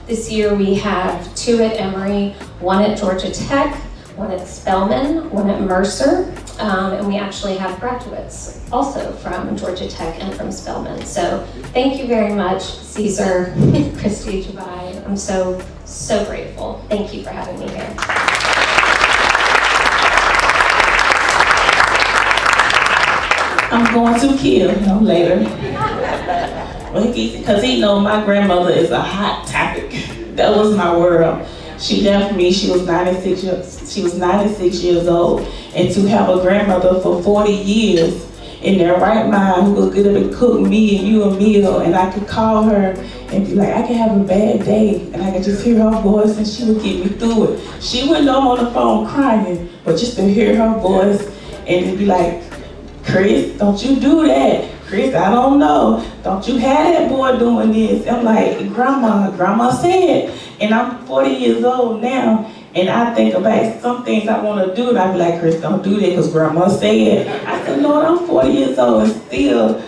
[SPEAKER 15] This year we have 2 at Emory, 1 at Georgia Tech, 1 at Spelman, 1 at Mercer, and we actually have graduates also from Georgia Tech and from Spelman. So thank you very much, Caesar, Christy, JABY. I'm so grateful. Thank you for having me here.
[SPEAKER 14] I'm going to kill him later. Because he knows my grandmother is a hot topic. That was my world. She left me, she was 96 years old. And to have a grandmother for 40 years in their right mind who could get up and cook me and you a meal, and I could call her and be like, I could have a bad day, and I could just hear her voice and she would get me through it. She wouldn't know I'm on the phone crying, but just to hear her voice and to be like, Chris, don't you do that. Chris, I don't know. Don't you have that boy doing this? I'm like, Grandma said. And I'm 40 years old now, and I think about some things I want to do, and I be like, Chris, don't do that because Grandma said. I said, Lord, I'm 40 years old and still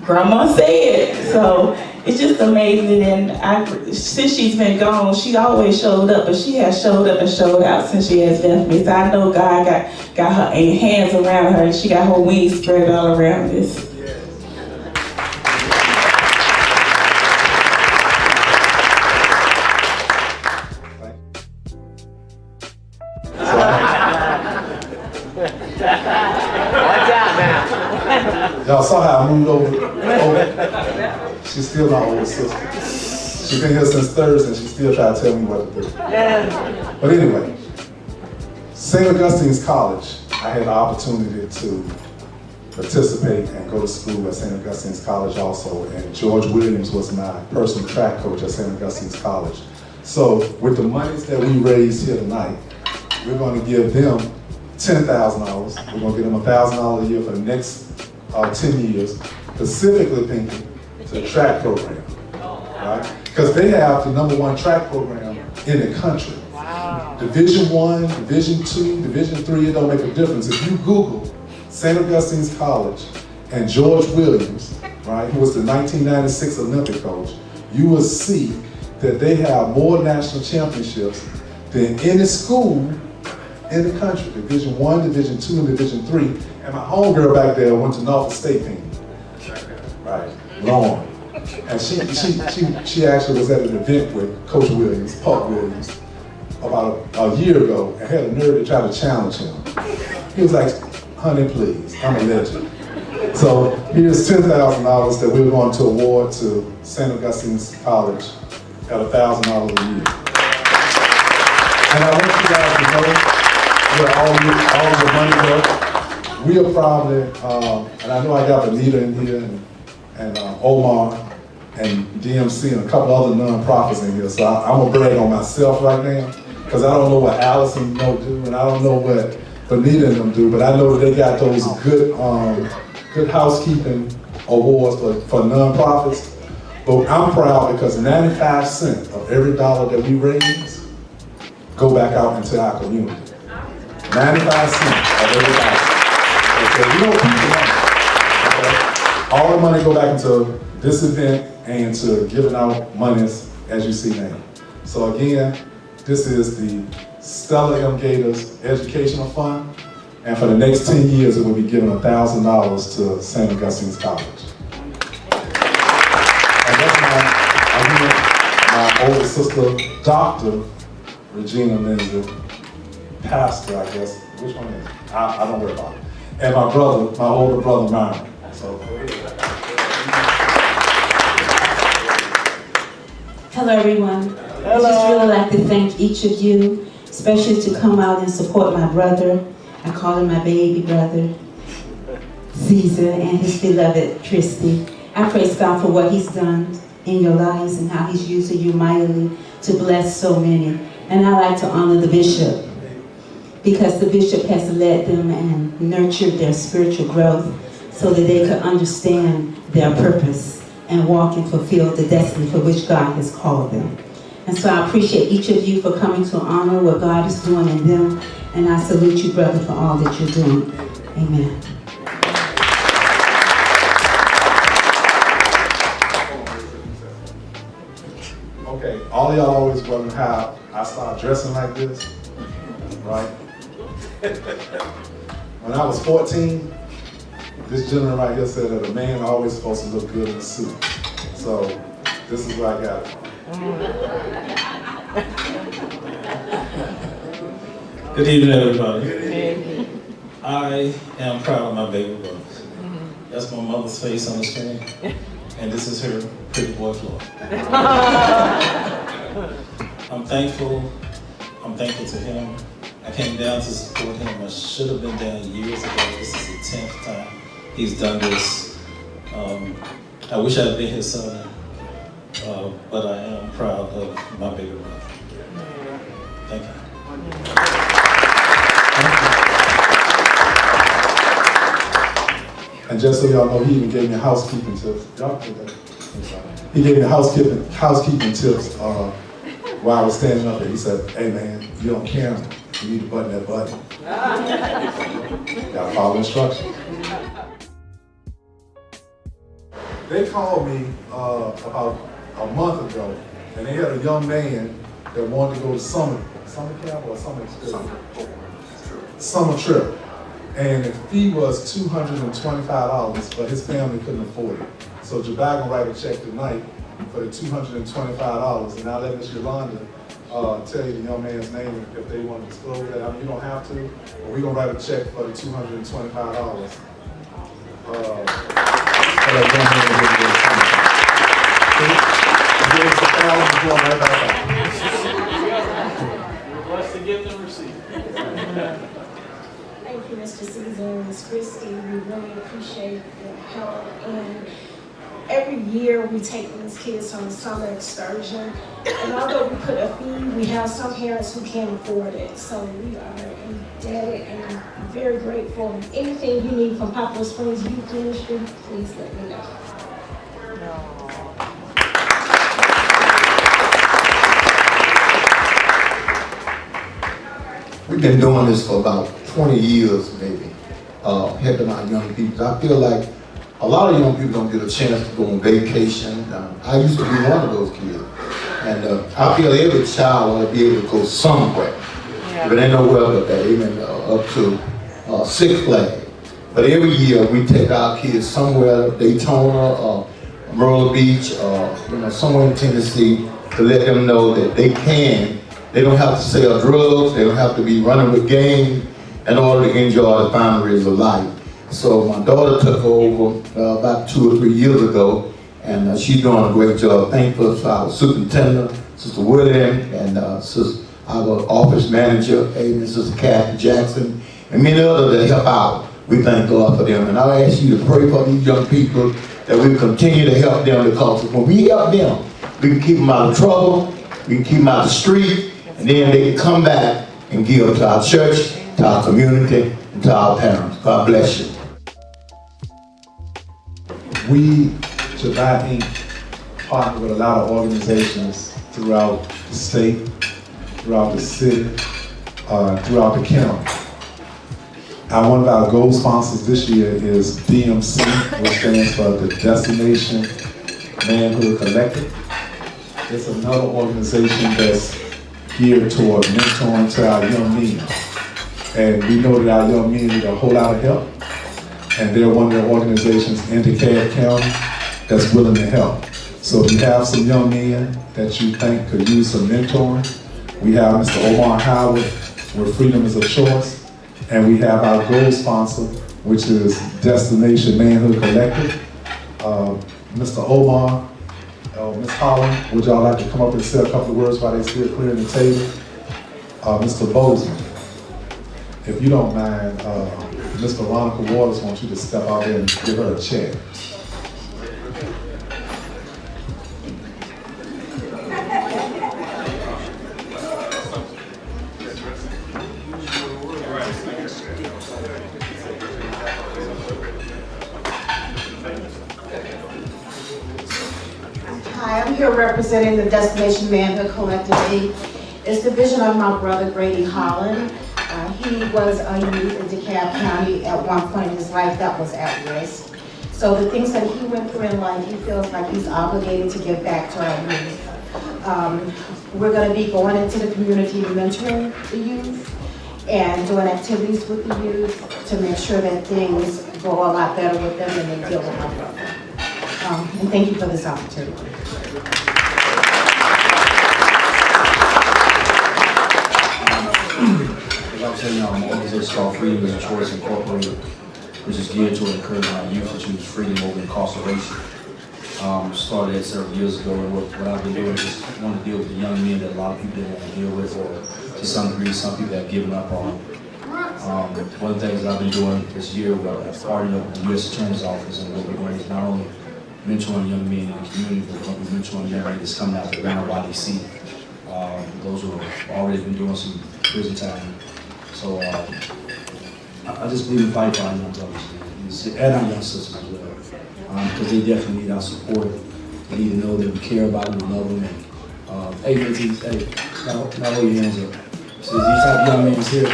[SPEAKER 14] Grandma said. So it's just amazing. And since she's been gone, she always showed up, but she has showed up and showed out since she has left me. So I know God got her hands around her, and she got her wings spread all around this.
[SPEAKER 7] I moved over. She's still my older sister. She's been here since Thursday and she still tries to tell me what to do. But anyway, St. Augustine's College, I had the opportunity to participate and go to school at St. Augustine's College also, and George Williams was my personal track coach at St. Augustine's College. So with the monies that we raised here tonight, we're going to give them $10,000. We're going to give them $1,000 a year for the next 10 years, specifically thinking to the track program, right? Because they have the #1 track program in the country. Wow. Division I, Division II, Division III, it don't make a difference. If you Google St. Augustine's College and George Williams, right, who was the 1996 Olympic coach, you will see that they have more national championships than any school in the country. Division I, Division II, and Division III. And my homegirl back there went to Norfolk State team. Right, Lauren. And she actually was at an event with Coach Williams, Puck Williams, about a year ago, and had a nerve to try to challenge him. He was like, honey, please, I'm a legend. So here's $10,000 that we're going to award to St. Augustine's College at $1,000 a year. And I want you guys to know where all the money goes. We are probably, and I know I got Anita in here and Omar and DMC and a couple other nonprofits in here, so I'm gonna brag on myself right now, because I don't know what Allison do, and I don't know what Benita and them do, but I know that they got those good housekeeping awards for nonprofits. But I'm proud because 95 cents of every dollar that we raise go back out into our community. 95 cents of every dollar. Okay, we don't keep the money. Okay? All the money go back into this event and to giving out monies as you see now. So again, this is the Stella M. Gators Educational Fund, and for the next 10 years, it will be giving $1,000 to St. Augustine's College. And that's my older sister, Dr. Regina Lindsay, pastor, I guess. Which one is it? I don't worry about it. And my brother, my older brother, Myron. So.
[SPEAKER 14] Hello, everyone. I'd just really like to thank each of you, especially to come out and support my brother. I call him my baby brother, Caesar, and his beloved Christy. I praise God for what he's done in your lives and how he's using you mightily to bless so many. And I like to honor the bishop, because the bishop has led them and nurtured their spiritual growth so that they could understand their purpose and walk and fulfill the destiny for which God has called them. And so I appreciate each of you for coming to honor what God is doing in them. And I salute you, brother, for all that you're doing. Amen.
[SPEAKER 7] Okay, all y'all always wonder how I started dressing like this, right? When I was 14, this gentleman right here said that a man always supposed to look good in a suit. So this is where I got it.
[SPEAKER 12] Good evening, everybody. I am proud of my baby brothers. That's my mother's face on the screen, and this is her pretty boy Floyd. I'm thankful to him. I came down to support him. I should have been down years ago. This is the 10th time he's done this. I wish I had been his son, but I am proud of my baby brother. Thank you.
[SPEAKER 7] And just so y'all know, he even gave me housekeeping tips. Y'all think that? I'm sorry. He gave me housekeeping tips while I was standing up there. He said, "Hey man, you on camera. You need to button that button. Gotta follow instructions." They called me about a month ago, and they had a young man that wanted to go to summer camp or summer trip. And the fee was $225, but his family couldn't afford it. So JABY gonna write a check tonight for the $225, and I'll let Ms. Yolanda tell you the young man's name if they want to disclose that. I mean, you don't have to, but we're gonna write a check for the $225. like going ahead and give it
[SPEAKER 9] We're blessed to give and receive.
[SPEAKER 17] Thank you, Mr. Caesar and Ms. Christie. We really appreciate your help. And every year we take these kids on a summer excursion. And although we put a fee, we have some parents who can't afford it. So we are indebted and very grateful. Anything you need from Poplar Springs Youth Ministry, please let me know.
[SPEAKER 18] We've been doing this for about 20 years, maybe, helping our young people. I feel like a lot of young people don't get a chance to go on vacation. I used to be one of those kids. And I feel every child ought to be able to go somewhere. If it ain't nowhere but that, even up to Six Flags. But every year we take our kids somewhere, Daytona, Myrtle Beach, somewhere in Tennessee, to let them know that they can. They don't have to sell drugs. They don't have to be running with gangs in order to enjoy the boundaries of life. So my daughter took over about 2 or 3 years ago, and she's doing a great job. Thankful for our superintendent, Sister William, and our office manager, Sister Kathy Jackson, and many others that help out. We thank God for them. And I ask you to pray for these young people that we continue to help them, because when we help them, we can keep them out of trouble, we can keep them out of the street, and then they can come back and give to our church, to our community, and to our parents. God bless you.
[SPEAKER 7] We, JABY Inc., partner with a lot of organizations throughout the state, throughout the city, throughout the county. One of our goal sponsors this year is DMC, which stands for the Destination Manhood Collective. It's another organization that's geared toward mentoring to our young men. And we know that our young men need a whole lot of help. And they're one of the organizations in DeKalb County that's willing to help. So if you have some young men that you think could use some mentoring, we have Mr. Omar Howard, where freedom is a choice. And we have our goal sponsor, which is Destination Manhood Collective. Mr. Omar, Ms. Holland, would y'all like to come up and say a couple of words while they're still clearing the table? Mr. Bozeman, if you don't mind, Ms. Veronica Waters wants you to step out there and give her a check.
[SPEAKER 23] Hi, I'm here representing the Destination Manhood Collective. It's the vision of my brother, Grady Holland. He was a youth in DeKalb County at one point in his life that was at risk. So the things that he went through in life, he feels like he's obligated to give back to our youth. We're going to be going into the community mentoring the youth and doing activities with the youth to make sure that things go a lot better with them and they deal with my brother. And thank you for this opportunity.
[SPEAKER 11] As I was saying, an organization called Freedom is a Choice Incorporated, which is geared to encourage our youth to choose freedom over incarceration. Started that several years ago, and what I've been doing is just want to deal with the young men that a lot of people don't want to deal with, or to some degree, some people have given up on. One of the things that I've been doing this year, I've partnered up with the U.S. Attorney's Office, and what we're doing is not only mentoring young men in the community, but we're mentoring young men that's coming out of Atlanta YDC. Those who have already been doing some prison time. So I just believe in fighting for our young brothers and our young sisters as well, because they definitely need our support. They need to know that we care about them, we love them. And, hey, mentees, hey, now hold your hands up. So these type of young men is here.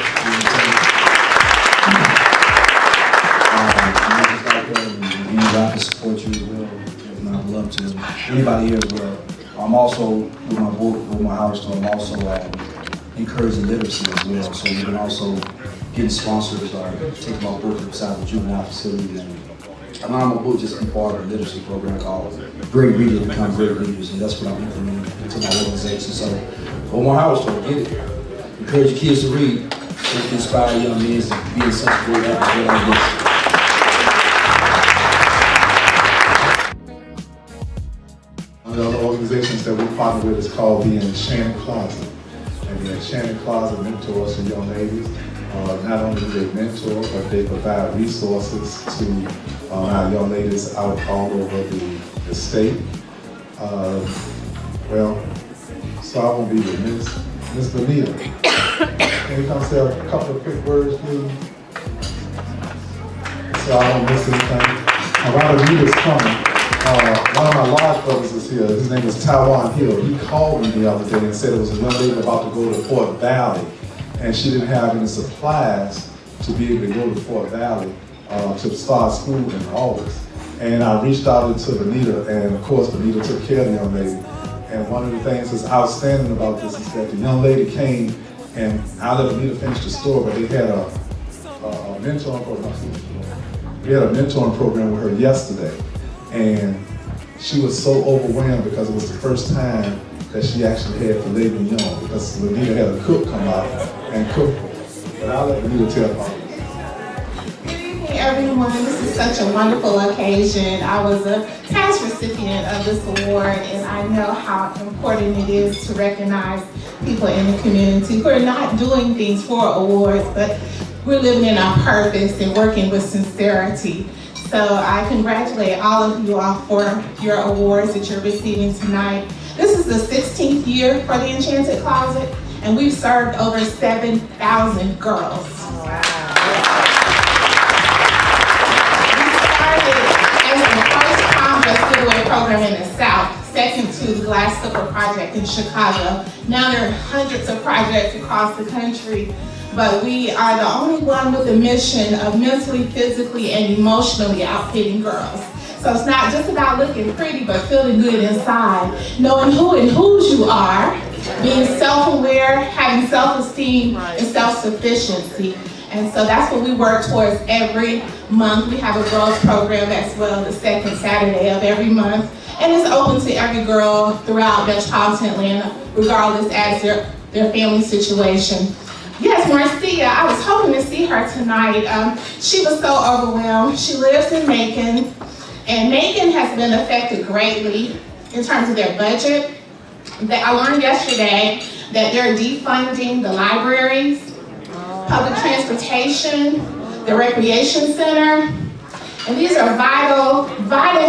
[SPEAKER 11] I can support you as well, and I'd love to. Anybody here as well. I'm also, with my book, with my house, I'm also encouraging literacy as well. So we can also get sponsors or take my book inside the juvenile facility. And I'm a book just be part of a literacy program called Great Readers Become Great Leaders, and that's what I'm implementing into my organization. So, on my house, get it. Encourage kids to read, to inspire young men to be in such a great atmosphere like this.
[SPEAKER 7] One of the other organizations that we partner with is called the Enchanted Closet. And the Enchanted Closet mentors the young ladies. Not only do they mentor, but they provide resources to our young ladies out all over the state. So I won't be remiss. Ms. Benita, can you come say a couple of quick words, please? So I don't miss anything. While Benita's coming, one of my large brothers is here. His name is Taiwan Hill. He called me the other day and said it was a young lady about to go to Fort Valley, and she didn't have any supplies to be able to go to Fort Valley to start school in August. And I reached out to Benita, and of course Benita took care of the young lady. And one of the things that's outstanding about this is that the young lady came, and I'll let Benita finish the story, but they had a mentoring program. We had a mentoring program with her yesterday, and she was so overwhelmed because it was the first time that she actually had filet mignon, because Benita had a cook come out and cook. But I'll let Benita tell about it.
[SPEAKER 23] Hey everyone, this is such a wonderful occasion. I was a past recipient of this award, and I know how important it is to recognize people in the community who are not doing things for awards, but we're living in our purpose and working with sincerity. So I congratulate all of you all for your awards that you're receiving tonight. This is the 16th year for the Enchanted Closet, and we've served over 7,000 girls. Wow. As the first Fundraiser giveaway program in the South, second to the Glass Slipper Project in Chicago. Now there are hundreds of projects across the country, but we are the only one with a mission of mentally, physically, and emotionally outfitting girls. So it's not just about looking pretty, but feeling good inside, knowing who and whose you are, being self-aware, having self-esteem, and self-sufficiency. And so that's what we work towards every month. We have a girls program as well, the second Saturday of every month. And it's open to every girl throughout metropolitan Atlanta, regardless as their family situation. Yes, Marcia, I was hoping to see her tonight. She was so overwhelmed. She lives in Macon, and Macon has been affected greatly in terms of their budget. I learned yesterday that they're defunding the libraries, public transportation, the recreation center, and these are vital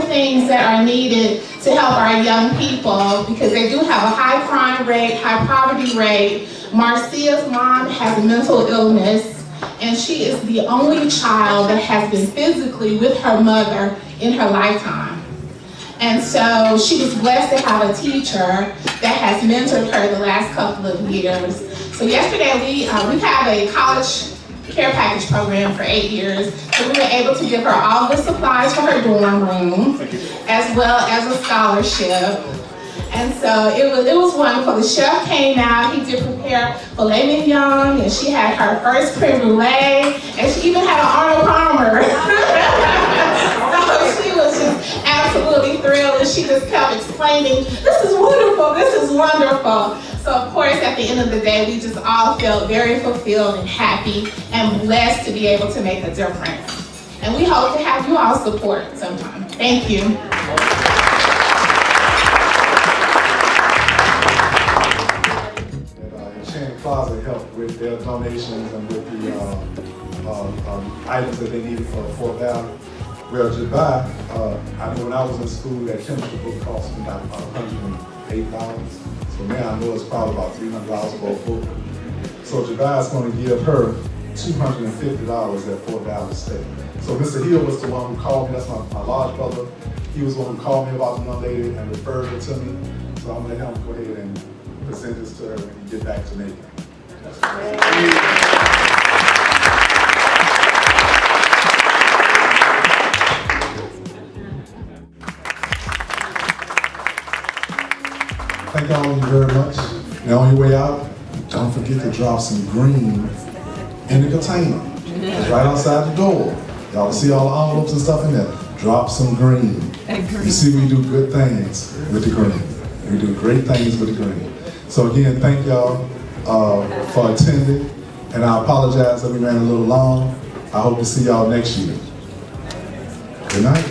[SPEAKER 23] things that are needed to help our young people, because they do have a high crime rate, high poverty rate. Marcia's mom has a mental illness, and she is the only child that has been physically with her mother in her lifetime. And so she was blessed to have a teacher that has mentored her the last couple of years. So yesterday we have a college care package program for 8 years. So we were able to give her all the supplies for her dorm room, as well as a scholarship. And so it was wonderful. The chef came out, he did prepare filet mignon, and she had her first creme brulee, and she even had an Arnold Palmer. So she was just absolutely thrilled, and she just kept explaining, this is wonderful, this is wonderful. So of course, at the end of the day, we just all felt very fulfilled and happy and blessed to be able to make a difference. And we hope to have you all support sometime. Thank you.
[SPEAKER 7] Enchanted Closet helped with their donations and with the items that they needed for Fort Valley. Well, JABY, I know when I was in school, that chemistry book cost me about $108. So now I know it's probably about $300 for a book. So JABY is going to give her $250 at Fort Valley State. So Mr. Hill was the one who called me. That's my large brother. He was the one who called me about the young lady and referred her to me. So I'm going to let him go ahead and present this to her when he get back to Macon. Thank all of you very much. Now on your way out, don't forget to drop some green in the container. It's right outside the door. Y'all see all the envelopes and stuff in there. Drop some green. You see, we do good things with the green. We do great things with the green. So again, thank y'all for attending. And I apologize that we ran a little long. I hope to see y'all next year. Good night.